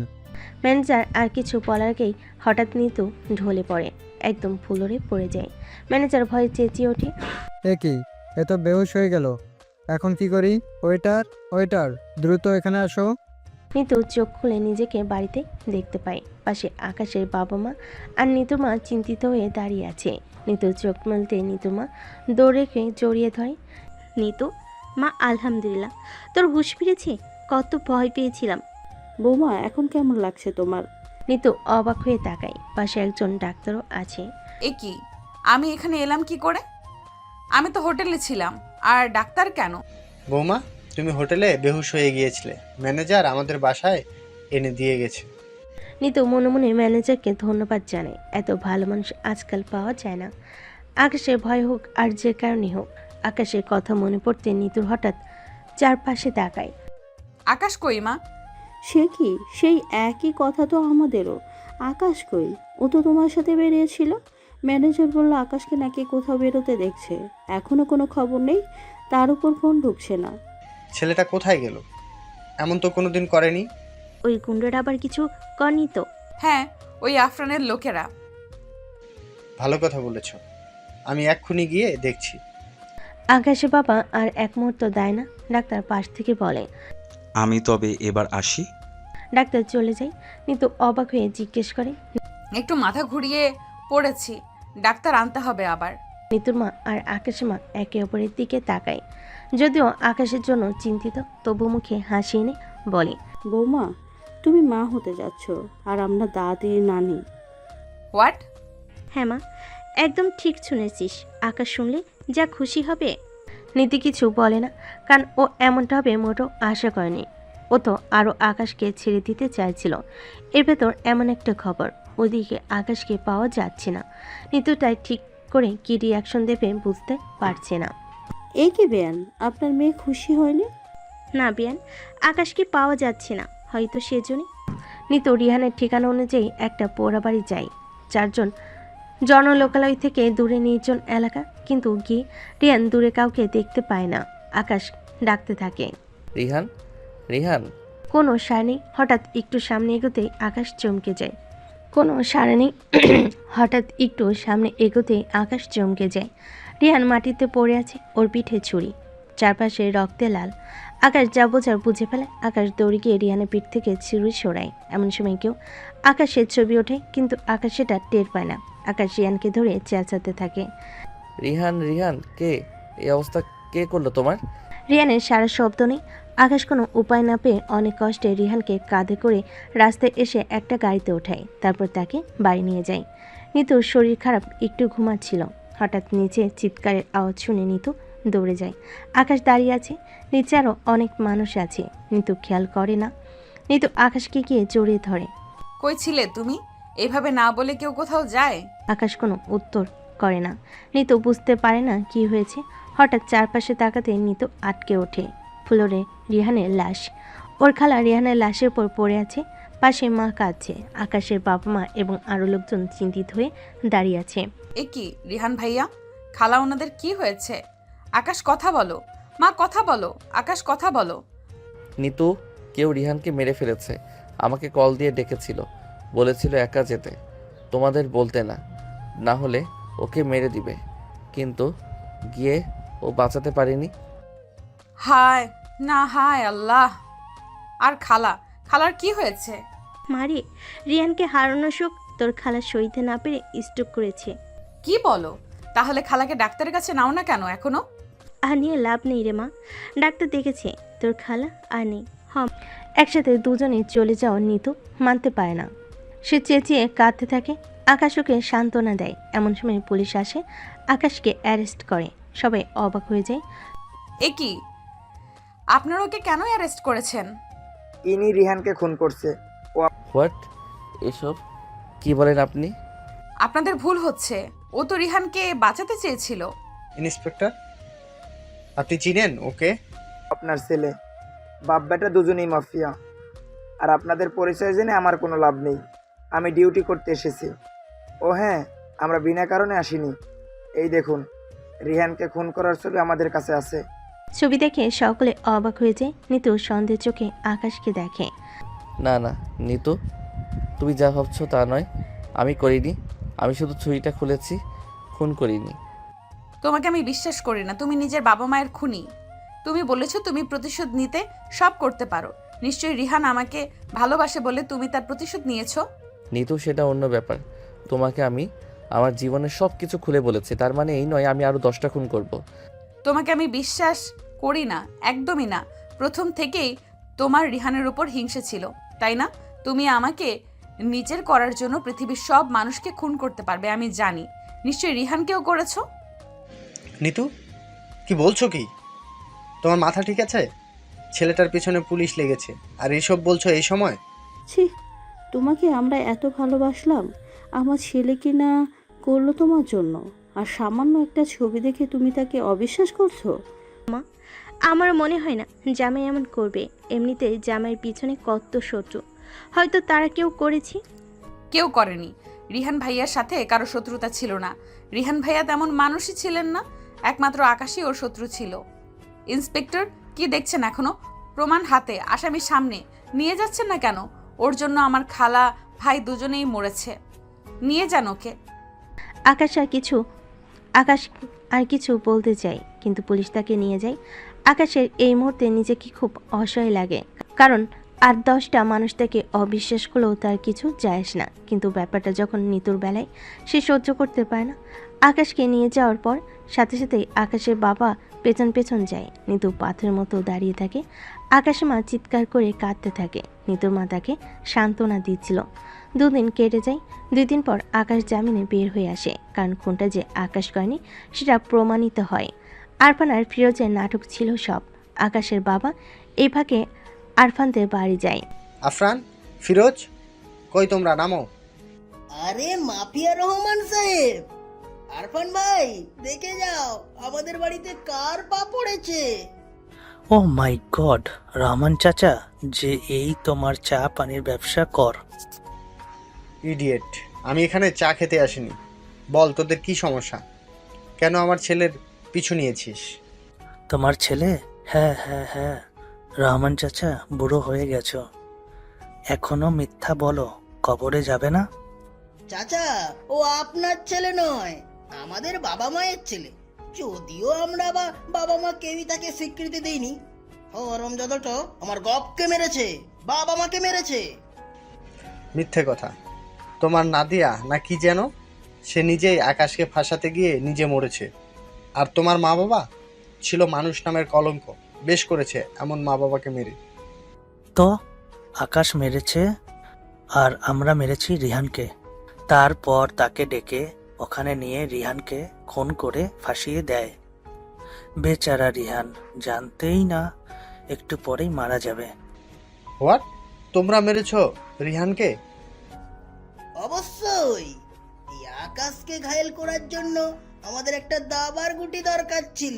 ম্যানেজার আর কিছু বলার আগেই হঠাৎ নিতু ঢলে পড়ে, একদম ফ্লোরে পড়ে যায়। ম্যানেজার ভয়ে চেঁচিয়ে ওঠে, এ কি, এ তো বেহুশ হয়ে গেল। এখন কি করি? ওয়েটার, ওয়েটার, দ্রুত এখানে আসো। নিতু চোখ খুলে নিজেকে বাড়িতে দেখতে পায়। পাশে আকাশের বাবা মা আর নিতু মা চিন্তিত হয়ে দাঁড়িয়ে আছে। নিতু চোখ মেলতে নিতু মা দৌড়ে জড়িয়ে ধরে। নিতু মা, আলহামদুলিল্লাহ, তোর হুঁশ ফিরেছে? কত ভয় পেয়েছিলাম। বৌমা, এখন কেমন লাগছে তোমার? নিতু অবাক হয়ে তাকায়। পাশে একজন ডাক্তারও আছে। এ কি, আমি এখানে এলাম কি করে? আমি তো হোটেলে ছিলাম, আর ডাক্তার কেন? বৌমা, তুমি হোটেলে বেহুশ হয়ে গিয়েছিলে, ম্যানেজার আমাদের বাসায় এনে দিয়ে গেছে। নিতু মনে মনে ম্যানেজারকে ধন্যবাদ জানায়। এত ভালো মানুষ আজকাল পাওয়া যায় না। আকাশের ভয় হোক আর যে কারণে হোক, আকাশের কথা মনে পড়তে নিতুর হঠাৎ চারপাশে তাকায়। আকাশ কই মা? সে কি, সেই একই কথা তো আমাদেরও। আকাশ কই? ও তো তোমার সাথে বেরিয়েছিল। ম্যানেজার বলল আকাশকে নাকি কোথাও বেরোতে দেখছে। এখনো কোনো খবর নেই, তার উপর ফোন ঢুকছে না। ছেলেটা কোথায় গেল? এমন তো কোনোদিন করেনি। ওই গুন্ডারা আবার কিছু করনি তো? হ্যাঁ, ওই আফরানের লোকেরা। ভালো কথা বলেছ, আমি এক্ষুনি গিয়ে দেখছি। আকাশের বাবা আর এক মুহূর্ত দেয় না। ডাক্তার পাশ থেকে বলে, আমি তবে এবার আসি। ডাক্তার চলে যায়। নিতু অবাক হয়ে জিজ্ঞেস করে, একটু মাথা ঘুরিয়ে পড়েছি, ডাক্তার আনতে হবে আবার। নিতুর মা আর আকাশের মা একে অপরের দিকে তাকায়। যদিও আকাশের জন্য চিন্তিত, তবু মুখে হাসি এনে বলে, বৌমা, তুমি মা হতে যাচ্ছ, আর আমরা দাদি নানি। হোয়াট? হ্যাঁ মা, একদম ঠিক শুনেছিস। আকাশ শুনলে যা খুশি হবে। নীতি কিছু বলে না, কারণ ও এমনটা হবে মোটেও আশা করেনি। ও তো আরও আকাশকে ছেড়ে দিতে চাইছিল। এর ভেতর এমন একটা খবর, ওদিকে আকাশকে পাওয়া যাচ্ছে না। নিতু তাই ঠিক করে কি রিয়াকশন দেবে বুঝতে পারছে না। এই কি বেয়ান, আপনার মেয়ে খুশি হয়নি? না বিয়ান, আকাশকে পাওয়া যাচ্ছে না, হয়তো সেজন্যই। নিতু রিহানের ঠিকানা অনুযায়ী একটা পোড়া বাড়ি যায়, 4 জন জনলোকালয় থেকে দূরে নির্জন এলাকা। কিন্তু গিয়ে রিহান দূরে কাউকে দেখতে পায় না। আকাশ ডাকতে থাকে, রিহান, রিহান। কোনো সাড়া নেই। হঠাৎ একটু সামনে এগোতেই আকাশ চমকে যায়। কোনো সাড়া নেই। হঠাৎ একটু সামনে এগোতেই আকাশ চমকে যায়। রিহান মাটিতে পড়ে আছে, ওর পিঠে ছুরি, চারপাশে রক্তে লাল। আকাশ যা বোঝার বুঝে ফেলে। আকাশ দৌড়ে গিয়ে রিহানের পিঠ থেকে ছুরি সরায়। এমন সময় কেউ আকাশের ছবি ওঠে, কিন্তু আকাশ সেটা টের পায় না। আকাশ রিহানকে ধরে চেঁচাতে থাকে, রিহান, রিহান, কে? এই অবস্থা কে করলো তোমার? রিহানের সারা শব্দ নেই। আকাশ কোনো উপায় না পেয়ে অনেক কষ্টে রিহানকে কাঁধে করে রাস্তায় এসে একটা গাড়িতে ওঠায়, তারপর তাকে বাড়ি নিয়ে যায়। নিতুর শরীর খারাপ, একটু ঘুমাচ্ছিল। হঠাৎ নিচে চিৎকারের আওয়াজ শুনে নিতু দৌড়ে যায়। আকাশ দাঁড়িয়ে আছে, নিচে আরও অনেক মানুষ আছে। নিতু খেয়াল করে না। নিতু আকাশকে গিয়ে জড়িয়ে ধরে। কই ছিলে তুমি? এইভাবে না বলে কেউ কোথাও যায়? আকাশ কোনো উত্তর করে না। নিতু বুঝতে পারে না কি হয়েছে। হঠাৎ চারপাশে তাকাতে নিতু আটকে ওঠে। ফ্লোরে রিহানের লাশ। ওর খালা রিহানের লাশের উপর পড়ে আছে, পাশে মা কাঁদছে। আকাশের বাবা মা এবং আরও লোকজন চিন্তিত হয়ে দাঁড়িয়ে আছে। এ কি রিহান ভাইয়া, খালা ওনাদের কি হয়েছে? আকাশ কথা বলো, মা কথা বলো, আকাশ কথা বলো। নিতু, কেউ রিহানকে মেরে ফেলেছে। আমাকে কল দিয়ে ডেকেছিল, বলেছিল একা যেতে, তোমাদের বলতে না, না হলে ওকে মেরে দিবে। কিন্তু গিয়ে ও বাঁচাতে পারেনি। হায় না, হায় আল্লাহ। আর খালার কি হয়েছে? মারি, রিহানকে হারানো শোক তোর খালা সইতে না পেরে স্ট্রোক করেছে। কি বলো? তাহলে খালাকে ডাক্তারের কাছে নাও না কেন এখনো? আর নিয়ে লাভ নেই রে মা, ডাক্তার দেখেছে, তোর খালা আর নেই। একসাথে দুজনে চলে যাওয়া নিতু মানতে পারে না। সে চেঁচিয়ে কাঁদতে থাকে। আকাশ ওকে সান্ত্বনা দেয়। এমন সময় পুলিশ আসে, আকাশকে অ্যারেস্ট করে। সবাই অবাক হয়ে যায়। এ কি, আপনারা ওকে কেন অ্যারেস্ট করেছেন? ইনি রিহানকে খুন করছে। হোয়াট? এসব কি বলেন আপনি? আপনাদের ভুল হচ্ছে, ও তো রিহানকে বাঁচাতে চেয়েছিল। ইন্সপেক্টর, আপনি চিনেন ওকে? আপনার ছেলে, বাপ বেটা দুজনেই মাফিয়া। আর আপনাদের পরিচয় জেনে আমার কোনো লাভ নেই, আমি ডিউটি করতে এসেছি। ও হ্যাঁ, আমরা বিনা কারণে আসিনি। এই দেখুন, রিহানকে খুন করার ছবি আমাদের কাছে আছে। ছবি দেখে সকলে অবাক হয়ে যায়। নিতু সন্দেহ চোখে আকাশকে দেখে। না না নিতু, তুমি যা ভাবছো তা নয়, আমি করিনি। আমি শুধু ছুরিটা খুলেছি, খুন করিনি। তোমাকে আমি বিশ্বাস করি না, তুমি নিজের বাবা মায়ের খুনি। তুমি বলেছো তুমি প্রতিশোধ নিতে সব করতে পারো। নিশ্চয়ই রিহান আমাকে ভালোবাসে বলে তুমি তার প্রতিশোধ নিয়েছো। নিতু, সেটা অন্য ব্যাপার। তোমাকে আমি আমার জীবনের সব কিছু খুলে বলেছি, তার মানে এই নয় আমি আরও 10টা খুন করব। তোমাকে আমি বিশ্বাস করি না, একদমই না। প্রথম থেকেই তোমার রিহানের উপর হিংসে ছিল, তাই না? তুমি আমাকে নিজের করার জন্য পৃথিবীর সব মানুষকে খুন করতে পারবে, আমি জানি। নিশ্চয়ই রিহানকেও করেছো। নিতু, কি বলছো কি? তোমার মাথা ঠিক আছে? ছেলেটার পিছনে পুলিশ লেগেছে, আর এইসব বলছো এই সময়? ছি, তোমাকে আমরা এত ভালোবাসলাম, আমার ছেলে কি না করলো তোমার জন্য, আর সামান্য একটা ছবি দেখে তুমি তাকে অবিশ্বাস করছো? মা, আমার মনে হয় না জামাই এমন করবে। এমনিতে জামাইয়ের পিছনে কত শত্রু, হয়তো তারা কেউ করেছে। কেউ করেনি। রিহান ভাইয়ার সাথে কারো শত্রুতা ছিল না। রিহান ভাইয়া তেমন মানুষই ছিলেন না, একমাত্র আকাশই ওর শত্রু ছিল। ইন্সপেক্টর, কি দেখছেন এখনো? প্রমাণ হাতে, আসামি সামনে, নিয়ে যাচ্ছেন না কেন? ওর জন্য আমার খালা ভাই দুজনেই মরেছে, নিয়ে যান ওকে। আকাশ আর কিছু বলতে চায়, কিন্তু পুলিশ তাকে নিয়ে যায়। আকাশের এই মুহূর্তে নিজেকে খুব অসহায় লাগে, কারণ আর 10টা মানুষ তাকে অবিশ্বাস করলেও তার কিছু যায় আসে না। কিন্তু ব্যাপারটা যখন নিতুর বেলায়, সে সহ্য করতে পারে না। আকাশকে নিয়ে যাওয়ার পর সাথে সাথেই আকাশের বাবা পেছন পেছন যায়। নিতু পাথরের মতো দাঁড়িয়ে থাকে। আকাশের মা চিৎকার করে কাঁদতে থাকে। নিতুর মা তাকে সান্ত্বনা দিচ্ছিল। 2 দিন কেটে যায়। 2 দিন পর আকাশ জামিনে বের হয়ে আসে, কারণ খুনটা যে আকাশ করেনি সেটা প্রমাণিত হয়। আরফান আর ফিরোজের নাটক ছিল সব। আকাশের বাবা এই ফাঁকে আরফানদের বাড়ি যায়। আফরান, ফিরোজ, কই তোমরা? নামো। আরে মাফিয়া রহমান সাহেব, আরফান ভাই, দেখে যাও আমাদের বাড়িতে কার পা পড়েছে। ও মাই গড, রহমান চাচা যে এই তোমার চা পানির ব্যবসা কর। ইডিয়েট, আমি এখানে চা খেতে আসিনি। বল তোদের কি সমস্যা? কেন আমার ছেলের পিছু নিয়েছিস? তোমার ছেলে? হ্যাঁ হ্যাঁ হ্যাঁ, রহমান চাচা বুড়ো হয়ে গেছো, এখনো মিথ্যা বলো, কবরে যাবে না? চাচা, ও আপনার ছেলে নয়, আমাদের বাবা মায়ের ছেলে। যদিও আমরা বাবা মা কেউই তাকে স্বীকৃতি দেইনি। হরমজাদাটা আমার গপকে মেরেছে, বাবা মাকে মেরেছে। মিথ্যে কথা। তোমার নাদিয়া না কি যেন, সে নিজেই আকাশকে ফাঁসাতে গিয়ে নিজে মরেছে। আর তোমার মা বাবা ছিল মানুষ নামের কলঙ্ক, বেশ করেছে এমন মা বাবাকে মেরে। তো আকাশ মেরেছে আর আমরা মেরেছি রিহানকে। তারপর তাকে ডেকে ওখানে নিয়ে রিহানকে খুন করে ফাঁসিয়ে দেয়। বেচারা রিহান জানতেই না একটু পরেই মারা যাবে। হোয়াট? তোমরা মেরেছো রিহানকে? অবশ্যই। এই আকাশকে ঘায়েল করার জন্য আমাদের একটা দাবার গুটি দরকার ছিল,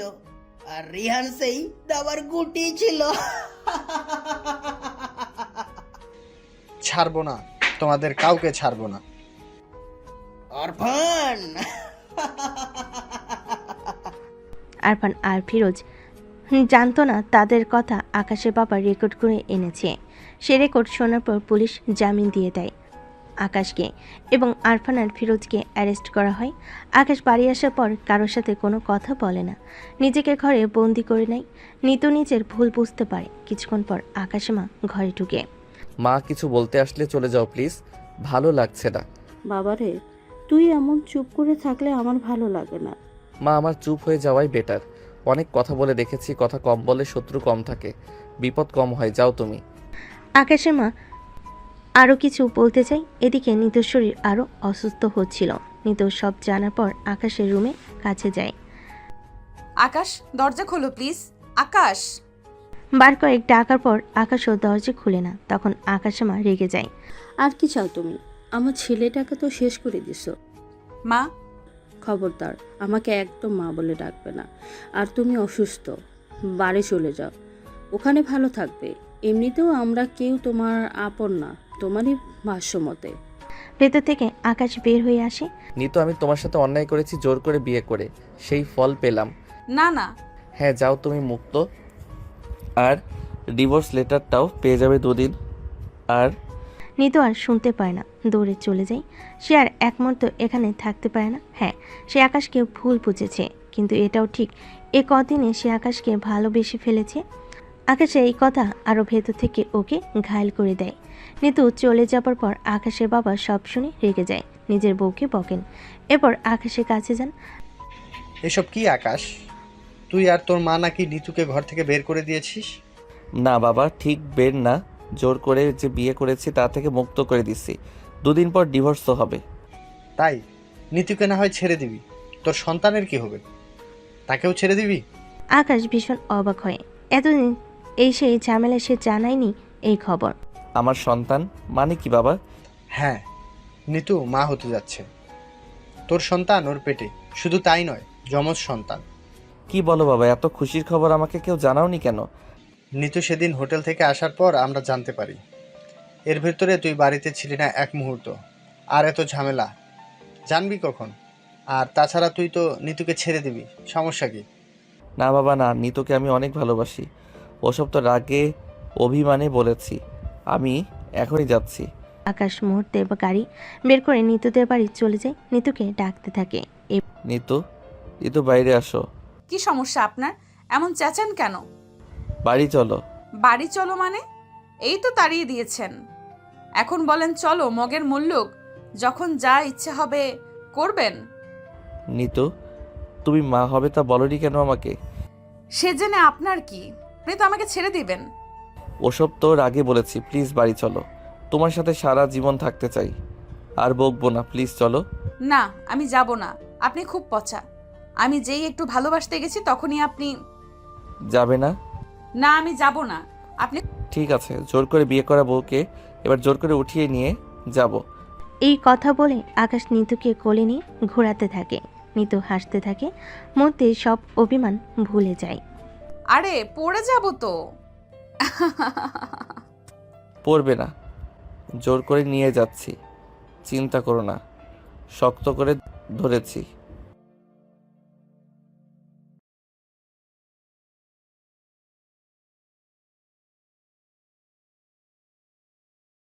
আর রিহান সেই দাবার গুটি ছিল। ছাড়বো না, তোমাদের কাউকে ছাড়বো না। আরফান। আরফান আর ফিরোজ জানতো না তাদের কথা আকাশের বাবা রেকর্ড করে এনেছে। সে রেকর্ড শোনার পর পুলিশ জামিন দিয়ে দেয় আকাশকে এবং আরফান আর ফিরোজকে অ্যারেস্ট করা হয়। আকাশ বাড়ি আসার পর কারোর সাথে কোনো কথা বলে না, নিজেকে ঘরে বন্দি করে নেয়। নিতু নিজের ভুল বুঝতে পারে। কিছুক্ষণ পর আকাশে মা ঘরে ঢুকে। মা, কিছু বলতে আসলে চলে যাও প্লিজ, ভালো লাগছে না। বাবারে, তুই এমন চুপ করে থাকলে আমার ভালো লাগে না। মা, আমার চুপ হয়ে যাওয়াই বেটার। অনেক কথা বলে দেখেছি, কথা কম বলে শত্রু কম থাকে, বিপদ কম হয়। যাও তুমি। আকাশের মা আরও কিছু বলতে চাই, এদিকে নিতুর শরীর আরও অসুস্থ হচ্ছিল। নিতু সব জানার পর আকাশের রুমে কাছে যায়। আকাশ, দরজা খোলো প্লিজ। আকাশ। বার কয়েক ডাকার পর আকাশও দরজা খুলে না। তখন আকাশের মা রেগে যায়। আর কি চাও তুমি? আমার ছেলেটাকে তো শেষ করে দিছো। মা। খবরদার, আমাকে একদম মা বলে ডাকবে না। আর তুমি অসুস্থ, বাড়ি চলে যাও, ওখানে ভালো থাকবে। এমনিতেও আমরা কেউ তোমার আপন না, তোমারই ভাষ্য মতে। ভেতর থেকে আকাশ বের হয়ে আসে। নিতু, আমি তোমার সাথে অন্যায় করেছি, জোর করে বিয়ে করে, সেই ফল পেলাম। না না। হ্যাঁ, যাও তুমি মুক্ত। আর ডিভোর্স লেটারটাও পেয়ে যাবে 2 দিন। আর নিতু আর শুনতে পায় না, দৌড়ে চলে যায়। সে আর এক মুহূর্ত এখানে থাকতে পারে না। হ্যাঁ, সে আকাশকে ভুল বুঝেছে, কিন্তু এটাও ঠিক এ কদিনে সে আকাশকে ভালোবেসে ফেলেছে। আকাশে এই কথা আরও ভেতর থেকে ওকে ঘায়েল করে দেয়। নিতু চলে যাবার পর আকাশের বাবা সব শুনে রেগে যায়, নিজের বউকে বকেন। এরপর আকাশের কাছে যান। এসব কি আকাশ? তুই আর তোর মা নাকি নিতুকে ঘর থেকে বের করে দিয়েছিস? না বাবা, ঠিক বের না, জোর করে যে বিয়ে করেছি তা থেকে মুক্ত করে দিছি। 2 দিন পর ডিভোর্স তো হবে। তাই নিতুকে না হয় ছেড়ে দিবি, তোর সন্তানের কি হবে? তাকেও ছেড়ে দিবি? আকাশ ভীষণ অবাক হয়। এতদিন এই সেই ঝামেলা সে জানায়নি এই খবর। আমার সন্তান মানে কি বাবা? হ্যাঁ, নিতু মা হতে যাচ্ছে। তোর সন্তান ওর পেটে। শুধু তাই নয়, যমজ সন্তান। কি বলো বাবা, এত খুশির খবর আমাকে কেউ জানাওনি কেন? নিতু সেদিন হোটেল থেকে আসার পর আমরা জানতে পারি। এর ভেতরে তুই বাড়িতে ছিলি না এক মুহূর্ত। আর এত ঝামেলা জানবি কখন? আর তাছাড়া তুই তো নিতুকে ছেড়ে দিবি, সমস্যা কি? না বাবা না, নিতুকে আমি অনেক ভালোবাসি। ওসব তো রাগে অভিমানে বলেছি। আমি এখনই যাচ্ছি। আকাশ মুহূর্তে গাড়ি বের করে নিতুদের বাড়ি চলে যায়, নিতুকে ডাকতে থাকে। নিতু, নিতু বাইরে আসো। কি সমস্যা আপনার? এমন চেঁচান কেন? বাড়ি চলো। বাড়ি চলো মানে? এই তো তাড়িয়ে দিয়েছেন, এখন বলেন চলো মগের মুল্লুক, যখন যা ইচ্ছে হবে করবেন। নিতু, তুমি মা হবে তা বলনি কেন আমাকে? সে জেনে আপনার কি? আপনি তো আমাকে ছেড়ে দিবেন। ওসব তো আগে বলেছি, প্লিজ বাড়ি চলো। তোমার সাথে সারা জীবন থাকতে চাই। আর বকবো না, প্লিজ চলো। না, আমি যাব না। আপনি খুব পচা, আমি যেই একটু ভালোবাসতে গেছি তখনই আপনি। যাবে না? না, আমি যাব না। আপনি ঠিক আছে, জোর করে বিয়ে করা বউকে এবার জোর করে উঠিয়ে নিয়ে যাব। এই কথা বলে আকাশ নিতুকে কোলে নিয়ে ঘোরাতে থাকে। নিতু হাসতে থাকে, মধ্যে সব অভিমান ভুলে যায়। আরে পড়ে যাব তো। পড়বে না, জোর করে নিয়ে যাচ্ছি, চিন্তা করো না, শক্ত করে ধরেছি।